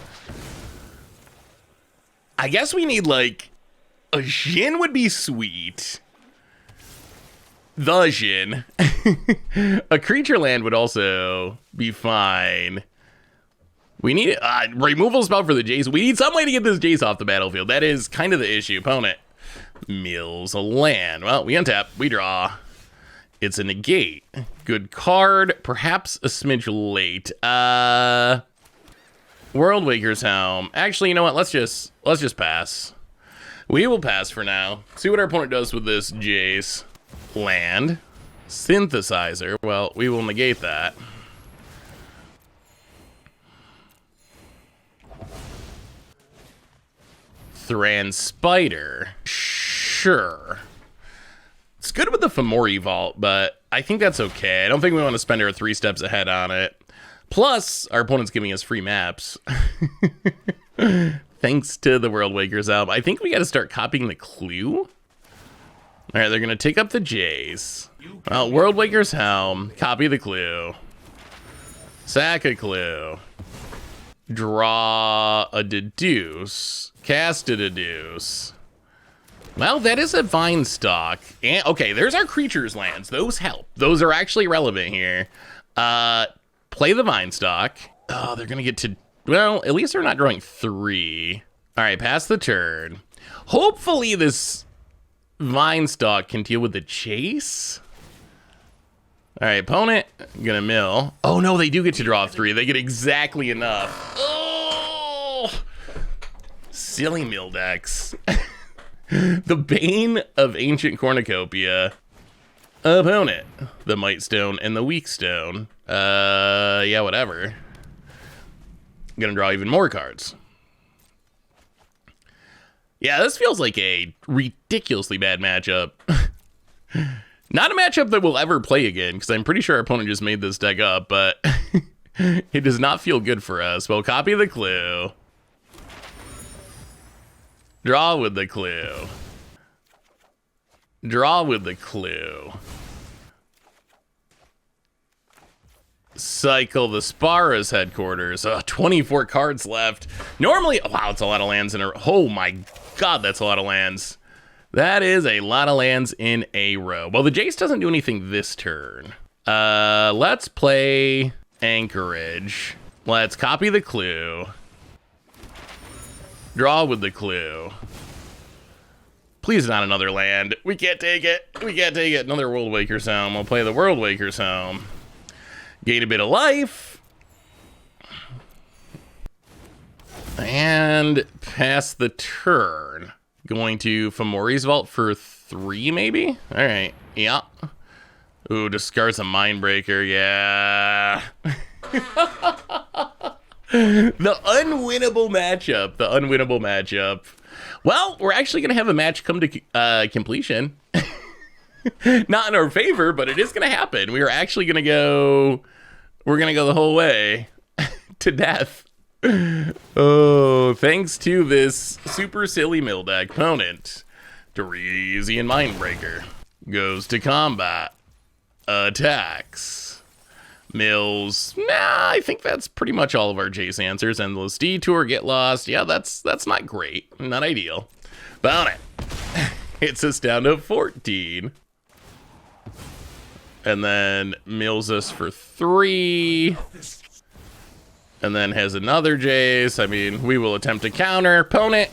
I guess we need, like, a Jhin would be sweet. The Jhin. A creature land would also be fine. We need removal spell for the Jace. We need some way to get this Jace off the battlefield. That is kind of the issue. Opponent mills a land. Well, we untap. We draw. It's a negate. Good card. Perhaps a smidge late. World Waker's Helm. Actually, you know what? Let's just pass. We will pass for now. See what our opponent does with this Jace. Land. Synthesizer. Well, we will negate that. Thran Spider. Sure. It's good with the Fomori Vault, but I think that's okay. I don't think we want to spend our 3 steps ahead on it. Plus, our opponent's giving us free maps. Thanks to the World Waker's Helm. I think we got to start copying the clue. All right, they're going to take up the Jace. Well, World Waker's Helm. Copy the clue. Sack a clue. Draw a Deduce. Cast a Deduce. Well, that is a Vine Stalk. And, okay, there's our creatures lands. Those help. Those are actually relevant here. Play the Vine Stalk. Oh, they're going to get to... Well, at least they're not drawing 3. All right, pass the turn. Hopefully this Vine Stalk can deal with the Chase. All right, opponent, gonna mill. Oh no, they do get to draw 3. They get exactly enough. Oh, silly mill decks. The bane of Ancient Cornucopia. Opponent, the Might Stone and the Weak Stone. Yeah, whatever. I'm gonna draw even more cards. Yeah, this feels like a ridiculously bad matchup. Not a matchup that we'll ever play again, because I'm pretty sure our opponent just made this deck up, but it does not feel good for us. Well, copy the clue. Draw with the clue. Draw with the clue. Cycle the Spara's headquarters. 24 cards left. Normally, oh, wow, it's a lot of lands in a... Oh my god, that's a lot of lands. That is a lot of lands in a row. Well, the Jace doesn't do anything this turn. Let's play Anchorage. Let's copy the clue. Draw with the clue. Please not another land. We can't take it. We can't take it. Another World Waker's Helm. We'll play the World Waker's Helm. Gain a bit of life. And pass the turn. Going to Fomori's Vault for 3, maybe? All right. Yeah. Ooh, discards a Mindbreaker, yeah. The unwinnable matchup. Well, we're actually going to have a match come to completion. Not in our favor, but it is going to happen. We're going to go the whole way to death. Oh, thanks to this super silly mill deck opponent. Teresian Mindbreaker goes to combat. Attacks. Mills. Nah, I think that's pretty much all of our Jace answers. Endless Detour, Get Lost. Yeah, that's not great. Not ideal. Opponent hits us down to 14. And then mills us for 3. And then has another Jace. I mean, we will attempt to counter. Opponent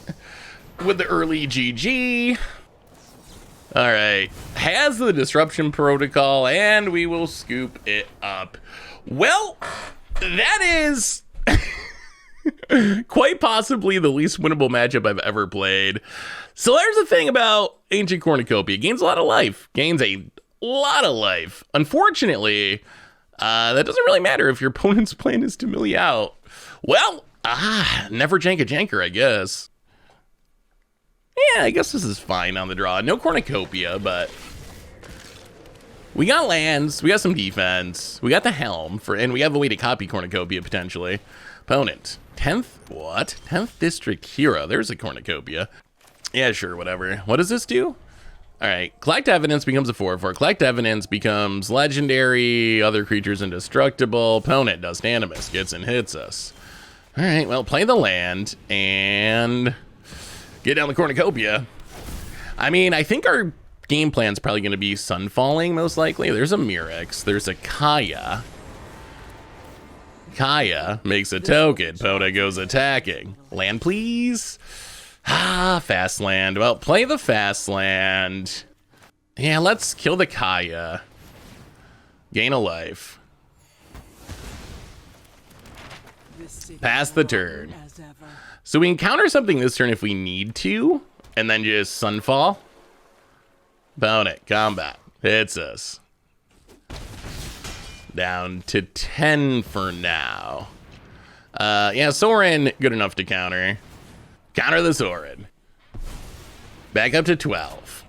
with the early GG. All right. Has the Disruption Protocol, and we will scoop it up. Well, that is quite possibly the least winnable matchup I've ever played. So there's the thing about Ancient Cornucopia. Gains a lot of life. Unfortunately, that doesn't really matter if your opponent's plan is to mill you out. Well, never jank a janker, I guess. Yeah, I guess this is fine on the draw. No Cornucopia, but we got lands, we got some defense, we got the helm, and we have a way to copy Cornucopia potentially. Opponent, 10th, what? 10th District Hero, there's a Cornucopia. Yeah, sure, whatever. What does this do? All right, Collect Evidence becomes a 4/4. Collect Evidence becomes legendary, other creatures indestructible. Opponent does Animus, gets and hits us. All right, well, play the land and get down the Cornucopia. I mean, I think our game plan's probably going to be Sunfalling, most likely. There's a Mirrex. There's a Kaya. Kaya makes a token. Pona goes attacking. Land, please. Fast land. Well, play the fast land. Yeah, let's kill the Kaya. Gain a life. Pass the turn. So we can counter something this turn if we need to, and then just Sunfall. Opponent, combat, hits us. Down to 10 for now. Yeah, Sorin, good enough to counter. Counter the Sorin. Back up to 12.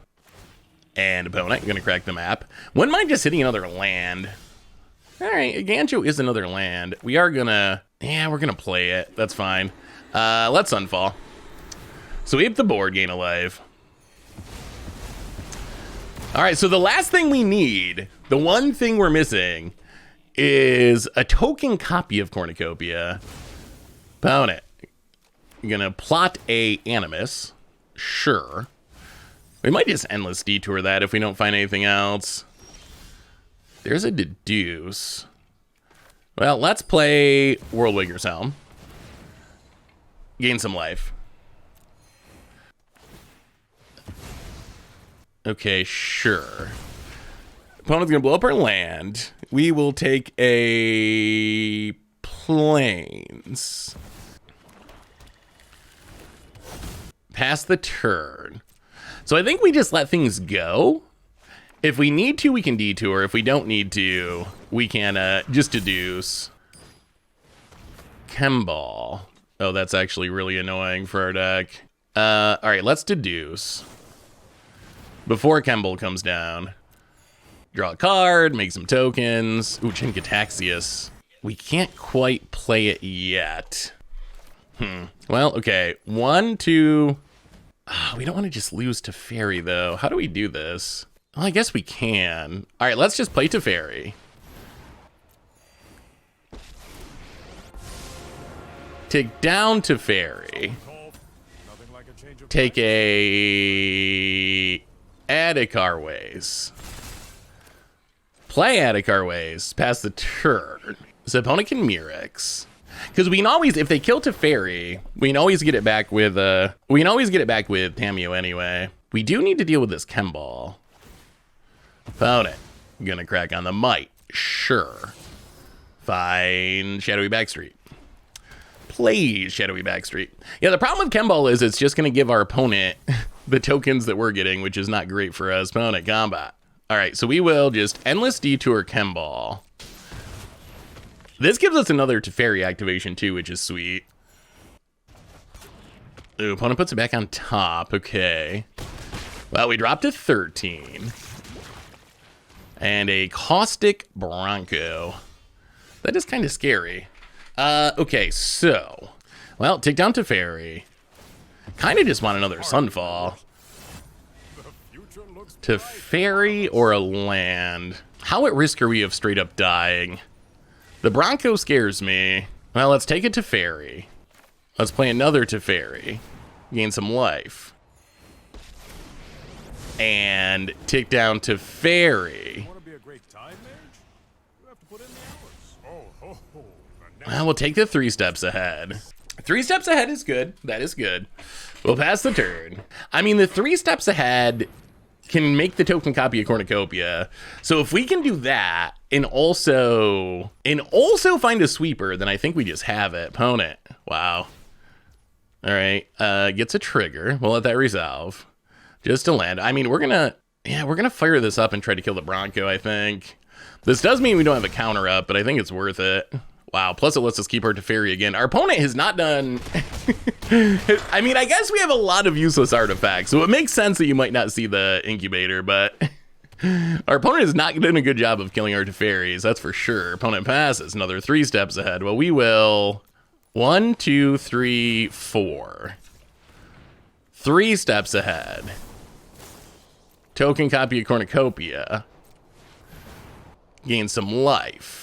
And opponent, gonna crack the map. Wouldn't mind just hitting another land. All right, Gancho is another land. We are gonna, yeah, we're gonna play it. That's fine. Let's Sunfall. So we hit the board, gain a life. All right, so the last thing we need, the one thing we're missing, is a token copy of Cornucopia. Opponent. You're gonna plot a Animus. Sure. We might just Endless Detour that if we don't find anything else. There's a Deduce. Well, let's play Worldwigger's Helm. Gain some life. Okay, sure. Opponent's gonna blow up our land. We will take a Plains. Pass the turn. So I think we just let things go. If we need to, we can detour. If we don't need to, we can just deduce. Chemball. Oh, that's actually really annoying for our deck. All right, let's deduce. Before Chemball comes down. Draw a card, make some tokens. Ooh, Chinkataxius. We can't quite play it yet. Well, okay. 1, 2. We don't want to just lose Teferi, though. How do we do this? Well, I guess we can. All right, let's just play Teferi. Take down Teferi. Take a Adhikar Ways. Play Adhikar Ways. Pass the turn. So opponent can Mirrex. Because we can always, if they kill Teferi, we can always get it back with Tamio anyway. We do need to deal with this Chemball. Opponent, gonna crack on the Might. Sure. Fine. Shadowy Backstreet. Please, Shadowy Backstreet. Yeah, the problem with Chemball is it's just gonna give our opponent the tokens that we're getting, which is not great for us. Opponent, combat. All right, so we will just Endless Detour Chem Ball. This gives us another Teferi activation too, which is sweet. Ooh, opponent puts it back on top. Okay. Well, we dropped to 13. And a Caustic Bronco. That is kind of scary. Okay, so. Well, take down Teferi. Kind of just want another Sunfall. Teferi or a land. How at risk are we of straight up dying? The Bronco scares me. Well, let's take it to Teferi. Let's play another Teferi. Gain some life. And tick down Teferi. Well, we'll take the 3 steps ahead. 3 steps ahead is good. That is good. We'll pass the turn. I mean, the 3 steps ahead can make the token copy of Cornucopia. So if we can do that and also find a sweeper, then I think we just have it. Opponent. Wow. All right. Gets a trigger. We'll let that resolve. Just to land. I mean, we're gonna fire this up and try to kill the Bronco, I think. This does mean we don't have a counter up, but I think it's worth it. Wow, plus it lets us keep our Teferi again. Our opponent has not done... I mean, I guess we have a lot of useless artifacts, so it makes sense that you might not see the incubator, but... Our opponent has not done a good job of killing our Teferis, that's for sure. Opponent passes, another 3 steps ahead. Well, we will... 1, 2, 3, 4. 3 steps ahead. Token copy of Cornucopia. Gain some life.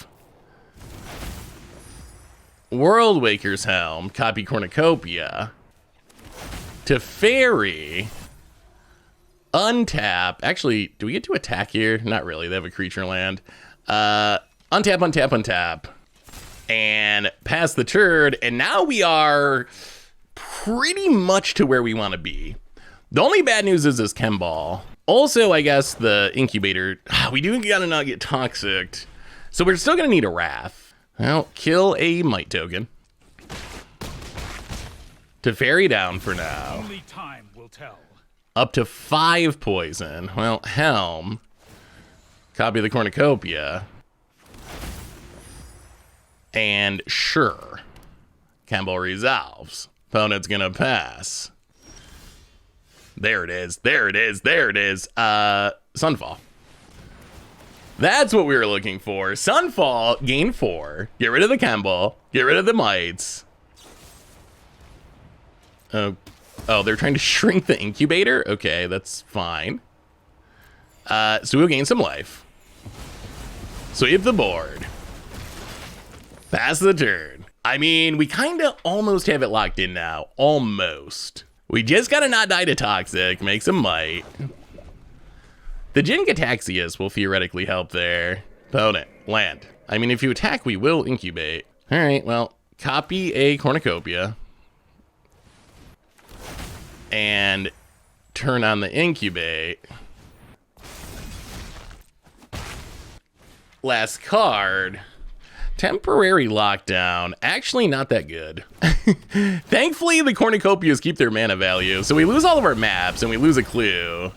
World Waker's Helm, copy Cornucopia. Teferi. Untap. Actually, do we get to attack here? Not really, they have a creature land. Untap, untap, untap. And pass the turn, and now we are pretty much to where we want to be. The only bad news is this Chem Ball. Also, I guess the incubator, we do gotta not get toxic. So we're still gonna need a Wrath. Well, kill a Might token. Teferi down for now. Only time will tell. Up to 5 poison. Well, Helm. Copy the Cornucopia. And sure. Campbell resolves. Opponent's gonna pass. There it is. There it is. There it is. Sunfall. That's what we were looking for. Sunfall, gain 4. Get rid of the Campbell. Get rid of the Mites. Oh, they're trying to shrink the incubator? Okay, that's fine. So we'll gain some life. Sweep the board. Pass the turn. I mean, we kind of almost have it locked in now. Almost. We just gotta not die to Toxic. Make some Might. The Jin-Gataxias will theoretically help there. Opponent, land. I mean, if you attack, we will incubate. All right, well, copy a Cornucopia. And turn on the incubate. Last card. Temporary lockdown. Actually not that good. Thankfully, the Cornucopias keep their mana value, so we lose all of our maps and we lose a clue.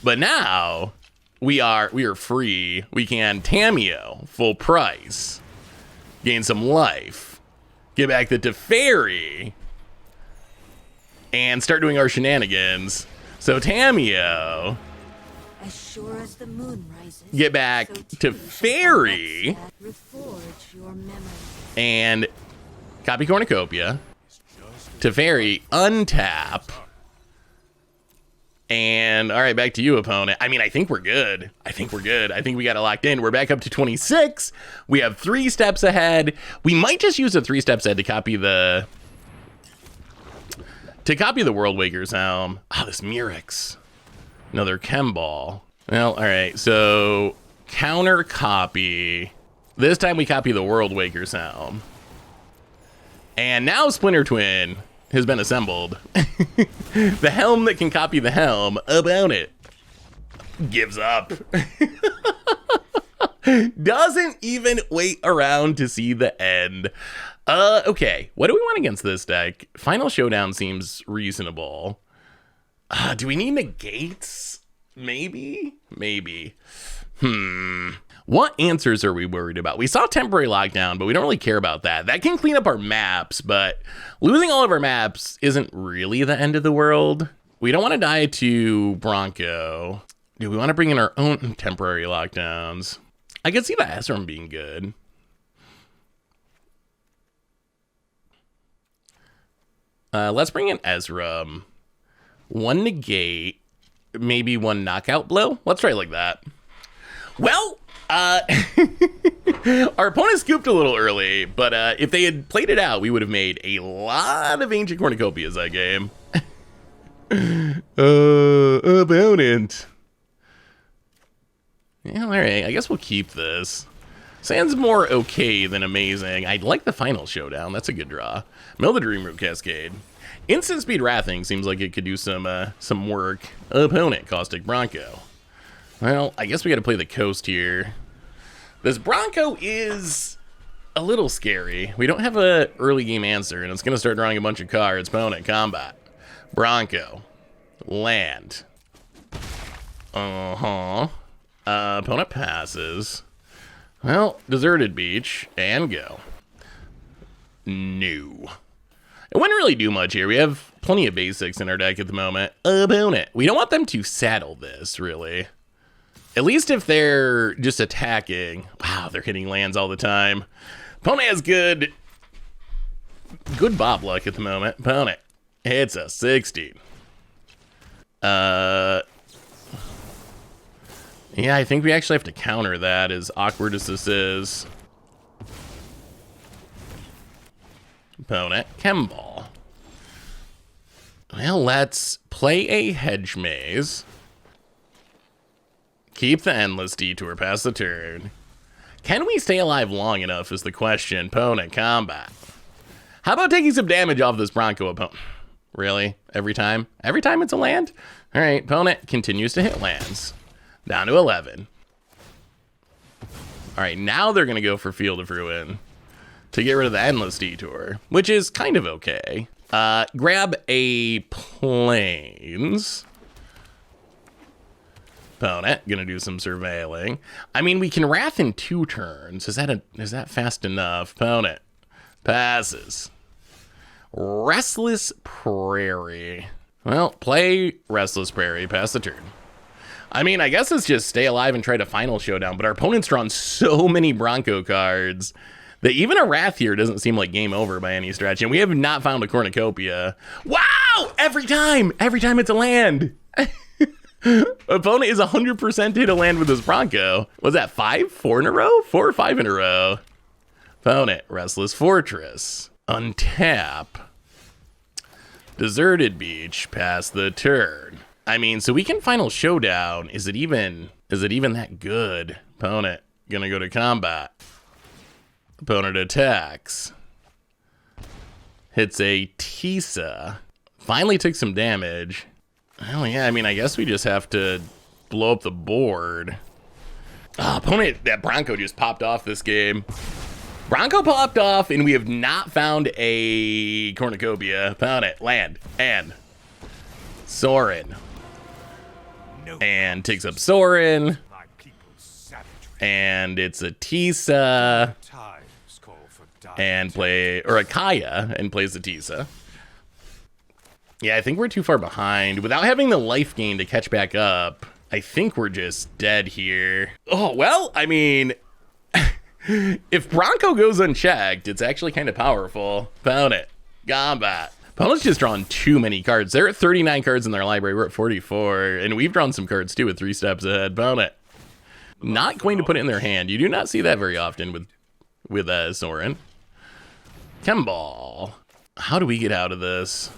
But now we are free. We can Tameo, full price. Gain some life. Get back the Teferi. And start doing our shenanigans. So Tameo. As sure as the moon rises, Get back so to too shall Fairy. that reforge your memory. And copy Cornucopia. Teferi, untap. And all right, back to you, opponent. I mean, I think we're good. I think we got it locked in. We're back up to 26. We have 3 steps ahead. We might just use the 3 steps ahead to copy the World Waker's Helm. This Murex. Another Chem Ball. Well, all right. So counter copy. This time we copy the World Waker's Helm. And now Splinter Twin has been assembled. The helm that can copy the helm about it gives up. Doesn't even wait around to see the end. Okay, what do we want against this deck? Final Showdown seems reasonable. Do we need negates? Maybe? Maybe. What answers are we worried about? We saw temporary lockdown, but we don't really care about that. That can clean up our maps, but losing all of our maps isn't really the end of the world. We don't want to die to Bronco. Do we want to bring in our own temporary lockdowns? I could see the Ezram being good. Let's bring in Ezram. 1 negate, maybe 1 knockout blow. Let's try it like that. Well, our opponent scooped a little early, but if they had played it out, we would have made a lot of Ancient Cornucopias that game. Opponent. Yeah, all right. I guess we'll keep this. Sounds more okay than amazing. I like the final showdown. That's a good draw. Mill the Dream Root Cascade. Instant speed Wrathing seems like it could do some work. Opponent, Caustic Bronco. Well, I guess we got to play the coast here. This Bronco is a little scary. We don't have a early game answer, and it's going to start drawing a bunch of cards. Opponent, combat. Bronco. Land. Opponent passes. Well, Deserted Beach, and go. No. It wouldn't really do much here. We have plenty of basics in our deck at the moment. Opponent. We don't want them to saddle this, really. At least if they're just attacking. Wow, they're hitting lands all the time. Opponent has good Bob luck at the moment. Opponent. It's a 16. Yeah, I think we actually have to counter that, as awkward as this is. Opponent, Chemball. Well, let's play a Hedge Maze. Keep the Endless Detour past the turn. Can we stay alive long enough is the question. Opponent, combat. How about taking some damage off this Bronco opponent? Really? Every time? Every time it's a land? All right, opponent continues to hit lands. Down to 11. All right, now they're going to go for Field of Ruin to get rid of the Endless Detour, which is kind of okay. Grab a Plains. Opponent, going to do some surveilling. I mean, we can Wrath in 2 turns. Is that fast enough? Opponent passes. Restless Prairie. Well, play Restless Prairie, pass the turn. I mean, I guess it's just stay alive and try to final showdown, but our opponent's drawn so many Bronco cards that even a Wrath here doesn't seem like game over by any stretch, and we have not found a Cornucopia. Wow! Every time it's a land! Opponent is 100% to hit a land with this Bronco. Was that 4 in a row? 4 or 5 in a row? Opponent, Restless Fortress. Untap. Deserted Beach, pass the turn. I mean, so we can final showdown. Is it even that good? Opponent gonna go to combat. Opponent attacks. Hits a Tisa. Finally took some damage. Oh yeah, I mean, I guess we just have to blow up the board. Opponent, that Bronco just popped off this game. Bronco popped off, and we have not found a Cornucopia. Opponent, land, and Sorin. And takes up Sorin. And it's a Tisa. And a Kaya, and plays the Tisa. Yeah, I think we're too far behind. Without having the life gain to catch back up, I think we're just dead here. Oh, well, I mean, if Bronco goes unchecked, it's actually kind of powerful. Found it. Combat. Opponent's just drawn too many cards. They're at 39 cards in their library. We're at 44, and we've drawn some cards too with 3 steps ahead. Found it. Not going to put it in their hand. You do not see that very often with Sorin. Chemball. How do we get out of this?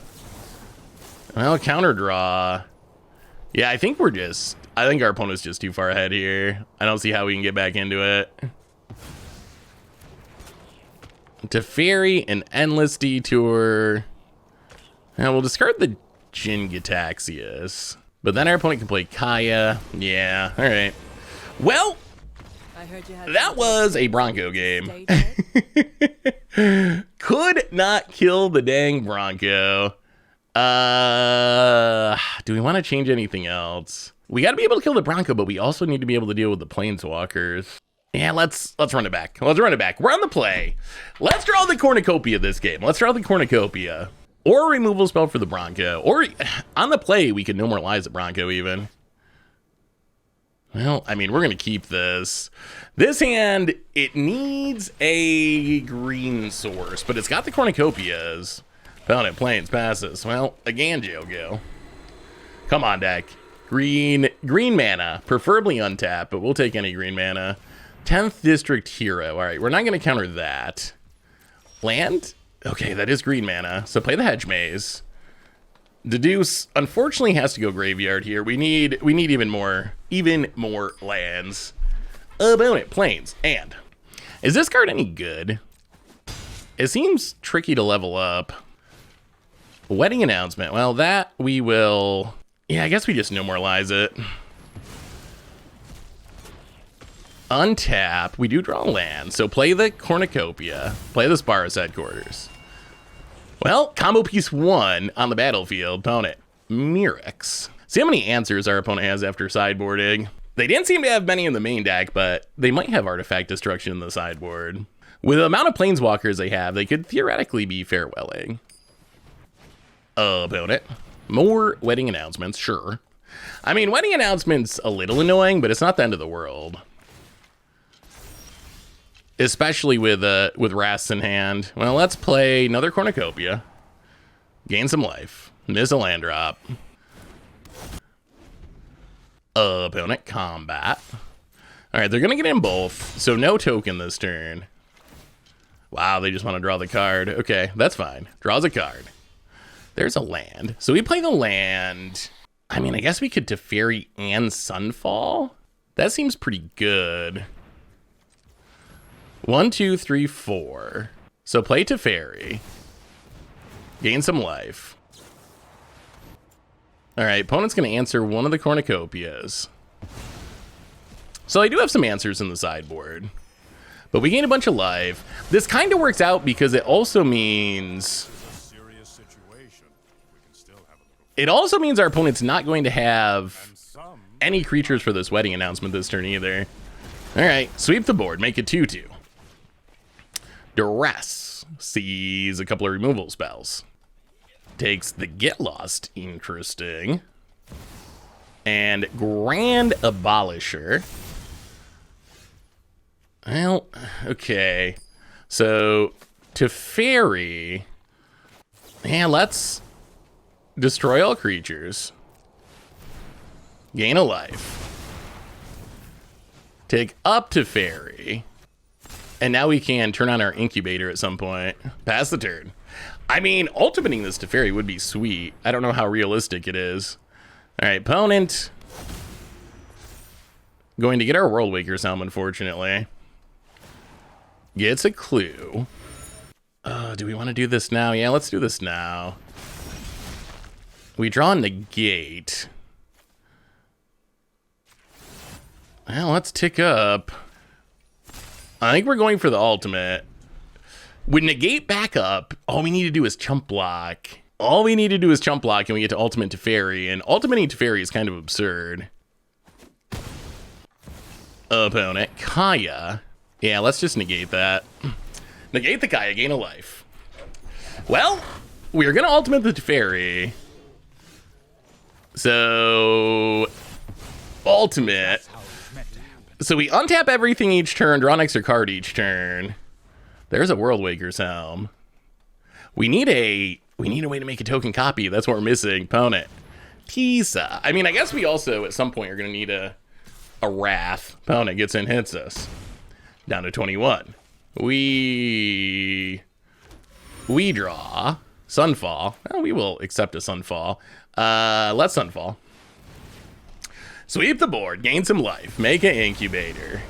Well, counter draw. Yeah, I think our opponent's just too far ahead here. I don't see how we can get back into it. Teferi, an Endless Detour. Now we'll discard the Jin-Gitaxias. But then our opponent can play Kaya. Yeah, all right. Well, I heard you had that was a Bronco game. Stay Could not kill the dang Bronco. Do we want to change anything else? We got to be able to kill the Bronco, but we also need to be able to deal with the Planeswalkers. Yeah, let's run it back. Let's run it back. We're on the play. Let's draw the Cornucopia this game. Let's draw the Cornucopia. Or a removal spell for the Bronco. Or on the play, we could no more lies the Bronco even. Well, I mean, we're going to keep this. This hand, it needs a green source, but it's got the Cornucopias. Found it, planes, passes. Well, again, Jogo. Come on, deck. Green mana, preferably untapped, but we'll take any green mana. 10th District Hero. All right, we're not going to counter that. Land? Okay, that is green mana, so play the Hedge Maze. Deduce, unfortunately, has to go graveyard here. We need even more lands. Opponent, planes, and is this card any good? It seems tricky to level up. Wedding Announcement. Well, that we will. Yeah, I guess we just no more lies it. Untap. We do draw land, so play the Cornucopia. Play the Sparrows Headquarters. Well, combo piece 1 on the battlefield. Opponent, Mirrex. See how many answers our opponent has after sideboarding. They didn't seem to have many in the main deck, but they might have Artifact Destruction in the sideboard. With the amount of Planeswalkers they have, they could theoretically be farewelling. Opponent, more Wedding Announcements, sure. I mean, Wedding Announcement's a little annoying, but it's not the end of the world. Especially with Wraths in hand. Well, let's play another Cornucopia. Gain some life. Miss a land drop. Opponent, combat. All right, they're going to get in both, so no token this turn. Wow, they just want to draw the card. Okay, that's fine. Draws a card. There's a land. So we play the land. I mean, I guess we could Teferi and Sunfall. That seems pretty good. 1, 2, 3, 4. So play Teferi. Gain some life. All right, opponent's going to answer one of the Cornucopias. So I do have some answers in the sideboard. But we gain a bunch of life. This kind of works out because it also means... It also means our opponent's not going to have any creatures for this Wedding Announcement this turn either. All right, sweep the board, make it 2/2. Duress sees a couple of removal spells. Takes the Get Lost, interesting. And Grand Abolisher. Well, okay. So, Teferi. Yeah, let's destroy all creatures. Gain a life. Take up Teferi. And now we can turn on our incubator at some point. Pass the turn. I mean, ultimating this Teferi would be sweet. I don't know how realistic it is. All right, opponent. Going to get our World Waker Helm, unfortunately. Gets a clue. Do we want to do this now? Yeah, let's do this now. We draw a negate. Well, let's tick up. I think we're going for the ultimate. With negate back up, all we need to do is chump block. All we need to do is chump block and we get to ultimate Teferi. And ultimating Teferi is kind of absurd. Opponent, Kaya. Yeah, let's just negate that. Negate the Kaya, gain a life. Well, we're going to ultimate the Teferi. So, ultimate. So we untap everything each turn, draw an extra card each turn. There's a World Waker's Helm. We need a way to make a token copy. That's what we're missing. Opponent, Tisa. I mean, I guess we also at some point are going to need a Wrath. Opponent gets in, hits us. Down to 21. We draw Sunfall. Well, we will accept a Sunfall. Let's Sunfall. Sweep the board, gain some life, make an incubator.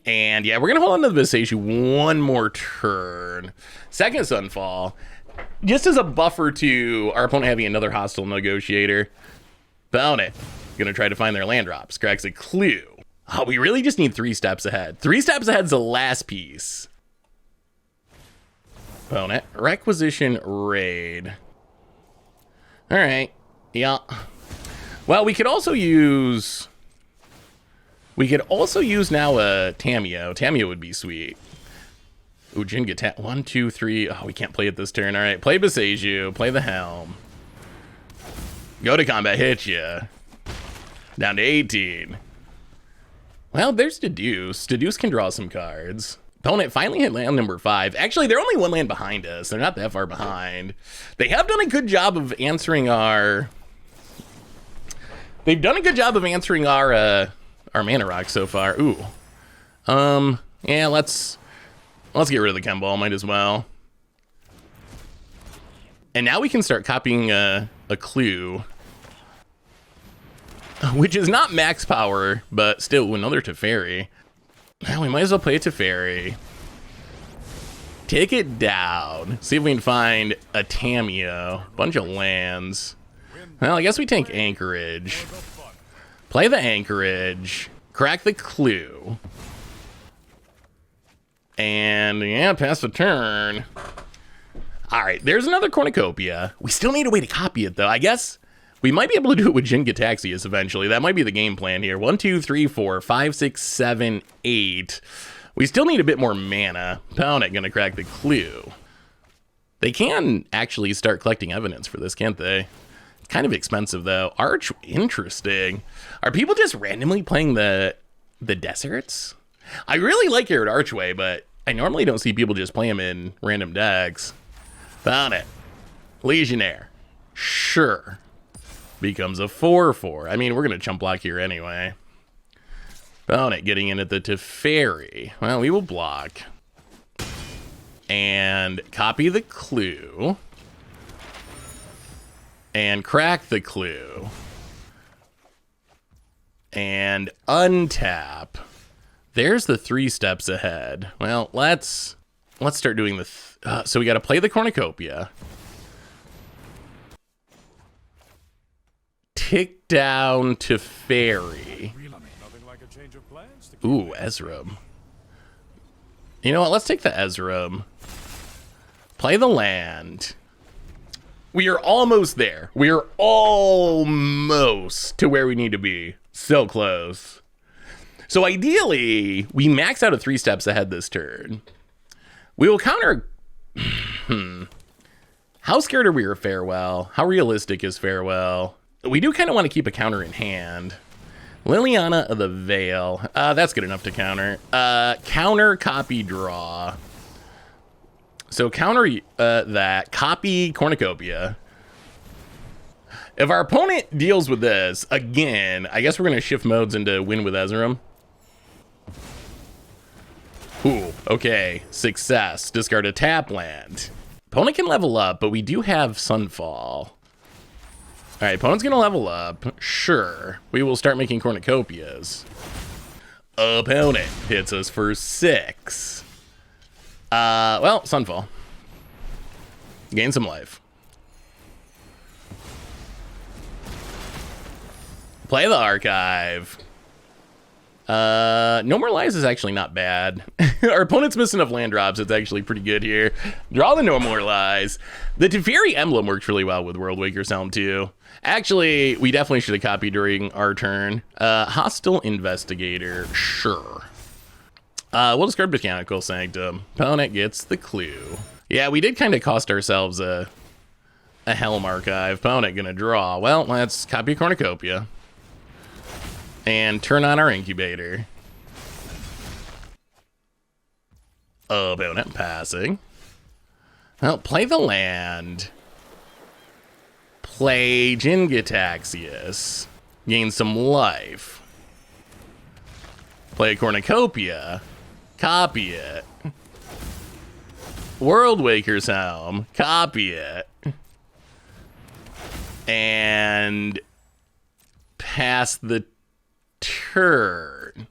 And yeah, we're going to hold on to the Visage one more turn. Second Sunfall, just as a buffer to our opponent having another hostile negotiator. Opponent, going to try to find their land drops. Cracks a clue. Oh, we really just need 3 steps ahead. 3 steps ahead is the last piece. Opponent, Requisition Raid. All right, yeah. Well, we could also use now a Tameo. Tameo would be sweet. Ooh, Jin-Gitaxias. 1, 2, 3. Oh, we can't play it this turn. All right, play Boseiju. Play the Helm. Go to combat, hit ya. Down to 18. Well, there's Deduce. Deduce can draw some cards. Opponent finally hit land number 5. Actually, they're only 1 land behind us. They're not that far behind. They have done a good job of answering our... They've done a good job of answering our mana rock so far. Ooh. Yeah, let's get rid of the Chem Ball. Might as well. And now we can start copying a clue. Which is not max power, but still another Teferi. Well, we might as well play a Teferi. Take it down. See if we can find a Tameo. Bunch of lands. Well, I guess we take Anchorage. Play the Anchorage. Crack the clue. And yeah, pass the turn. All right, there's another Cornucopia. We still need a way to copy it, though. I guess we might be able to do it with Jin-Gitaxias eventually. That might be the game plan here. 1, 2, 3, 4, 5, 6, 7, 8. We still need a bit more mana. Opponent gonna crack the clue. They can actually start collecting evidence for this, can't they? It's kind of expensive, though. Arch, interesting. Are people just randomly playing the deserts? I really like Arid Archway, but I normally don't see people just play them in random decks. Found it. Legionnaire. Sure. Becomes a 4/4. I mean, we're going to chump block here anyway. Found it. Getting in at the Teferi. Well, we will block. And copy the clue. And crack the clue. And untap. There's the 3 steps ahead. Well, let's start doing the... so we got to play the Cornucopia. Tick down to Fairy. Ooh, Ezram. You know what? Let's take the Ezram. Play the land. We are almost there. We are almost to where we need to be. So close. So ideally, we max out at 3 steps ahead this turn. We will counter... How scared are we of Farewell? How realistic is Farewell? We do kind of want to keep a counter in hand. Liliana of the Veil. That's good enough to counter. Counter, copy, draw. So counter that. Copy Cornucopia. If our opponent deals with this, again, I guess we're going to shift modes into win with Ezram. Ooh, okay. Success. Discard a tap land. Opponent can level up, but we do have Sunfall. All right, opponent's going to level up. Sure. We will start making Cornucopias. Opponent hits us for 6. Well, Sunfall. Gain some life. Play the Archive. Normalize is actually not bad. Our opponent's missing enough land drops. It's actually pretty good here. Draw the Normalize. The Teferi emblem works really well with World Waker's Helm too. Actually, we definitely should have copied during our turn. Hostile Investigator, sure. We'll discard Mechanical Sanctum. Opponent gets the clue. Yeah, we did kind of cost ourselves a Helm Archive. Opponent gonna draw. Well, let's copy Cornucopia. And turn on our Incubator. Opponent passing. Well, play the land. Play Jin-Gitaxias. Gain some life. Play a Cornucopia. Copy it. World Waker's Helm. Copy it. And pass the turn.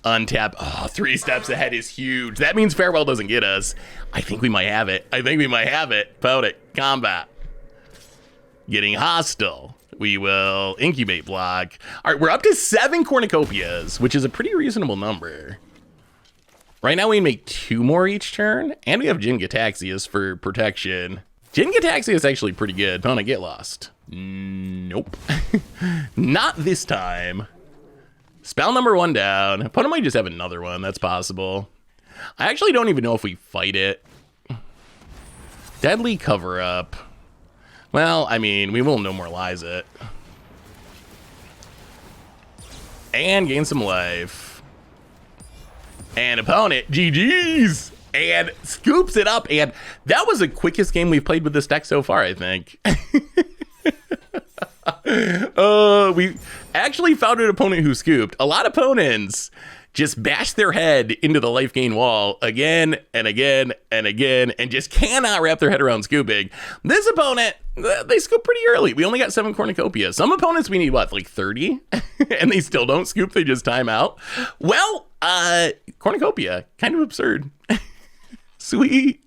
Untap. Oh, 3 steps ahead is huge. That means Farewell doesn't get us. I think we might have it. Opponent. Combat. Getting hostile. We will incubate block. All right, we're up to 7 Cornucopias, which is a pretty reasonable number. Right now we make 2 more each turn, and we have Jin-Gitaxias for protection. Jin-Gataxia is actually pretty good. Opponent, get lost. Nope. Not this time. Spell number 1 down. Opponent might just have another one. That's possible. I actually don't even know if we fight it. Deadly cover-up. Well, I mean, we will no more lies it. And gain some life. And opponent, GG's! And scoops it up. And that was the quickest game we've played with this deck so far, I think. We actually found an opponent who scooped. A lot of opponents just bash their head into the life gain wall again and again and again and just cannot wrap their head around scooping. This opponent, they scoop pretty early. We only got 7 Cornucopias. Some opponents we need, what, like 30? And they still don't scoop, they just time out. Well, Cornucopia, kind of absurd. Sweet.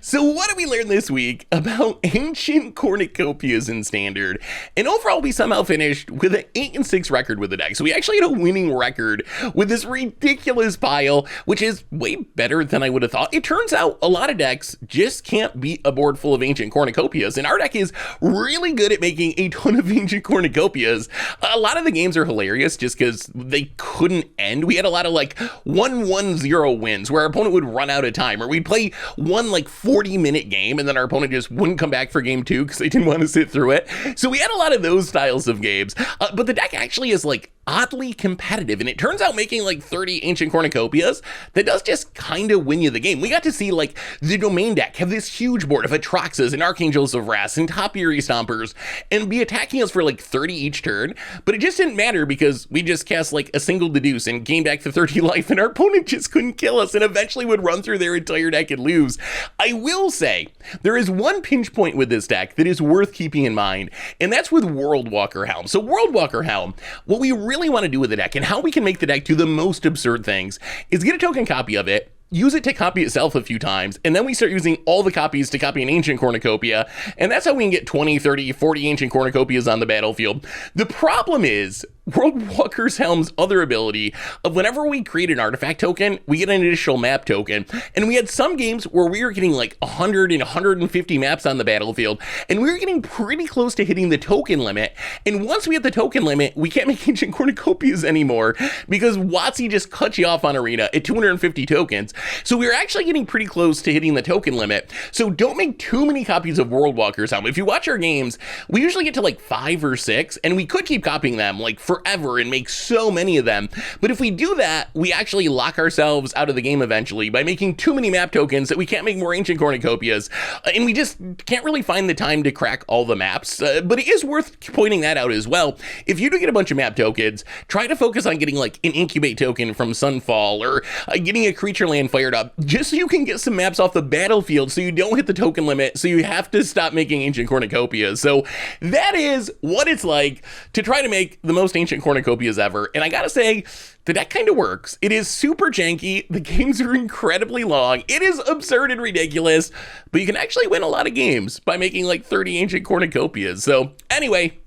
So what did we learn this week about Ancient Cornucopias in Standard? And overall, we somehow finished with an 8-6 record with the deck. So we actually had a winning record with this ridiculous pile, which is way better than I would have thought. It turns out a lot of decks just can't beat a board full of Ancient Cornucopias, and our deck is really good at making a ton of Ancient Cornucopias. A lot of the games are hilarious just because they couldn't end. We had a lot of like 1-1-0 wins where our opponent would run out of time, or we'd play one like 40-minute game and then our opponent just wouldn't come back for game 2 because they didn't want to sit through it. So we had a lot of those styles of games, but the deck actually is like oddly competitive, and it turns out making like 30 Ancient Cornucopias, that does just kind of win you the game. We got to see like the Domain deck have this huge board of Atraxas and Archangels of Wrath and Topiary Stompers and be attacking us for like 30 each turn, but it just didn't matter because we just cast like a single Deduce and gained back the 30 life, and our opponent just couldn't kill us and eventually would run through their entire deck and lose. I will say there is one pinch point with this deck that is worth keeping in mind, and that's with World Walker Helm. So World Walker Helm, what we really want to do with the deck and how we can make the deck do the most absurd things is get a token copy of it, use it to copy itself a few times, and then we start using all the copies to copy an Ancient Cornucopia, and that's how we can get 20, 30, 40 Ancient Cornucopias on the battlefield. The problem is World Walker's Helm's other ability of whenever we create an artifact token, we get an additional map token, and we had some games where we were getting like 100 and 150 maps on the battlefield, and we were getting pretty close to hitting the token limit, and once we hit the token limit, we can't make Ancient Cornucopias anymore because WotC just cuts you off on Arena at 250 tokens. So we were actually getting pretty close to hitting the token limit. So don't make too many copies of World Walker's Helm. If you watch our games, we usually get to like 5 or 6, and we could keep copying them like forever and make so many of them. But if we do that, we actually lock ourselves out of the game eventually by making too many map tokens that we can't make more Ancient Cornucopias, and we just can't really find the time to crack all the maps. But it is worth pointing that out as well. If you do get a bunch of map tokens, try to focus on getting like an Incubate token from Sunfall, or getting a creature land fired up, just so you can get some maps off the battlefield so you don't hit the token limit, so you have to stop making Ancient Cornucopias. So that is what it's like to try to make the most Ancient Cornucopias ever, and I gotta say, the deck kind of works. It is super janky, the games are incredibly long, it is absurd and ridiculous, but you can actually win a lot of games by making like 30 Ancient Cornucopias. So anyway,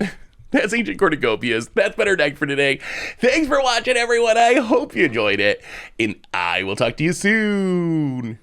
that's Ancient Cornucopias. That's been our deck for today. Thanks for watching, everyone. I hope you enjoyed it, and I will talk to you soon.